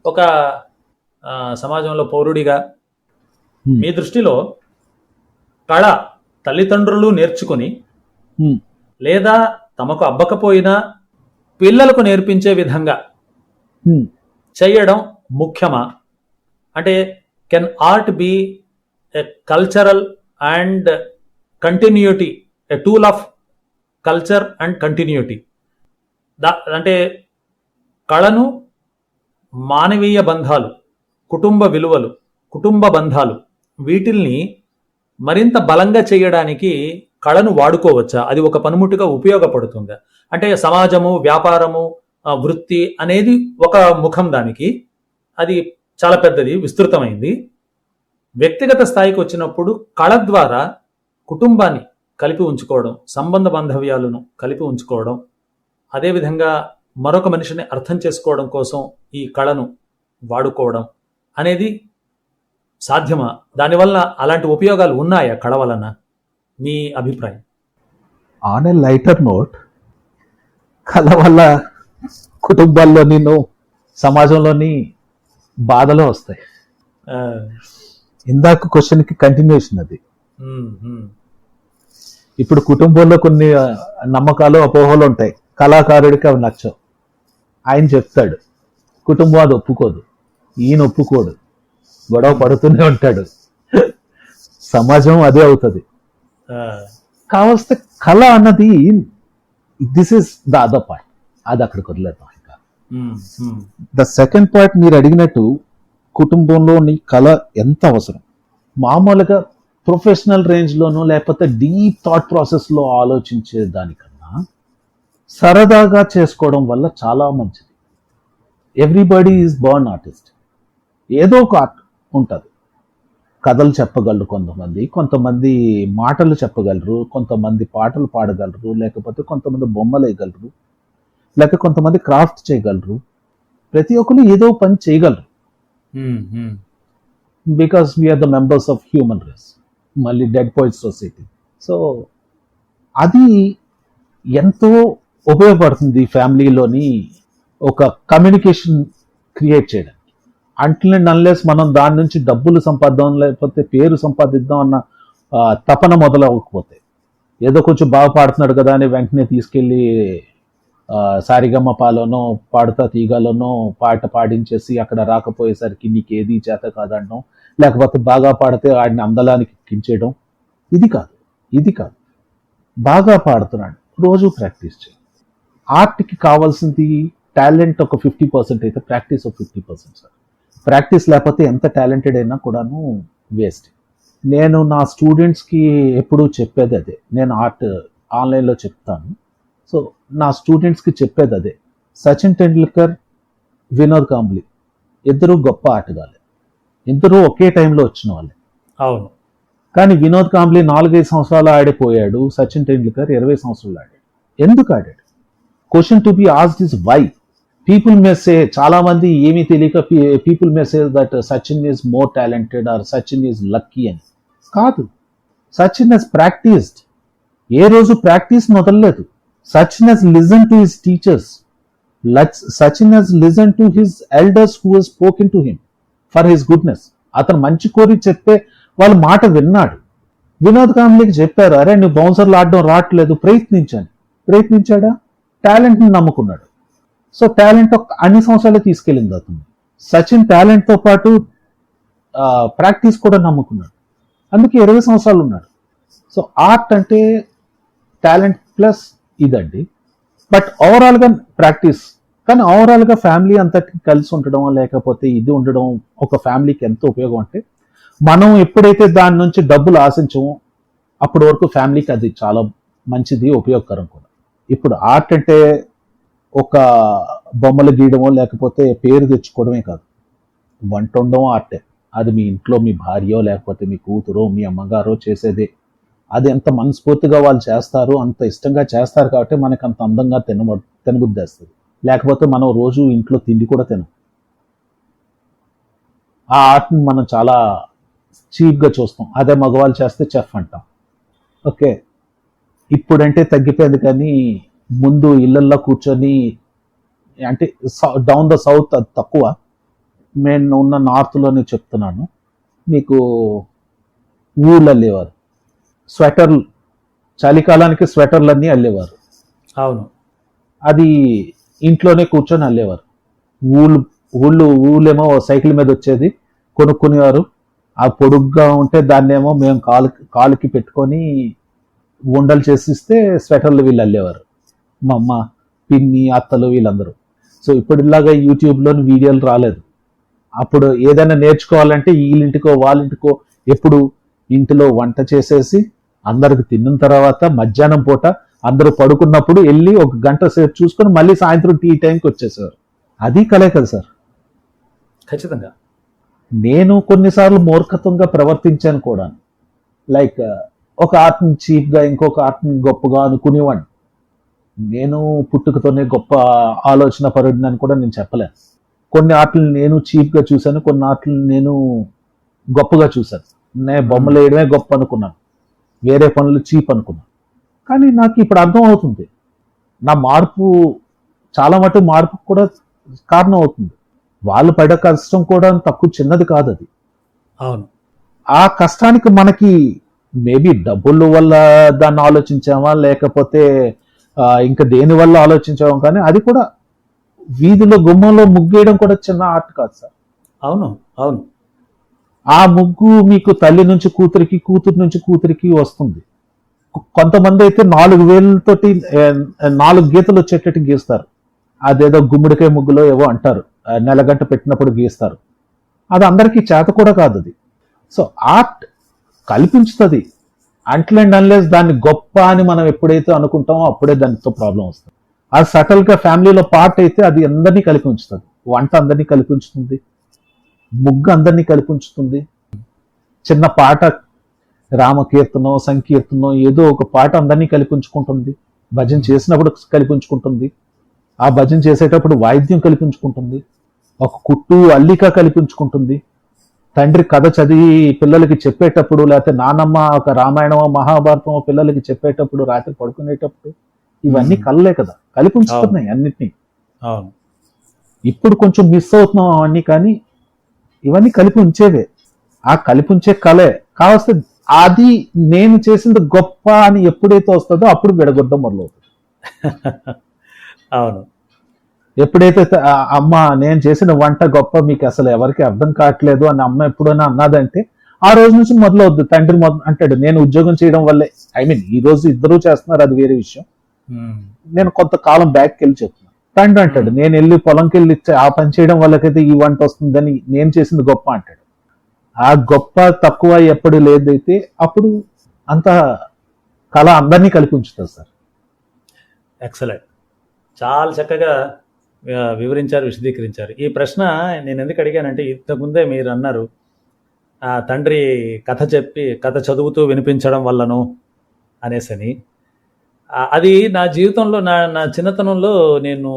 ఒక సమాజంలో పౌరుడిగా, మీ దృష్టిలో కళ తల్లిదండ్రులు నేర్చుకుని లేదా తమకు అబ్బకపోయినా పిల్లలకు నేర్పించే విధంగా చేయడం ముఖ్యమా? అంటే can art B a cultural and continuity, a tool of culture and continuity? అంటే కళను మానవీయ బంధాలు, కుటుంబ విలువలు, కుటుంబ బంధాలు, వీటిల్ని మరింత బలంగా చేయడానికి కళను వాడుకోవచ్చా? అది ఒక పనిముట్టుగా ఉపయోగపడుతుందా? అంటే సమాజము, వ్యాపారము, వృత్తి అనేది ఒక ముఖం, దానికి అది చాలా పెద్దది, విస్తృతమైంది. వ్యక్తిగత స్థాయికి వచ్చినప్పుడు కళ ద్వారా కుటుంబాన్ని కలిపి ఉంచుకోవడం, సంబంధ బాంధవ్యాలను కలిపి ఉంచుకోవడం, అదేవిధంగా మరొక మనిషిని అర్థం చేసుకోవడం కోసం ఈ కళను వాడుకోవడం అనేది సాధ్యమా? దానివల్ల అలాంటి ఉపయోగాలు ఉన్నాయా కళ వలన? మీ అభిప్రాయం? ఆన్ ఏ లైటర్ నోట్, కళ వల్ల కుటుంబాల్లోని సమాజంలోని బాధలు వస్తాయి. ఇందాక క్వశ్చన్కి కంటిన్యూషన్ అది. ఇప్పుడు కుటుంబంలో కొన్ని నమ్మకాలు, అపోహలు ఉంటాయి, కళాకారుడికి అవి నచ్చవు. ఆయన చెప్తాడు, కుటుంబం అది ఒప్పుకోదు. ఈయన ఒప్పుకోడు, గొడవ పడుతూనే ఉంటాడు. సమాజం అదే అవుతుంది. కావస్తే కళ అన్నది this is the other part, అది అక్కడికి వదిలేద్దాం. ఇంకా ద సెకండ్ పార్ట్ మీరు అడిగినట్టు కుటుంబంలోని కళ ఎంత అవసరం. మామూలుగా ప్రొఫెషనల్ రేంజ్లోనో లేకపోతే డీప్ థాట్ ప్రాసెస్లో ఆలోచించే దానికన్నా సరదాగా చేసుకోవడం వల్ల చాలా మంచిది. Everybody is Born artist. ఏదో ఒక ఆర్ట్ ఉంటుంది. కథలు చెప్పగలరు కొంతమంది మాటలు చెప్పగలరు, కొంతమంది పాటలు పాడగలరు, లేకపోతే కొంతమంది బొమ్మలు వేయగలరు, లేక కొంతమంది క్రాఫ్ట్ చేయగలరు. ప్రతి ఒక్కరు ఏదో పని చేయగలరు. Because we are the members of human race, మళ్ళీ డెడ్ పోయిట్ సొసైటీ. సో అది ఎంతో ఉపయోగపడుతుంది ఫ్యామిలీలోని ఒక కమ్యూనికేషన్ క్రియేట్ చేయడానికి. అంటిల్ అండ్ అన్లెస్ మనం దాని నుంచి డబ్బులు సంపాదిద్దాం లేకపోతే పేరు సంపాదిద్దాం అన్న తపన మొదలవ్వకపోతే, ఏదో కొంచెం బాగా పాడుతున్నాడు కదా అని వెంటనే తీసుకెళ్ళి సారిగమ్మ పాలోనో పాడుతా తీగలోనో పాట పాడించేసి అక్కడ రాకపోయేసరికి నీకేది చేత కాదనడం, లేకపోతే బాగా పాడితే ఆడిని అందలానికి ఎక్కించేయడం, ఇది కాదు. బాగా పాడుతున్నాడు, రోజు ప్రాక్టీస్ చేయి. ఆర్ట్కి కావాల్సింది టాలెంట్ ఒక 50% అయితే ప్రాక్టీస్ ఒక 50%. సార్, ప్రాక్టీస్ లేకపోతే ఎంత టాలెంటెడ్ అయినా కూడాను వేస్ట్. నేను నా స్టూడెంట్స్కి ఎప్పుడూ చెప్పేది అదే. నేను ఆర్ట్ ఆన్లైన్లో చెప్తాను. సో నా స్టూడెంట్స్కి చెప్పేది అదే. సచిన్ టెండూల్కర్, వినోద్ కాంబ్లీ ఇద్దరు గొప్ప ఆటగాళ్ళే, ఇద్దరు ఒకే టైంలో వచ్చిన వాళ్ళే. అవును. కానీ వినోద్ కాంబ్లీ 4-5 సంవత్సరాలు ఆడిపోయాడు, సచిన్ టెండూల్కర్ 20 సంవత్సరాలు ఆడాడు. ఎందుకు ఆడాడు? Question to be asked is why. People may say, చాలా మంది ఏమీ తెలియక people may say that Sachin is more talented or Sachin is lucky అని. కాదు, సచిన్ హెస్ ప్రాక్టీస్డ్. ఏ రోజు ప్రాక్టీస్ మొదలలేదు. Sachin has listen to his teachers. Sachin has listen to his elders who has spoken to him for his goodness. అతను మంచి కోరి చెప్పే వాళ్ళ మాట విన్నాడు. వినోద్ కాంబ్లీకి చెప్పారు, అరే నువ్వు బౌన్సర్లు ఆడడం రావట్లేదు, ప్రయత్నించాడా? టాలెంట్ని నమ్ముకున్నాడు. సో టాలెంట్ అన్ని సంవత్సరాలు తీసుకెళ్ళింది అతను. సచిన్ టాలెంట్తో పాటు ప్రాక్టీస్ కూడా నమ్ముకున్నాడు, అందుకే 20 సంవత్సరాలు ఉన్నాడు. సో ఆర్ట్ అంటే టాలెంట్ ప్లస్ ఇదండి. బట్ ఓవరాల్గా ప్రాక్టీస్, కానీ ఓవరాల్గా ఫ్యామిలీ అంతటి కలిసి ఉండడం లేకపోతే ఇది ఉండడం ఒక ఫ్యామిలీకి ఎంతో ఉపయోగం. అంటే మనం ఎప్పుడైతే దాని నుంచి డబ్బులు ఆశించమో అప్పటి వరకు ఫ్యామిలీకి అది చాలా మంచిది, ఉపయోగకరం కూడా. ఇప్పుడు ఆర్ట్ అంటే ఒక బొమ్మలు గీయడమో లేకపోతే పేరు తెచ్చుకోవడమే కాదు, వంట ఉండడం ఆర్టే. అది మీ ఇంట్లో మీ భార్యో లేకపోతే మీ కూతురో మీ అమ్మగారో చేసేదే. అది ఎంత మనస్ఫూర్తిగా వాళ్ళు చేస్తారు, అంత ఇష్టంగా చేస్తారు కాబట్టి మనకు అంత అందంగా తినబుద్దేస్తుంది. లేకపోతే మనం రోజు ఇంట్లో తిండి కూడా తినం. ఆ ఆర్ట్ని మనం చాలా చీప్గా చూస్తాం. అదే మగవాళ్ళు చేస్తే చెఫ్ అంటాం. ఓకే, ఇప్పుడంటే తగ్గిపోయింది, కానీ ముందు ఇళ్లల్లో కూర్చొని, అంటే డౌన్ ద సౌత్ అది తక్కువ, నేను ఉన్న నార్త్లోనే చెప్తున్నాను మీకు, ఊళ్ళు అల్లేవారు, స్వెటర్లు, చలికాలానికి స్వెటర్లన్నీ అల్లేవారు. అవును. అది ఇంట్లోనే కూర్చొని అల్లేవారు. ఊళ్ళేమో సైకిల్ మీద వచ్చేది, కొనుక్కునేవారు. ఆ పొడుగ్గా ఉంటే దాన్నేమో మేము కాలుకి పెట్టుకొని ఉండలు చేసిస్తే స్వెటర్లు వీళ్ళు అల్లేవారు, మా అమ్మ, పిన్ని, అత్తలు వీళ్ళందరూ. సో ఇప్పుడులాగా యూట్యూబ్లోని వీడియోలు రాలేదు. అప్పుడు ఏదైనా నేర్చుకోవాలంటే వీళ్ళింటికో వాళ్ళింటికో, ఎప్పుడు ఇంటిలో వంట చేసేసి అందరికి తిన్న తర్వాత మధ్యాహ్నం పూట అందరూ పడుకున్నప్పుడు వెళ్ళి 1 గంట సేపు చూసుకొని మళ్ళీ సాయంత్రం టీ టైంకి వచ్చేసారు. అది కలే కదా సార్. ఖచ్చితంగా. నేను కొన్నిసార్లు మూర్ఖత్వంగా ప్రవర్తించాను కూడా. లైక్ ఒక ఆర్ట్ని చీప్గా ఇంకొక ఆర్ట్ని గొప్పగా అనుకునేవాడిని. నేను పుట్టుకతోనే గొప్ప ఆలోచన పరుడినని కూడా నేను చెప్పలేను. కొన్ని ఆర్ట్లను నేను చీప్గా చూశాను, కొన్ని ఆర్ట్లను నేను గొప్పగా చూశాను. నేను బొమ్మలు వేయడమే గొప్ప అనుకున్నాను, వేరే పనులు చీప్ అనుకున్నాను. కానీ నాకు ఇప్పుడు అర్థం అవుతుంది, నా మార్పు చాలా మటుకు మార్పు కూడా కారణం అవుతుంది. వాళ్ళు పడే కష్టం కూడా తక్కువ చిన్నది కాదు అది. అవును. ఆ కష్టానికి మనకి మేబీ డబ్బుల వల్ల దాన్ని ఆలోచించామా లేకపోతే ఇంకా దేని వల్ల ఆలోచించాము, కానీ అది కూడా వీధిలో గుమ్మంలో ముగ్గేయడం కూడా చిన్న ఆర్ట్ కాదు సార్. అవును, అవును. ఆ ముగ్గు మీకు తల్లి నుంచి కూతురికి, కూతురు నుంచి కూతురికి వస్తుంది. కొంతమంది అయితే 4 వేలతోటి 4 గీతలు వచ్చేటట్టు గీస్తారు. అదేదో గుమ్మడికాయ ముగ్గులో ఏవో అంటారు, నెలగంట పెట్టినప్పుడు గీస్తారు. అది అందరికీ చేత కూడా కాదు అది. సో ఆర్ట్ కల్పించుతుంది. అంటిల్ అండ్ అన్లెస్ దాన్ని గొప్ప అని మనం ఎప్పుడైతే అనుకుంటామో అప్పుడే దానితో ప్రాబ్లం వస్తుంది. అది సటల్ గా ఫ్యామిలీలో పార్ట్ అయితే అది అందరినీ కలిపి ఉంచుతుంది. వంట అందరినీ కలిపి ఉంచుతుంది, ముగ్గు అందరినీ కలిపి ఉంచుతుంది. చిన్న పాట, రామకీర్తనో సంకీర్తనో ఏదో ఒక పాట అందరినీ కలిపి ఉంచుకుంటుంది. భజన చేసినప్పుడు కలిపి ఉంచుకుంటుంది, ఆ భజన చేసేటప్పుడు వాయిద్యం కలిపి ఉంచుకుంటుంది, ఒక కుట్టు అల్లిక కలిపి ఉంచుకుంటుంది. తండ్రి కథ చదివి పిల్లలకి చెప్పేటప్పుడు, లేకపోతే నానమ్మ ఒక రామాయణమో మహాభారతమో పిల్లలకి చెప్పేటప్పుడు, రాత్రి పడుకునేటప్పుడు ఇవన్నీ కలలే కదా, కలిపి ఉంచుతున్నాయి అన్నిటినీ. అవును. ఇప్పుడు కొంచెం మిస్ అవుతున్నాం అవన్నీ, కానీ ఇవన్నీ కలిపి ఉంచేవే. ఆ కలిపి ఉంచే కలే కావస్తే అది నేను చేసింది గొప్ప అని ఎప్పుడైతే వస్తుందో అప్పుడు విడగొట్టడం మొదలవుతుంది. అవును. ఎప్పుడైతే అమ్మ నేను చేసిన వంట గొప్ప, మీకు అసలు ఎవరికి అర్థం కావట్లేదు అని అమ్మ ఎప్పుడైనా అన్నదంటే ఆ రోజు నుంచి మొదలవుద్ది. తండ్రి అంటాడు, నేను ఉద్యోగం చేయడం వల్లే, ఈ రోజు ఇద్దరూ చేస్తున్నారు, అది వేరే విషయం. నేను కొంతకాలం బ్యాక్కి వెళ్ళి చెప్తున్నాను. తండ్రి అంటాడు, నేను వెళ్ళి పొలంకి వెళ్ళి ఆ పని చేయడం వల్లకైతే ఈ వంట వస్తుందని నేను చేసింది గొప్ప అంటాడు. ఆ గొప్ప తక్కువ ఎప్పుడు లేదైతే అప్పుడు అంత కళ అందరినీ కలిపి ఉంచుతుంది సార్. ఎక్సలెంట్. చాలా చక్కగా వివరించారు, విశదీకరించారు. ఈ ప్రశ్న నేను ఎందుకు అడిగానంటే, ఇంతకుముందే మీరు అన్నారు తండ్రి కథ చదువుతూ వినిపించడం వల్లను అనేసని. అది నా జీవితంలో నా చిన్నతనంలో నేను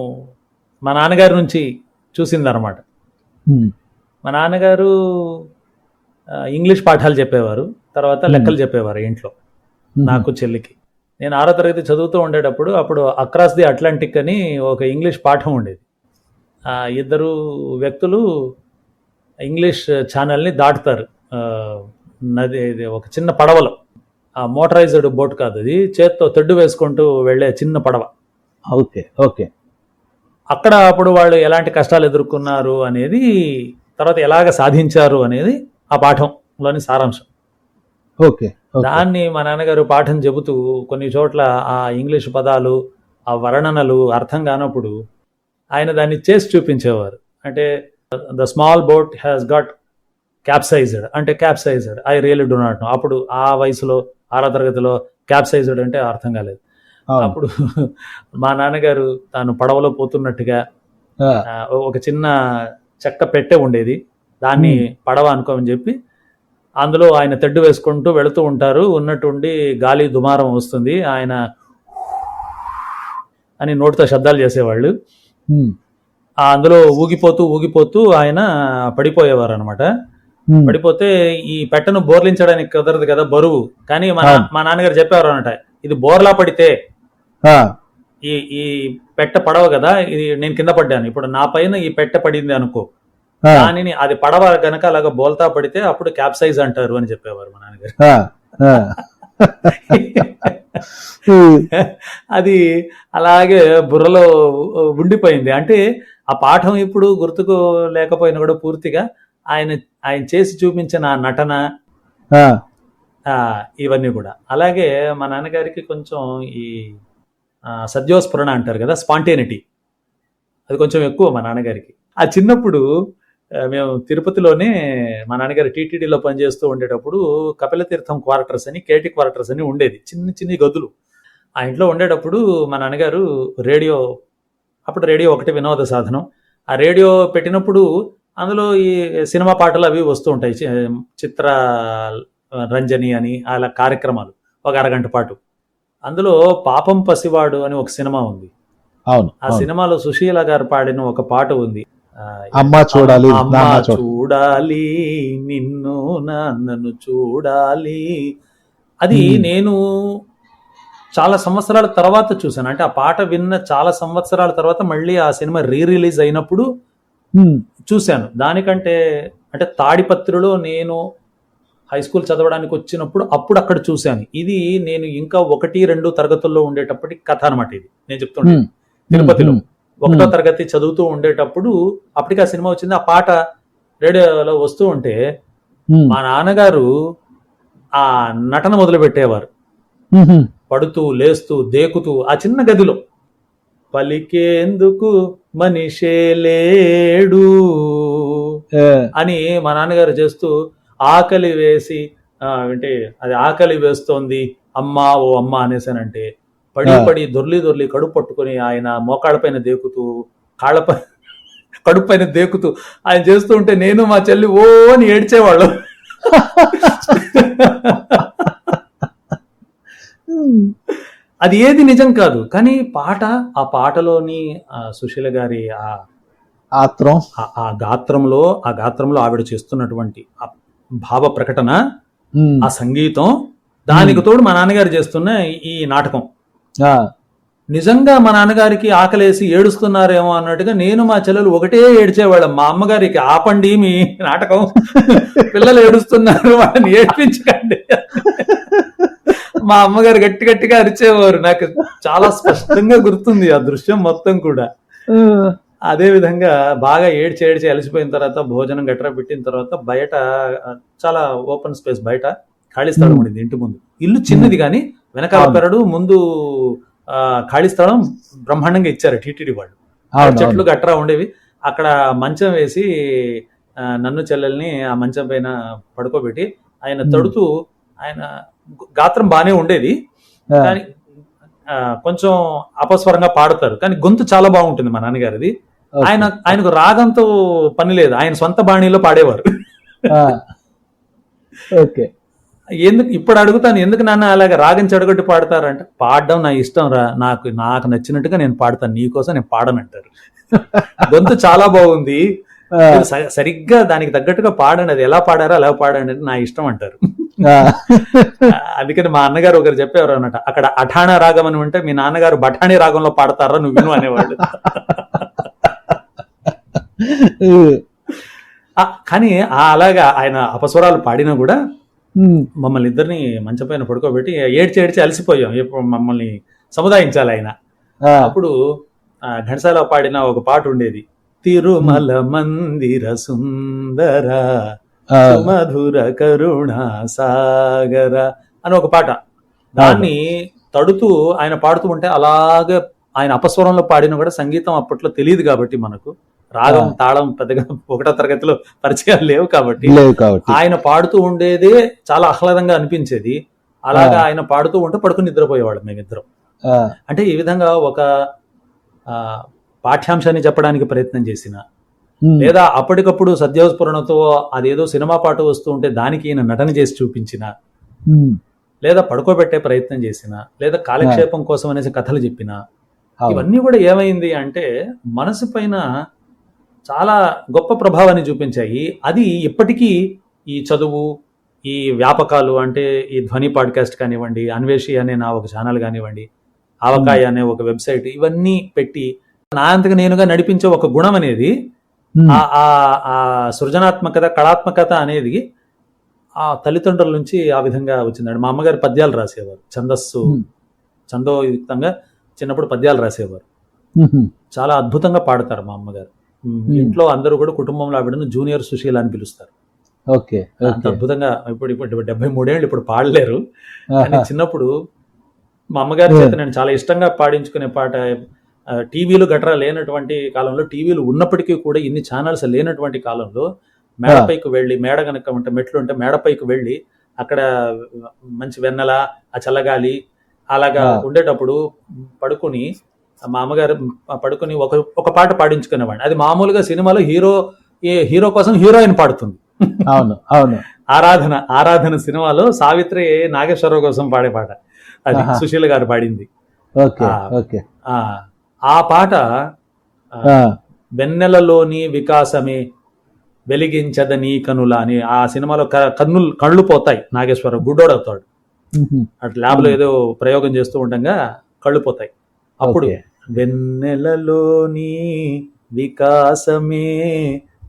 మా నాన్నగారి నుంచి చూసిందనమాట. మా నాన్నగారు ఇంగ్లీష్ పాఠాలు చెప్పేవారు, తర్వాత లెక్కలు చెప్పేవారు ఇంట్లో నాకు, చెల్లికి. నేను 6వ తరగతి చదువుతూ ఉండేటప్పుడు అప్పుడు అక్రాస్ ది అట్లాంటిక్ అని ఒక ఇంగ్లీష్ పాఠం ఉండేది. ఇద్దరు వ్యక్తులు ఇంగ్లీష్ ఛానల్ని దాటుతారు నది, ఒక చిన్న పడవలో, మోటరైజ్డ్ బోట్ కాదు అది, చేత్తో తెడ్డు వేసుకుంటూ వెళ్ళే చిన్న పడవ. Okay okay. అక్కడ అప్పుడు వాళ్ళు ఎలాంటి కష్టాలు ఎదుర్కొన్నారు అనేది, తర్వాత ఎలాగ సాధించారు అనేది ఆ పాఠంలోని సారాంశం. ఓకే. దాన్ని మా నాన్నగారు పాఠం చెబుతూ కొన్ని చోట్ల ఆ ఇంగ్లీష్ పదాలు, ఆ వర్ణనలు అర్థం కానప్పుడు ఆయన దాన్ని చేసి చూపించేవారు. అంటే the small boat has got capsized అంటే capsized, I really do not know. అప్పుడు ఆ వయసులో 6వ తరగతిలో క్యాప్సైజ్డ్ అంటే అర్థం కాలేదు. అప్పుడు మా నాన్నగారు తాను పడవలో పోతున్నట్టుగా ఒక చిన్న చెక్క పెట్టె ఉండేది, దాన్ని పడవ అనుకోమని చెప్పి అందులో ఆయన తెడ్డు వేసుకుంటూ వెళుతూ ఉంటారు. ఉన్నట్టుండి గాలి దుమారం వస్తుంది, ఆయన అని నోటితో శబ్దాలు చేసేవాళ్ళు. అందులో ఊగిపోతూ ఆయన పడిపోయేవారు అనమాట. పడిపోతే ఈ పెట్టను బోర్లించడానికి కుదరదు కదా, బరువు. కానీ మా నాన్నగారు చెప్పేవారు అనమాట, ఇది బోర్లా పడితే ఈ పెట్ట పడవ కదా, ఇది నేను కింద పడ్డాను, ఇప్పుడు నా పైన ఈ పెట్ట పడింది అనుకో, దానిని అది పడవ గనక అలాగా బోల్తా పడితే అప్పుడు క్యాప్సైజ్ అంటారు అని చెప్పేవారు మా నాన్నగారు. అది అలాగే బుర్రలో ఉండిపోయింది. అంటే ఆ పాఠం ఇప్పుడు గుర్తుకు లేకపోయినా కూడా పూర్తిగా ఆయన చేసి చూపించిన నటన, ఇవన్నీ కూడా. అలాగే మా నాన్నగారికి కొంచెం ఈ సద్యోస్ఫురణ అంటారు కదా, స్పాంటేనిటీ, అది కొంచెం ఎక్కువ మా నాన్నగారికి. ఆ చిన్నప్పుడు మేము తిరుపతిలోనే మా నాన్నగారు టీటీడీలో పనిచేస్తూ ఉండేటప్పుడు కపిలతీర్థం క్వార్టర్స్ అని, కేటీ క్వార్టర్స్ అని ఉండేది, చిన్ని గదులు. ఆ ఇంట్లో ఉండేటప్పుడు మా నాన్నగారు అప్పుడు రేడియో ఒకటి వినోద సాధనం. ఆ రేడియో పెట్టినప్పుడు అందులో ఈ సినిమా పాటలు అవి వస్తూ ఉంటాయి, చిత్ర రంజని అని అలా కార్యక్రమాలు, ఒక అరగంట పాటు. అందులో పాపం పసివాడు అని ఒక సినిమా ఉంది. ఆ సినిమాలో సుశీల గారు పాడిన ఒక పాట ఉంది, అమ్మా చూడాలి చూడాలి నిన్ను నన్ను చూడాలి. అది నేను చాలా సంవత్సరాల తర్వాత చూశాను. అంటే ఆ పాట విన్న చాలా సంవత్సరాల తర్వాత మళ్ళీ ఆ సినిమా రిలీజ్ అయినప్పుడు చూశాను. దానికంటే అంటే తాడిపత్రిలో నేను హై స్కూల్ చదవడానికి వచ్చినప్పుడు అప్పుడు అక్కడ చూశాను. ఇది నేను ఇంకా 1-2 తరగతుల్లో ఉండేటప్పటి కథ అనమాట. ఇది నేను చెప్తుంటే తిరుపతిలో 1వ తరగతి చదువుతూ ఉండేటప్పుడు అప్పటికి ఆ సినిమా వచ్చింది. ఆ పాట రేడియోలో వస్తూ ఉంటే ఉమ్, మా నాన్నగారు ఆ నటన మొదలు పెట్టేవారు. ఉహుం, పడుతూ లేస్తూ దేకుతూ ఆ చిన్న గదిలో పలికేందుకు మనిషే లేడు ఏ, అని మా నాన్నగారు చేస్తూ ఆకలి వేసి అంటే అది ఆకలి వేస్తోంది అమ్మా ఓ అమ్మ అనేసానంటే పడి పడి దొర్లి దొర్లి కడుపు పట్టుకొని ఆయన మోకాళ్ళపైన దేకుతూ కాళ్ళపై కడుపు పైన దేకుతూ ఆయన చేస్తూ ఉంటే నేను మా చెల్లి ఓ అని ఏడ్చేవాళ్ళు. ఉమ్, అది ఏది నిజం కాదు, కానీ ఆ పాటలోని సుశీల గారి ఆత్రం. ఆ గాత్రంలో ఆవిడ చేస్తున్నటువంటి ఆ భావ ప్రకటన, ఉమ్, ఆ సంగీతం, దానికి తోడు మా నాన్నగారు చేస్తున్న ఈ నాటకం, ఆ, నిజంగా మా నాన్నగారికి ఆకలేసి ఏడుస్తున్నారేమో అన్నట్టుగా నేను మా చెల్లెలు ఒకటే ఏడ్చేవాళ్ళం. మా అమ్మగారికి ఆపండి మీ నాటకం, పిల్లలు ఏడుస్తున్నారు వాళ్ళని ఏడ్పించకండి. మా అమ్మగారు గట్టి గట్టిగా అరిచేవారు. నాకు చాలా స్పష్టంగా గుర్తుంది ఆ దృశ్యం మొత్తం కూడా. అదే విధంగా బాగా ఏడ్చి అలసిపోయిన తర్వాత భోజనం గట్రా పెట్టిన తర్వాత బయట చాలా ఓపెన్ స్పేస్, బయట ఖాళీ స్థలం ఉండేది ఇంటి ముందు. ఇల్లు చిన్నది కానీ వెనకాల పెరడు, ముందు ఖాళీ స్థలం బ్రహ్మాండంగా ఇచ్చారు టీటీడీ వాళ్ళు. చెట్లు గట్రా ఉండేవి. అక్కడ మంచం వేసి నన్ను చెల్లెల్ని ఆ మంచం పైన పడుకోబెట్టి ఆయన తడుతూ, ఆయన గాత్రం బానే ఉండేది కానీ కొంచెం అపస్వరంగా పాడతారు, కానీ గొంతు చాలా బాగుంటుంది మా నాన్నగారిది. ఆయనకు రాగంతో పని లేదు, ఆయన సొంత బాణీలో పాడేవారు. ఎందుకు ఇప్పుడు అడుగుతాను, ఎందుకు నాన్న అలాగ రాగం చెడగొట్టి పాడతారంట, పాడడం నా ఇష్టం రా, నాకు నచ్చినట్టుగా నేను పాడతాను, నీకోసం నేను పాడనంటారు. గొంతు చాలా బాగుంది, సరిగ్గా దానికి తగ్గట్టుగా పాడండి, అది ఎలా పాడారో అలా పాడండి, నా ఇష్టం అంటారు. అందుకని మా అన్నగారు ఒకరు చెప్పేవారు అన్నమాట, అక్కడ అఠాణా రాగం అని ఉంటే మీ నాన్నగారు బఠాణీ రాగంలో పాడతారా నువ్వు విను అనేవాళ్ళు. కానీ అలాగా ఆయన అపస్వరాలు పాడినా కూడా మమ్మల్ని ఇద్దరిని మంచం పైన పడుకోబెట్టి ఏడ్చి అలసిపోయాం, మమ్మల్ని సముదాయించాలి ఆయన. అప్పుడు ఘంటసాల పాడిన ఒక పాట ఉండేది, తిరుమల మందిర సుందర మధుర కరుణా సాగర అని ఒక పాట. దాన్ని తడుతూ ఆయన పాడుతూ ఉంటే అలాగే ఆయన అపస్వరంలో పాడినా కూడా, సంగీతం అప్పట్లో తెలియదు కాబట్టి మనకు రాగం తాళం పెద్దగా ఒకటో తరగతిలో పరిచయాలు లేవు కాబట్టి ఆయన పాడుతూ ఉండేదే చాలా ఆహ్లాదంగా అనిపించేది. అలాగా ఆయన పాడుతూ ఉంటే పడుకుని నిద్రపోయేవాళ్ళం మేమిద్దరం. అంటే ఈ విధంగా ఒక పాఠ్యాంశాన్ని చెప్పడానికి ప్రయత్నం చేసిన, లేదా అప్పటికప్పుడు సద్యోస్ఫురణతో అదేదో సినిమా పాట వస్తూ ఉంటే దానికి ఈయన నటన చేసి చూపించిన, లేదా పడుకోబెట్టే ప్రయత్నం చేసిన, లేదా కాలక్షేపం కోసం అనేసి కథలు చెప్పిన, ఇవన్నీ కూడా ఏమైంది అంటే మనసు పైన చాలా గొప్ప ప్రభావాన్ని చూపించాయి. అది ఇప్పటికీ ఈ చదువు, ఈ వ్యాపకాలు, అంటే ఈ ధ్వని పాడ్కాస్ట్ కానివ్వండి, అన్వేషి అనే నా ఒక ఛానల్ కానివ్వండి, ఆవకాయ అనే ఒక వెబ్సైట్, ఇవన్నీ పెట్టి నా అంతగా నేనుగా నడిపించే ఒక గుణం అనేది, ఆ సృజనాత్మకత, కళాత్మకత అనేది ఆ తల్లిదండ్రుల నుంచి ఆ విధంగా వచ్చిందండి. మా అమ్మగారు పద్యాలు రాసేవారు, ఛందోయుక్తంగా చిన్నప్పుడు పద్యాలు రాసేవారు. చాలా అద్భుతంగా పాడతారు మా అమ్మగారు. ఇంట్లో అందరూ కూడా కుటుంబంలో ఆవిడను జూనియర్ సుశీల అని పిలుస్తారు. అంత అద్భుతంగా. ఇప్పుడు 73 ఏళ్ళు, ఇప్పుడు పాడలేరు. చిన్నప్పుడు మా అమ్మగారి చేత నేను చాలా ఇష్టంగా పాడించుకునే పాట, టీవీలు గట్రా లేనటువంటి కాలంలో, టీవీలు ఉన్నప్పటికీ కూడా ఇన్ని ఛానల్స్ లేనటువంటి కాలంలో మేడపైకి వెళ్ళి, మేడ కనుక ఉంటే మెట్లు ఉంటే మేడపైకి వెళ్ళి అక్కడ మంచి వెన్నెల, ఆ చల్లగాలి అలాగా ఉండేటప్పుడు పడుకుని మా అమ్మగారు పడుకుని ఒక పాట పాడించుకునేవాడిని. అది మామూలుగా సినిమాలో హీరో కోసం హీరోయిన్ పాడుతుంది. అవును, ఆరాధన సినిమాలో సావిత్రి నాగేశ్వరరావు కోసం పాడే పాట, అది సుశీల గారు పాడింది. ఆ పాట వెన్నెలలోని వికాసమే వెలిగించదని కనుల అని, ఆ సినిమాలో కళ్ళు పోతాయి, నాగేశ్వరరావు గుడ్డోడవుతాడు, అట్లా ల్యాబ్ లో ఏదో ప్రయోగం చేస్తూ ఉండగా కళ్ళు పోతాయి. అప్పుడు వెన్నెలలోని వికాసమే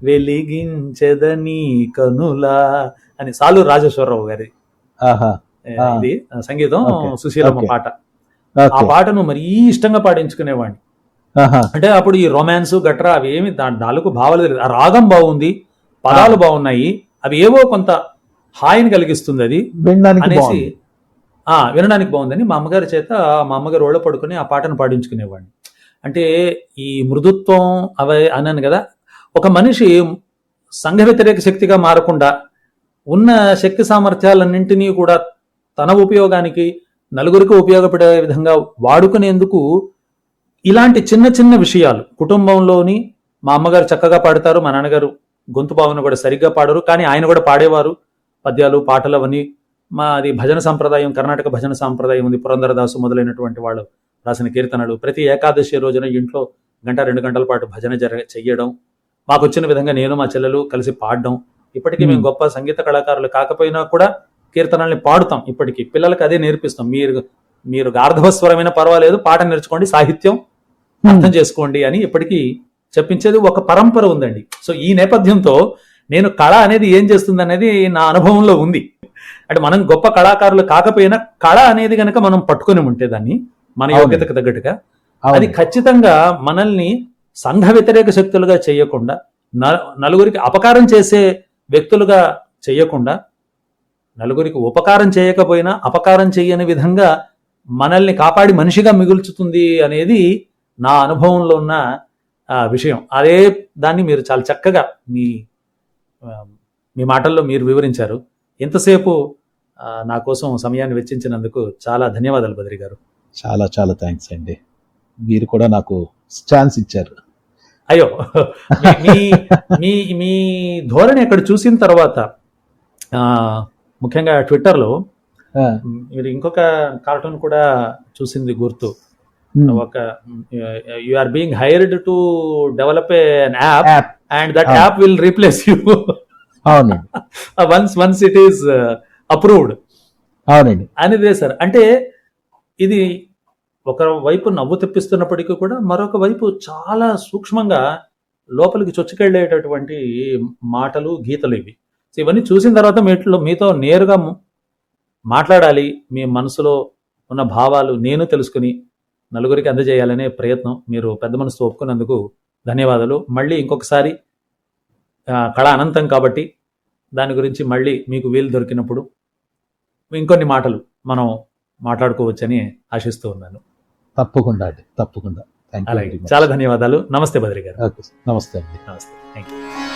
వెలిగించదని కనుల అని సాలు రాజేశ్వరరావు గారి ఇది సంగీతం, సుశీలమ్మ పాట. ఆ పాటను మరీ ఇష్టంగా పాడించుకునేవాడిని. అంటే అప్పుడు ఈ రొమాన్స్ గట్రా అవి ఏమి దానికి భావాలు తెలియదు. ఆ రాగం బాగుంది, పదాలు బాగున్నాయి, అవి ఏవో కొంత హాయిని కలిగిస్తుంది అది వినడానికి అనేసి బాగుంది. వినడానికి బాగుందని మా అమ్మగారి చేత మా అమ్మగారు ఒళ్ళో పడుకుని ఆ పాటను పాడించుకునేవాడిని. అంటే ఈ మృదుత్వం అవి అన్నాను కదా, ఒక మనిషి సంఘ వ్యతిరేక శక్తిగా మారకుండా ఉన్న శక్తి సామర్థ్యాలన్నింటినీ కూడా తన ఉపయోగానికి, నలుగురికి ఉపయోగపడే విధంగా వాడుకునేందుకు ఇలాంటి చిన్న చిన్న విషయాలు, కుటుంబంలోని మా అమ్మగారు చక్కగా పాడతారు, మా నాన్నగారు గొంతు భావన కూడా సరిగ్గా పాడరు, కానీ ఆయన కూడా పాడేవారు పద్యాలు పాటలు అవన్నీ. మాది భజన సంప్రదాయం, కర్ణాటక భజన సంప్రదాయం ఉంది, పురంధరదాసు మొదలైనటువంటి వాళ్ళు రాసిన కీర్తనలు. ప్రతి ఏకాదశి రోజున ఇంట్లో 1-2 గంటల పాటు భజన చెయ్యడం, మాకు వచ్చిన విధంగా నేను మా చెల్లెలు కలిసి పాడడం. ఇప్పటికీ మేము గొప్ప సంగీత కళాకారులు కాకపోయినా కూడా కీర్తనల్ని పాడుతాం. ఇప్పటికీ పిల్లలకి అదే నేర్పిస్తాం. మీరు గార్ధవస్వరమైన పర్వాలేదు, పాట నేర్చుకోండి, సాహిత్యం అర్థం చేసుకోండి అని ఇప్పటికీ చెప్పించేది ఒక పరంపర ఉందండి. సో ఈ నేపథ్యంతో నేను కళ అనేది ఏం చేస్తుంది అనేది నా అనుభవంలో ఉంది. అంటే మనం గొప్ప కళాకారులు కాకపోయినా కళ అనేది కనుక మనం పట్టుకొని ఉంటే దాన్ని మన యోగ్యతకు తగ్గట్టుగా, అది ఖచ్చితంగా మనల్ని సంఘ వ్యతిరేక శక్తులుగా చేయకుండా, నలుగురికి అపకారం చేసే వ్యక్తులుగా చేయకుండా, నలుగురికి ఉపకారం చేయకపోయినా అపకారం చేయని విధంగా మనల్ని కాపాడి మనిషిగా మిగుల్చుతుంది అనేది నా అనుభవంలో ఉన్న విషయం. అదే దాన్ని మీరు చాలా చక్కగా మీ మాటల్లో మీరు వివరించారు. ఇంతసేపు నా కోసం సమయాన్ని వెచ్చించినందుకు చాలా ధన్యవాదాలు బద్రి గారు. చాలా చాలా థ్యాంక్స్ అండి. మీరు కూడా నాకు ఛాన్స్ ఇచ్చారు. అయ్యో, మీ మీ ధోరణి అక్కడ చూసిన తర్వాత ముఖ్యంగా ట్విట్టర్లో మీరు ఇంకొక కార్టూన్ కూడా చూసింది గుర్తు. ఒక you are being hired to develop an app and that app will replace you. అవునండి. once it is approved. అవునండి. అనేది సార్. అంటే ఇది ఒక వైపు నవ్వు తెప్పిస్తున్నప్పటికీ కూడా మరొక వైపు చాలా సూక్ష్మంగా లోపలికి చొచ్చుకెళ్ళేటటువంటి మాటలు, గీతలు ఇవి. ఇవన్నీ చూసిన తర్వాత మీతో నేరుగా మాట్లాడాలి, మీ మనసులో ఉన్న భావాలు నేను తెలుసుకుని నలుగురికి అందజేయాలనే ప్రయత్నం మీరు పెద్ద మనసుతో ఒప్పుకున్నందుకు ధన్యవాదాలు. మళ్ళీ ఇంకొకసారి కళ అనంతం కాబట్టి దాని గురించి మళ్ళీ మీకు వీలు దొరికినప్పుడు ఇంకొన్ని మాటలు మనం మాట్లాడుకోవచ్చని ఆశిస్తూ ఉన్నాను. తప్పకుండా అండి, తప్పకుండా. అలాగే చాలా ధన్యవాదాలు. నమస్తే బద్రి గారు. ఓకే, నమస్తే అండి. నమస్తే, థ్యాంక్ యూ.